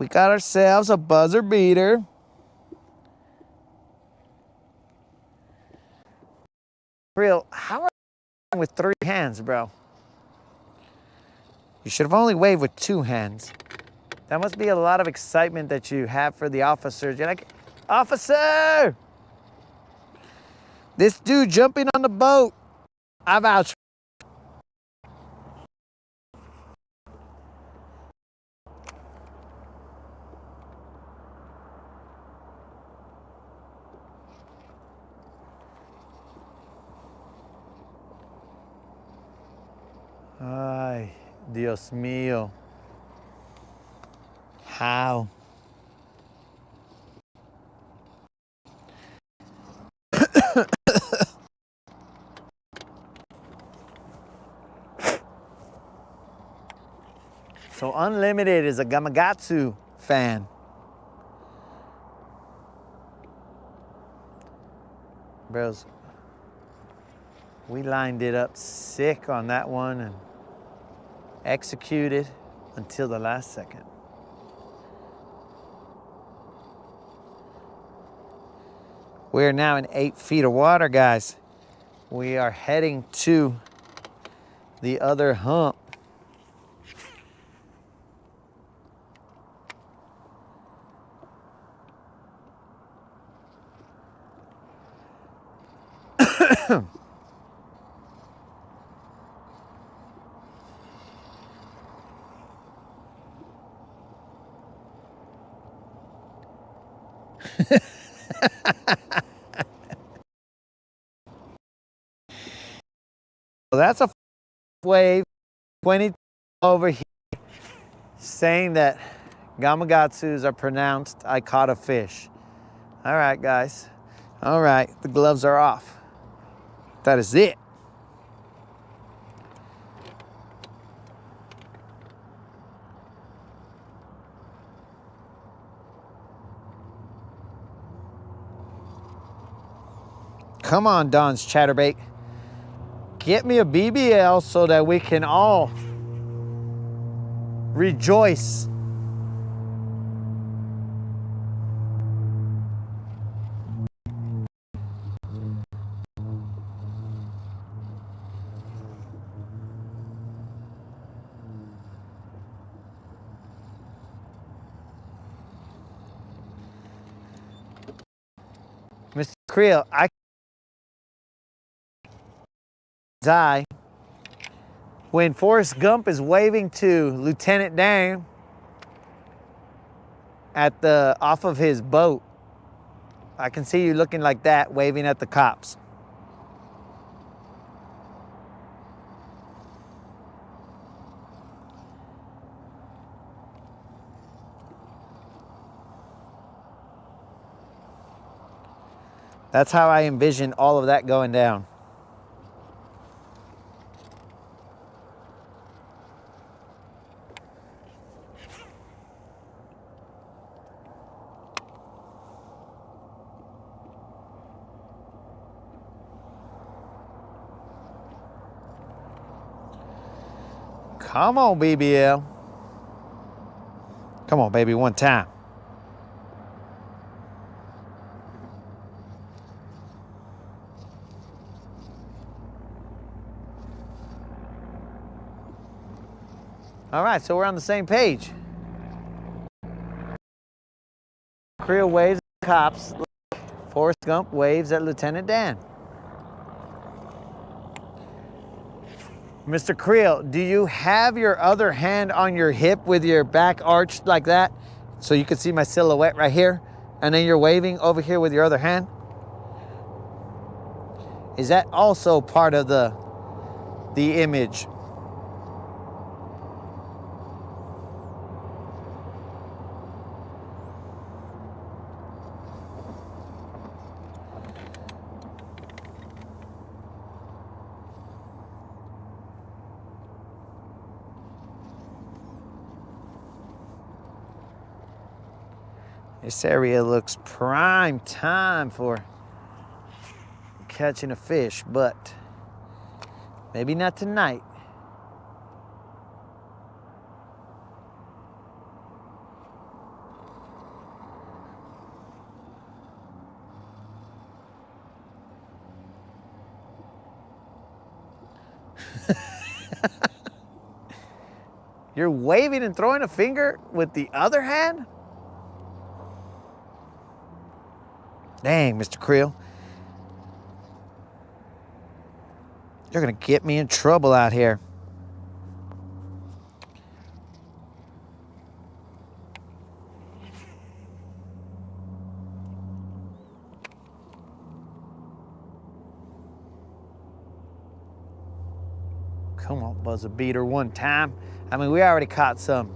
We got ourselves a buzzer beater. Real, how are you with 3 hands, bro? You should have only waved with 2 hands. That must be a lot of excitement that you have for the officers. You're like, officer! This dude jumping on the boat. I vouch. Ay, Dios mío. How? So Unlimited is a Gamakatsu fan. Bros, we lined it up sick on that one and executed until the last second. We are now in 8 feet of water, guys. We are heading to the other hump. Well, that's a wave 20 over here saying that Gamakatsus are pronounced I caught a fish. All right, guys. All right, the gloves are off. That is it. Come on, Don's Chatterbait. Get me a BBL so that we can all rejoice. Mr. Creel, I die when Forrest Gump is waving to Lieutenant Dan at the off of his boat. I can see you looking like that, waving at the cops. That's how I envision all of that going down. Come on, BBL. Come on, baby, one time. All right, so we're on the same page. Creel waves at cops. Forrest Gump waves at Lieutenant Dan. Mr. Creel, do you have your other hand on your hip with your back arched like that? So you can see my silhouette right here? And then you're waving over here with your other hand? Is that also part of the image? This area looks prime time for catching a fish, but maybe not tonight. You're waving and throwing a finger with the other hand? Dang, Mr. Creel. You're gonna get me in trouble out here. Come on, buzzer beater one time. I mean, we already caught some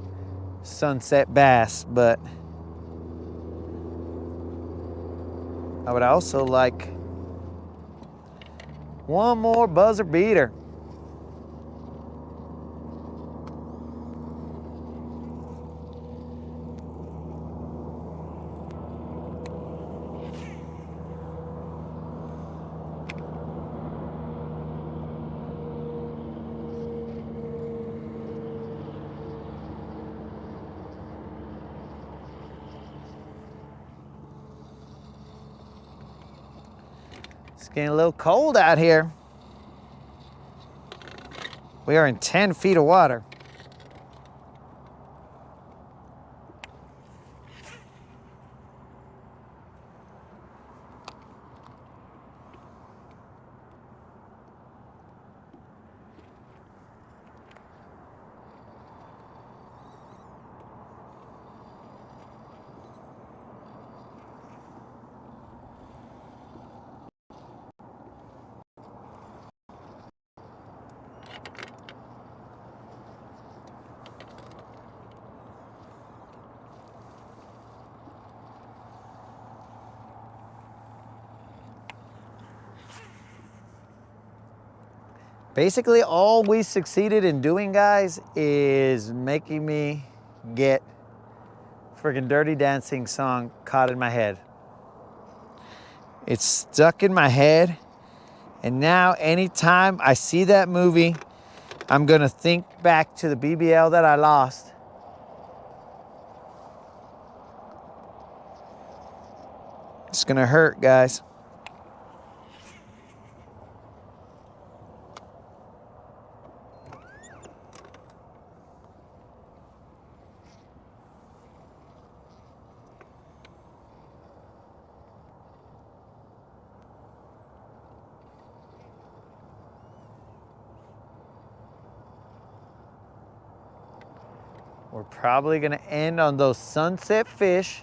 sunset bass, but I would also like one more buzzer beater. It's getting a little cold out here. We are in 10 feet of water. Basically, all we succeeded in doing, guys, is making me get freaking Dirty Dancing song caught in my head. It's stuck in my head, and now anytime I see that movie, I'm gonna think back to the BBL that I lost. It's gonna hurt, guys. We're probably gonna end on those sunset fish.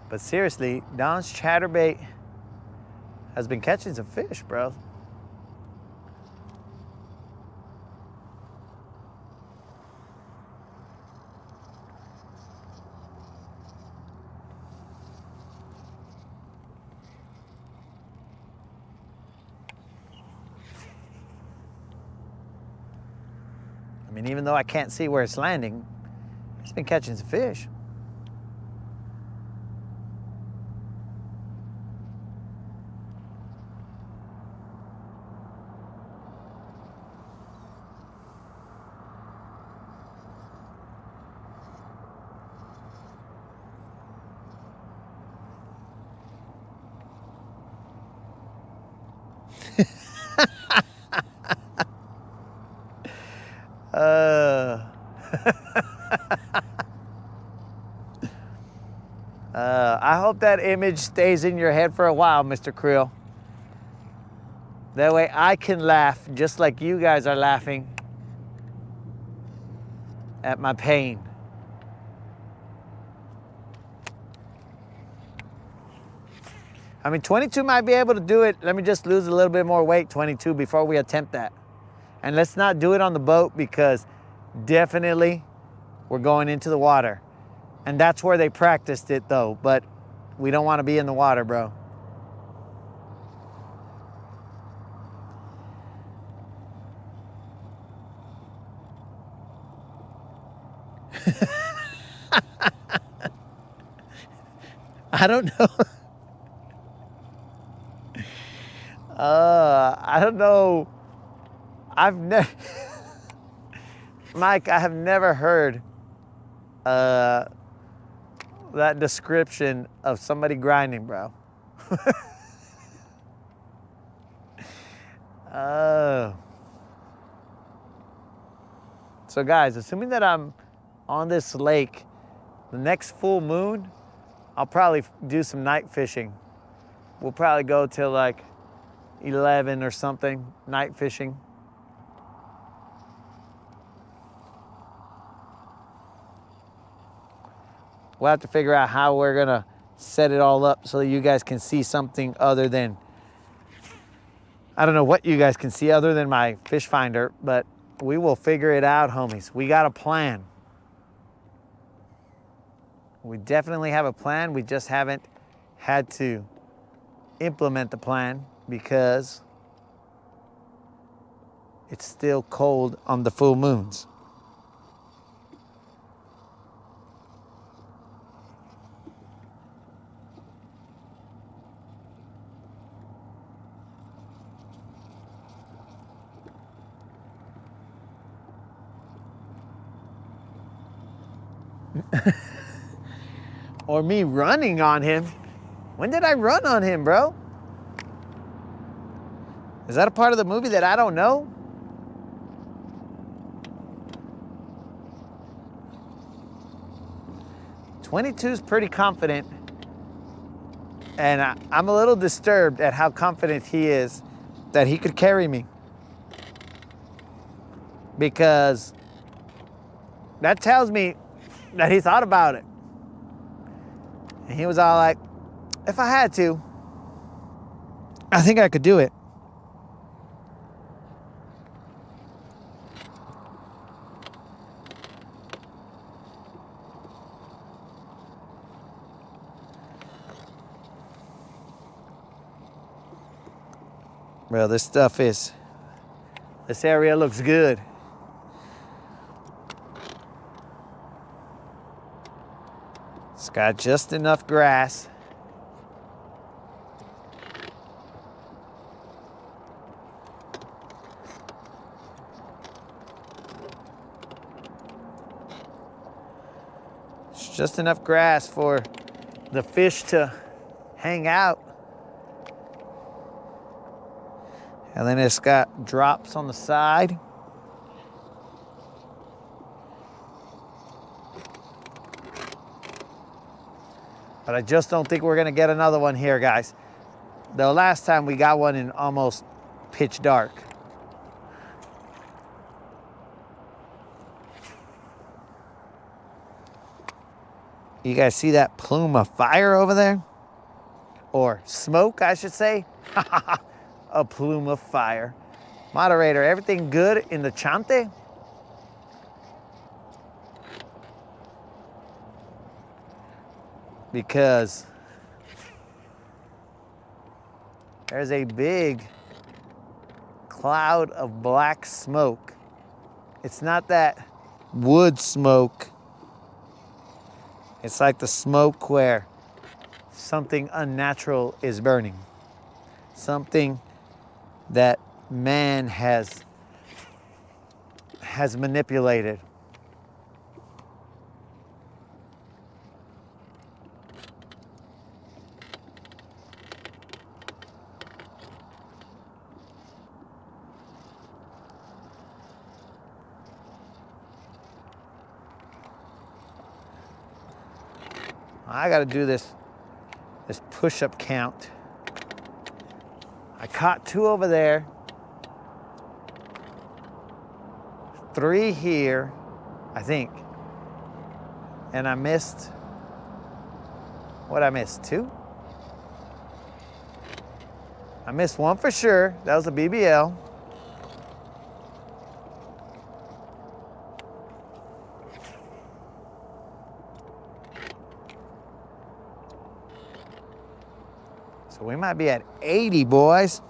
But seriously, Don's chatterbait has been catching some fish, bro. I mean, even though I can't see where it's landing, it's been catching some fish. I hope that image stays in your head for a while, Mr. Creel. That way I can laugh just like you guys are laughing at my pain. I mean, 22 might be able to do it. Let me just lose a little bit more weight, 22, before we attempt that. And let's not do it on the boat, because definitely we're going into the water. And that's where they practiced it though, but we don't want to be in the water, bro. I don't know. I don't know. I've never, Mike, I have never heard that description of somebody grinding, bro. So guys, assuming that I'm on this lake, the next full moon, I'll probably do some night fishing. We'll probably go till like 11 or something, night fishing. We'll have to figure out how we're gonna set it all up so that you guys can see something other than, I don't know what you guys can see other than my fish finder, but we will figure it out, homies. We got a plan. We definitely have a plan. We just haven't had to implement the plan because it's still cold on the full moons. Or me running on him. When did I run on him, bro? Is that a part of the movie that I don't know? '22's pretty confident, and I'm a little disturbed at how confident he is that he could carry me. Because that tells me that he thought about it. And he was all like, if I had to, I think I could do it. Bro, this area looks good. It's got just enough grass. It's just enough grass for the fish to hang out. And then it's got drops on the side. But I just don't think we're gonna get another one here, guys. The last time we got one in almost pitch dark. You guys see that plume of fire over there? Or smoke, I should say. A plume of fire. Moderator, everything good in the chante? Because there's a big cloud of black smoke. It's not that wood smoke. It's like the smoke where something unnatural is burning. Something that man has manipulated. I got to do this push-up count. I caught 2 over there, 3 here, I think. And I missed, what I missed, 2? I missed 1 for sure. That was a BBL. So we might be at 80, boys.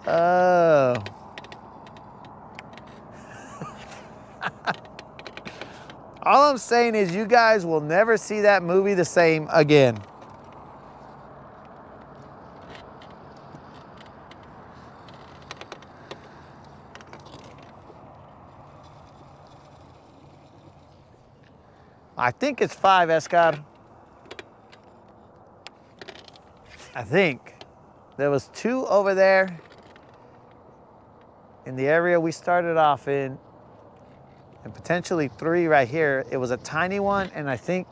Oh. All I'm saying is you guys will never see that movie the same again. I think it's 5, Escar. I think. There was 2 over there in the area we started off in, and potentially 3 right here. It was a tiny one, and I think,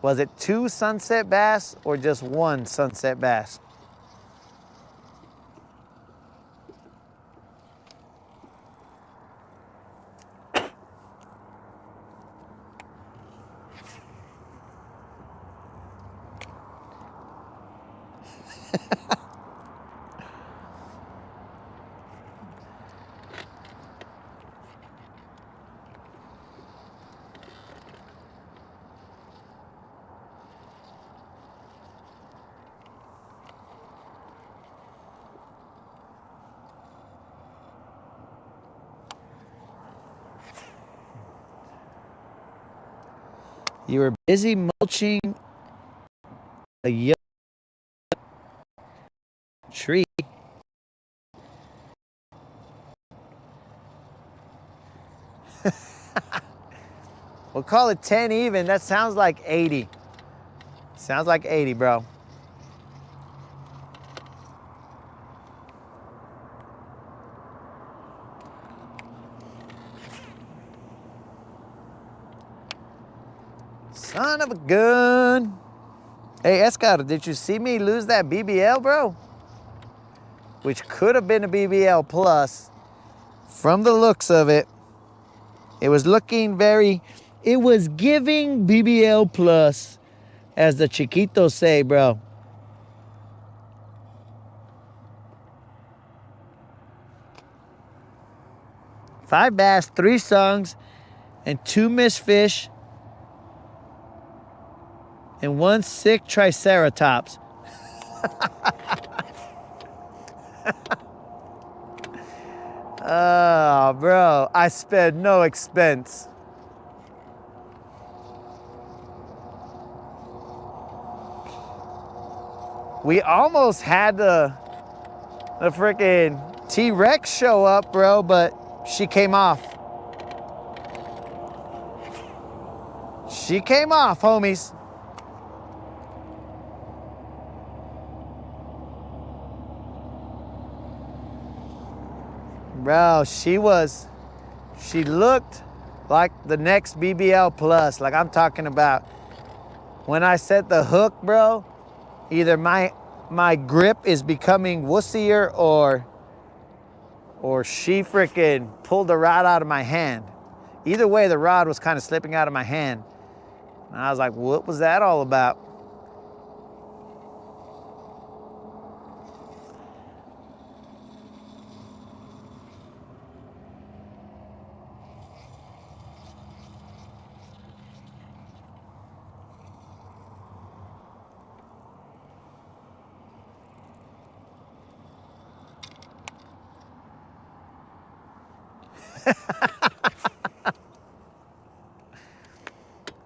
was it 2 sunset bass or just 1 sunset bass? You were busy mulching a young tree. We'll call it 10 even. That sounds like 80. Sounds like 80, bro. Son of a gun. Hey, Escar, did you see me lose that BBL, bro? Which could have been a BBL plus. From the looks of it, it was looking it was giving BBL plus, as the Chiquitos say, bro. 5 bass, 3 songs, and 2 missed fish, and 1 sick triceratops. Oh, bro, I spared no expense. We almost had the freaking T-Rex show up, bro, but she came off. She came off, homies. Bro, she looked like the next BBL plus. Like I'm talking about. When I set the hook, bro, either my grip is becoming wussier or she freaking pulled the rod out of my hand. Either way, the rod was kind of slipping out of my hand. And I was like, what was that all about?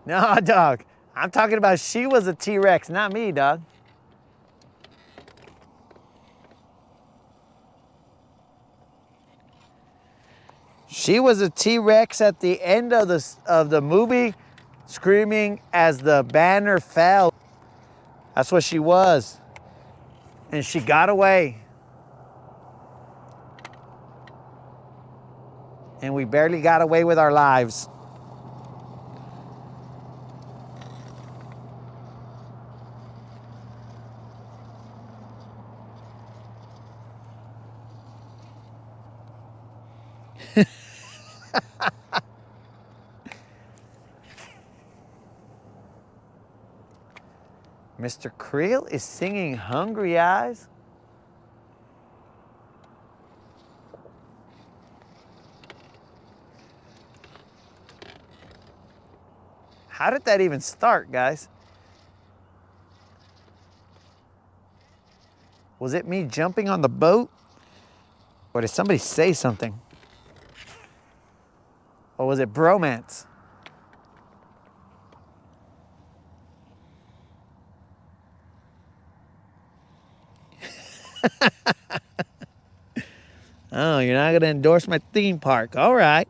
No, dog. I'm talking about she was a T-Rex, not me, dog. She was a T-Rex at the end of the movie, screaming as the banner fell. That's what she was. And she got away. And we barely got away with our lives. Mr. Creel is singing Hungry Eyes. How did that even start, guys? Was it me jumping on the boat? Or did somebody say something? Or was it bromance? Oh, you're not gonna endorse my theme park. All right.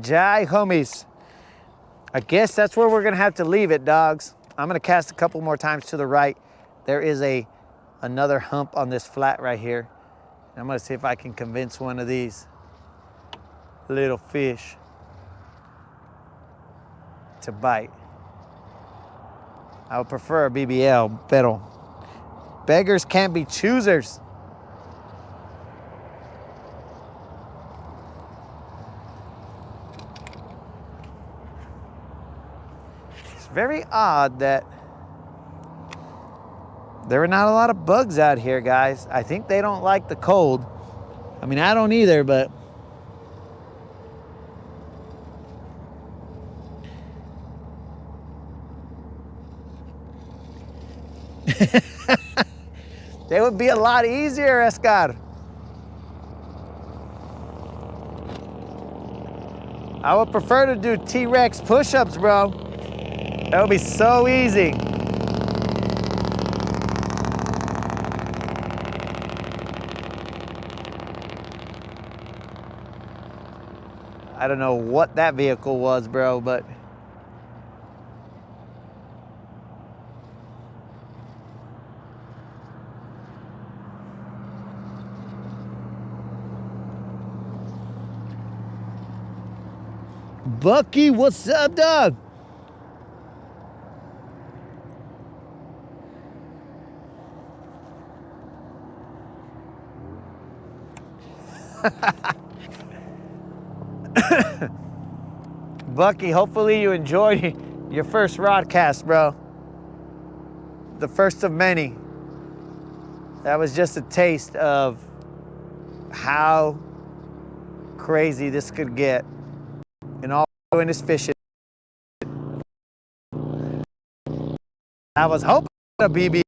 Jai, homies. I guess that's where we're gonna have to leave it, dogs. I'm gonna cast a couple more times to the right. There is another hump on this flat right here. I'm gonna see if I can convince one of these little fish to bite. I would prefer a BBL, pero beggars can't be choosers. It's very odd that there are not a lot of bugs out here, guys. I think they don't like the cold. I mean, I don't either, but they would be a lot easier, Escar. I would prefer to do T-Rex push-ups, bro. That would be so easy. I don't know what that vehicle was, bro, but Bucky, what's up, dog? Bucky, hopefully you enjoyed your first Rodcast, bro. The first of many. That was just a taste of how crazy this could get. And all doing is fishing. I was hoping a BB,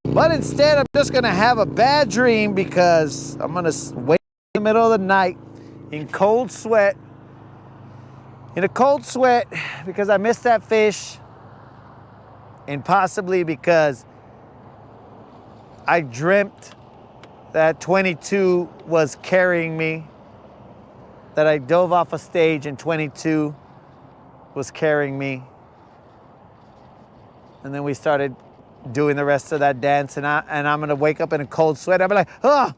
but instead I'm just gonna have a bad dream because I'm gonna wake up in the middle of the night in a cold sweat because I missed that fish, and possibly because I dreamt that 22 was carrying me, that I dove off a stage and 22 was carrying me. And then we started doing the rest of that dance, and I'm gonna wake up in a cold sweat. I'll be like, oh,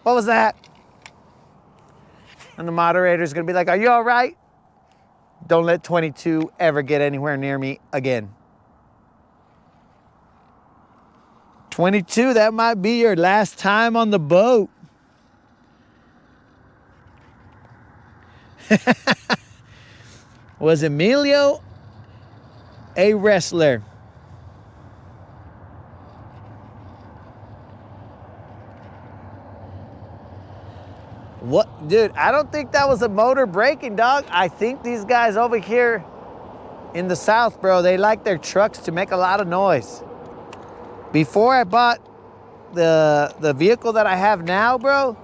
what was that? And the moderator's gonna be like, are you all right? Don't let 22 ever get anywhere near me again. 22, that might be your last time on the boat. Was Emilio a wrestler? What, dude, I don't think that was a motor braking, dog. I think these guys over here in the South, bro, they like their trucks to make a lot of noise. Before I bought the vehicle that I have now, bro,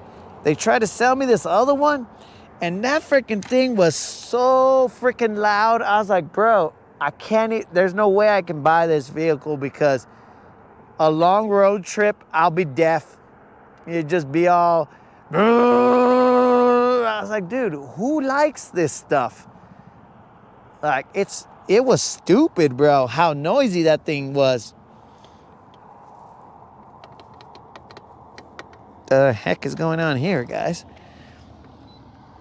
they tried to sell me this other one, and that freaking thing was so freaking loud. I was like, bro, I can't, there's no way I can buy this vehicle because a long road trip, I'll be deaf. It'd just be all, I was like, dude, who likes this stuff? Like, it was stupid, bro, how noisy that thing was. The heck is going on here, guys?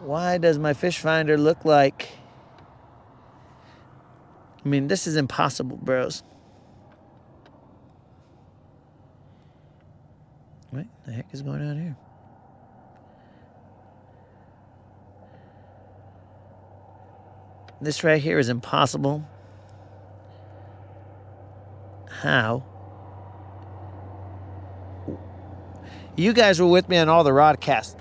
Why does my fish finder look like... I mean, this is impossible, bros. What the heck is going on here? This right here is impossible. How? You guys were with me on all the Rodcasts.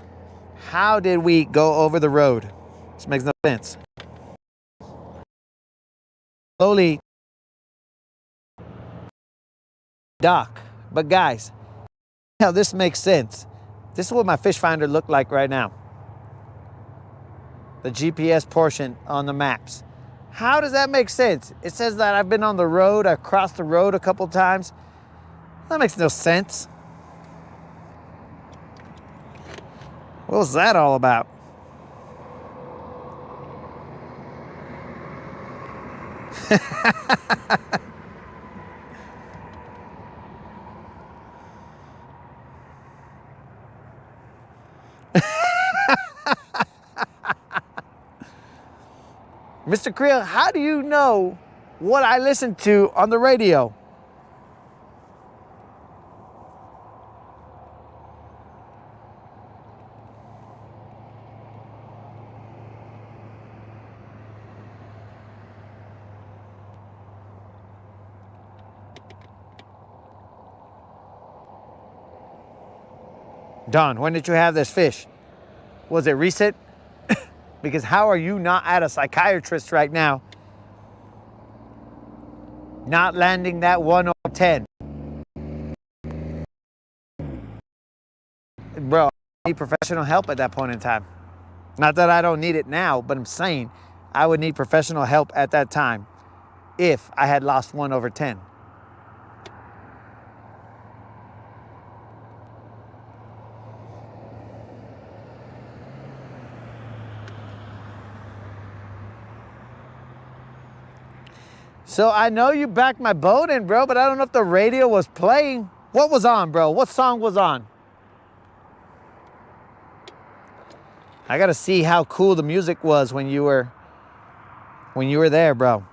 How did we go over the road? This makes no sense. Slowly dock. But guys, how this makes sense. This is what my fish finder looked like right now. The GPS portion on the maps. How does that make sense? It says that I've been on the road, I've crossed the road a couple times. That makes no sense. What was that all about? Mr. Creel, how do you know what I listen to on the radio? Don, when did you have this fish? Was it recent? Because how are you not at a psychiatrist right now? Not landing that 1 over 10. Bro, I need professional help at that point in time. Not that I don't need it now, but I'm saying I would need professional help at that time if I had lost 1 over 10. So I know you backed my boat in, bro, but I don't know if the radio was playing. What was on, bro? What song was on? I gotta see how cool the music was when you were there, bro.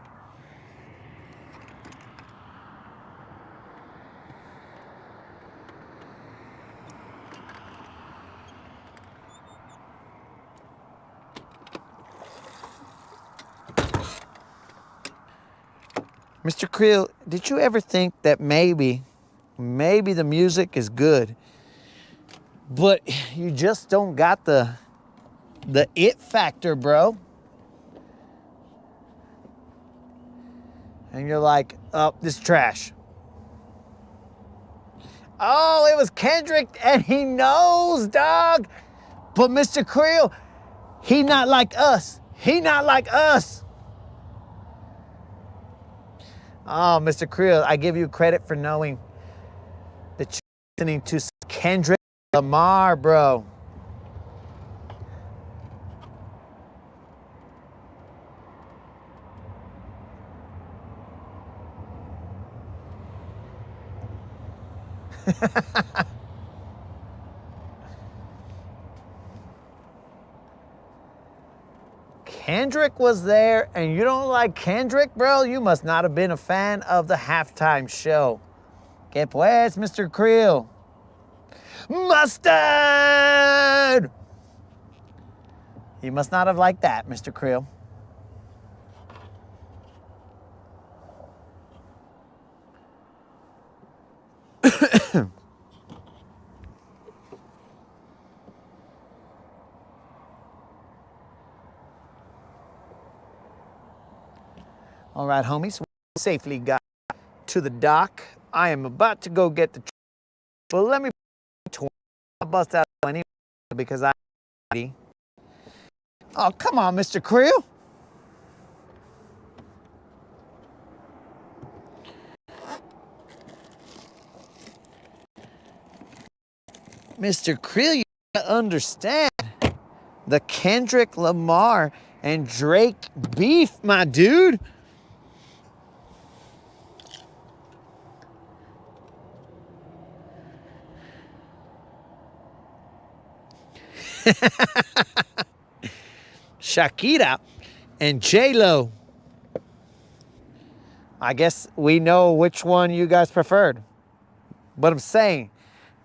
Mr. Creel, did you ever think that maybe the music is good, but you just don't got the it factor, bro? And you're like, oh, this is trash. Oh, it was Kendrick, and he knows, dog. But Mr. Creel, he not like us. He not like us. Oh, Mr. Creel, I give you credit for knowing that you're listening to Kendrick Lamar, bro. Kendrick was there, and you don't like Kendrick, bro? You must not have been a fan of the halftime show. Que pues, Mr. Creel? Mustard! You must not have liked that, Mr. Creel. All right, homies, we safely got to the dock. I am about to go get the truck, but let me bust out 20 because I. Oh, come on, Mr. Creel. Mr. Creel, you gotta understand the Kendrick Lamar and Drake beef, my dude. Shakira and J-Lo. I guess we know which one you guys preferred. But I'm saying,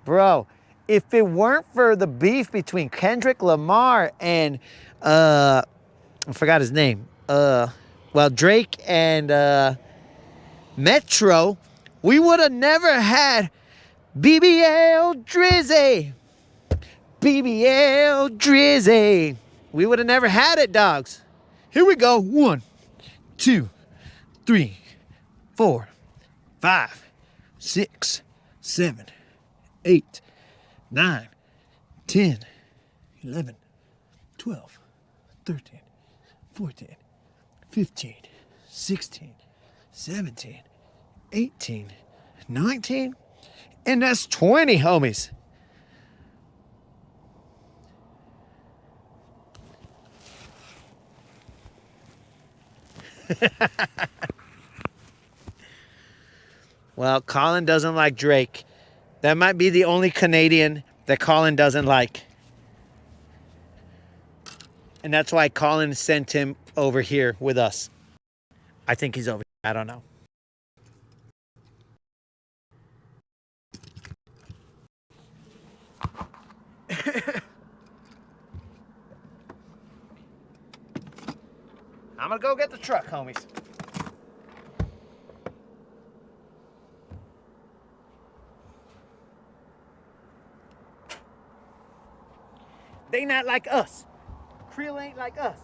bro, if it weren't for the beef between Kendrick Lamar and I forgot his name. Drake and Metro, we would have never had BBL Drizzy. BBL Drizzy. We would have never had it, dogs. Here we go. 1, 2, 3, 4, 5, 6, 7, 8, 9, 10, 11, 12, 13, 14, 15, 16, 17, 18, 19, and that's 20, homies. Well, Colin doesn't like Drake. That might be the only Canadian that Colin doesn't like. And that's why Colin sent him over here with us. I think he's over here. I don't know. I'm gonna go get the truck, homies. They not like us. Creel ain't like us.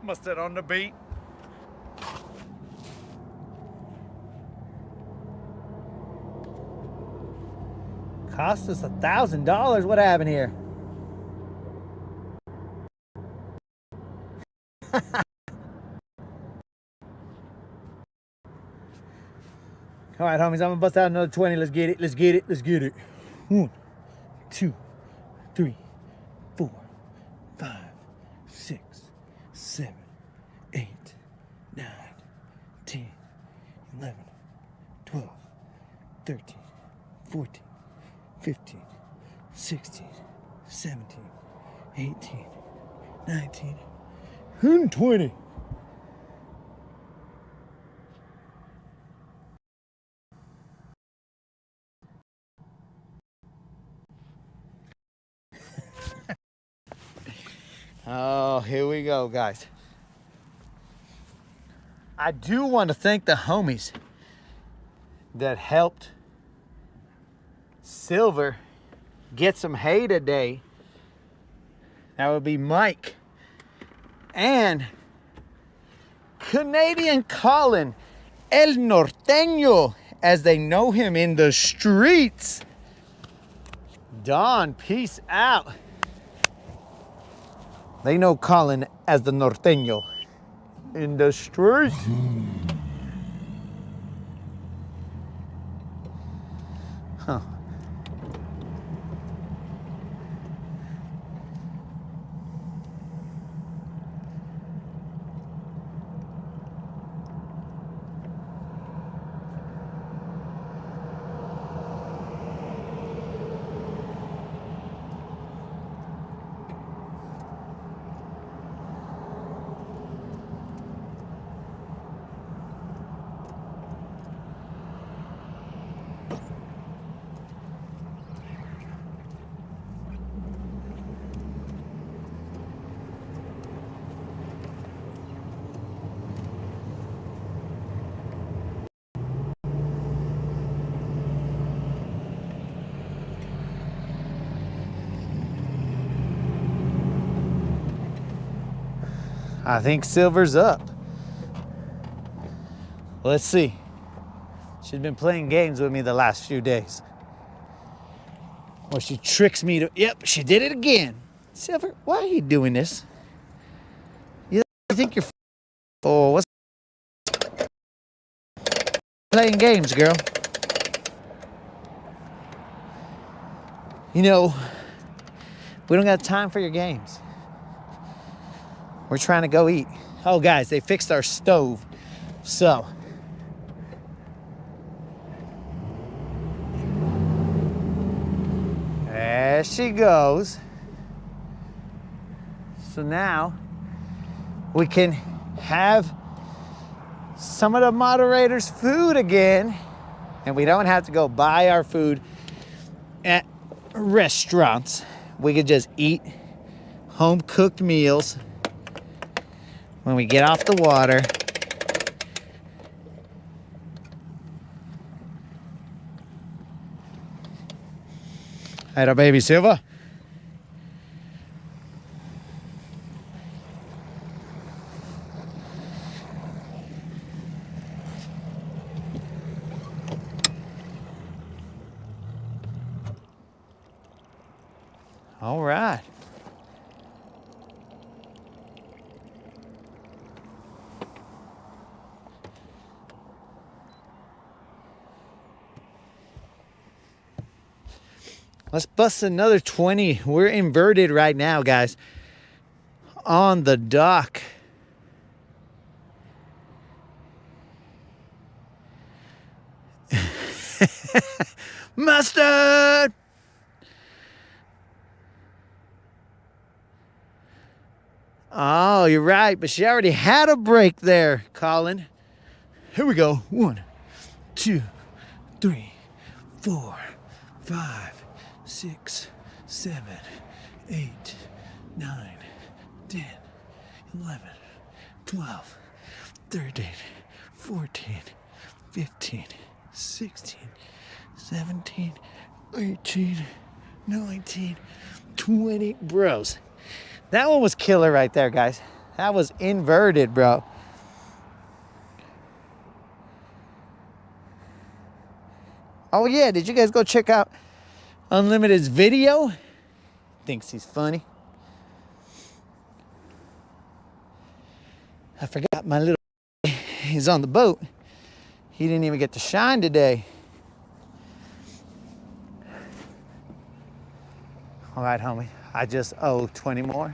Mustard on the beat. Cost us $1,000. What happened here? All right, homies, I'm gonna bust out another 20. Let's get it. Let's get it. Let's get it. 1, 2, 3, 4, 5, 6, 7, 8, 9, 10, 11, 12, 13, 14, 15, 16, 17, 18, 19, 120. Oh, here we go, guys. I do want to thank the homies that helped Silver get some hay today. That would be Mike and Canadian Colin, El Norteño, as they know him in the streets. Don, peace out. They know Colin as the Norteño in the streets. Huh. I think Silver's up. Let's see. She's been playing games with me the last few days. Or she tricks me to, yep, she did it again. Silver, why are you doing this? You think you're, oh, what's playing games, girl? You know, we don't got time for your games. We're trying to go eat. Oh, guys, they fixed our stove. So, there she goes. So now we can have some of the moderators' food again, and we don't have to go buy our food at restaurants. We could just eat home-cooked meals when we get off the water. Hey, our baby Silva. All right. Let's bust another 20. We're inverted right now, guys. On the dock. Mustard! Oh, you're right, but she already had a break there, Colin. Here we go. 1, 2, 3, 4, 5, 6, 7, 8, 9, 10, 11, 12, 13, 14, 15, 16, 17, 18, 19, 20. Bros. That one was killer right there, guys. That was inverted, bro. Oh yeah, did you guys go check out Unlimited's video? Thinks he's funny. I forgot my little he's on the boat. He didn't even get to shine today. All right, homie. I just owe 20 more.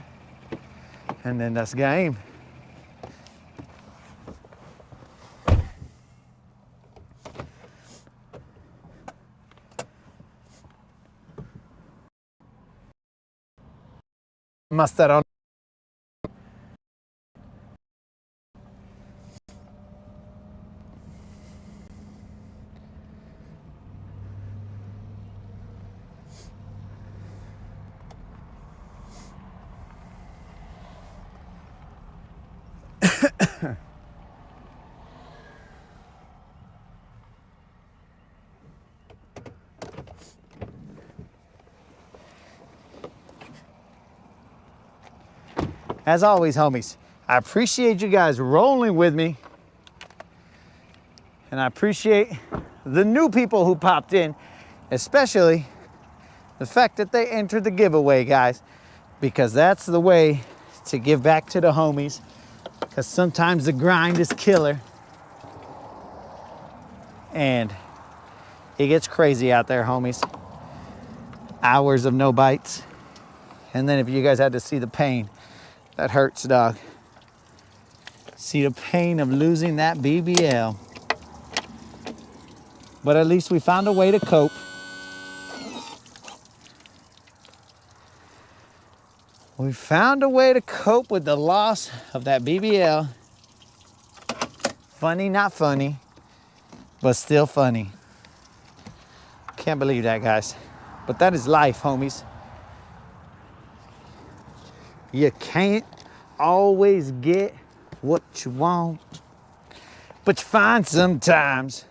And then that's game. Mustard on. As always, homies, I appreciate you guys rolling with me. And I appreciate the new people who popped in, especially the fact that they entered the giveaway, guys, because that's the way to give back to the homies, because sometimes the grind is killer and it gets crazy out there, homies. Hours of no bites. And then if you guys had to see the pain, that hurts, dog. See the pain of losing that BBL. But at least we found a way to cope. We found a way to cope with the loss of that BBL. Funny, not funny, but still funny. Can't believe that, guys. But that is life, homies. You can't always get what you want, but you find sometimes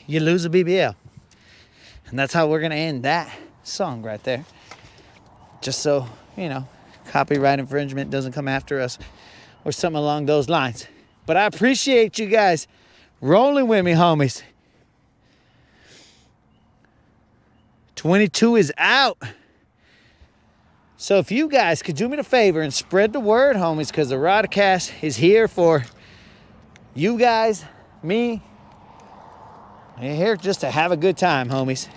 you lose a BBL. And that's how we're gonna end that song right there. Just so, you know, copyright infringement doesn't come after us or something along those lines. But I appreciate you guys rolling with me, homies. 22 is out. So if you guys could do me the favor and spread the word, homies, because the Rodcast is here for you guys, me, and here just to have a good time, homies.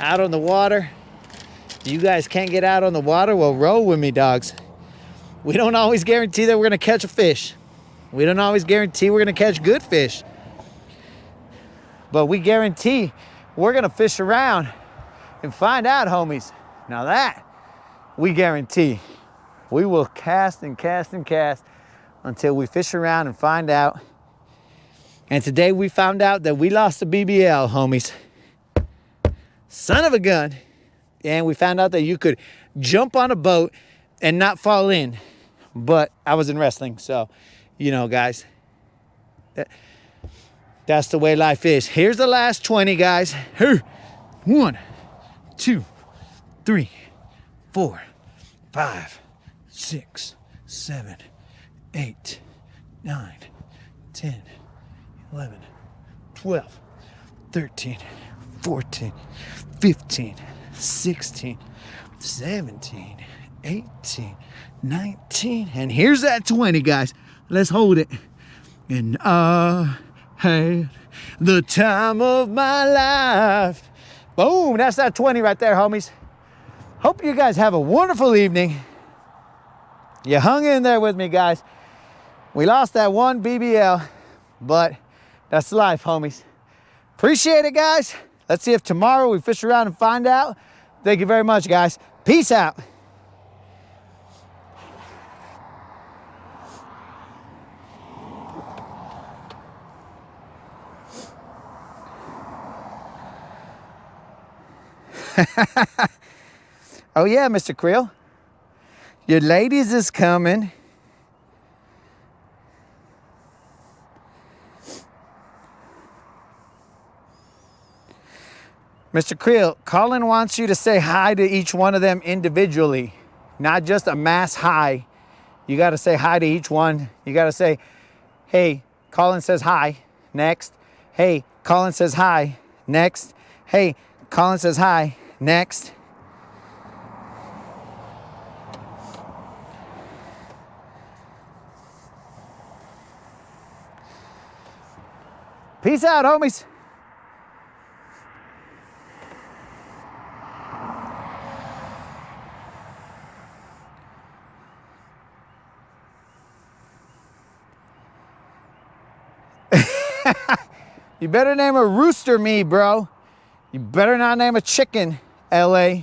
Out on the water. You guys can't get out on the water? Well, roll with me, dogs. We don't always guarantee that we're going to catch a fish. We don't always guarantee we're going to catch good fish. But we guarantee we're going to fish around and find out, homies. Now that we guarantee. We will cast and cast and cast until we fish around and find out. And today we found out that we lost the BBL, homies. Son of a gun. And we found out that you could jump on a boat and not fall in. But I was in wrestling, so, you know, guys. That's the way life is. Here's the last 20, guys. 1, 2, 3, 4, 5, 6, 7, 8, 9, 10, 11, 12, 13, 14, 15, 16, 17, 18, 19. And here's that 20, guys. Let's hold it. And I had the time of my life. Boom, that's that 20 right there, homies. Hope you guys have a wonderful evening. You hung in there with me, guys. We lost that one BBL, but that's life, homies. Appreciate it, guys. Let's see if tomorrow we fish around and find out. Thank you very much, guys. Peace out. Oh yeah, Mr. Creel. Your ladies is coming. Mr. Creel, Colin wants you to say hi to each one of them individually, not just a mass hi You got to say hi to each one. You got to say, hey, Colin says hi. Next. Hey, Colin says hi. Next. Hey, Colin says hi. Next. Peace out, homies. You better name a rooster me, bro. You better not name a chicken, LA.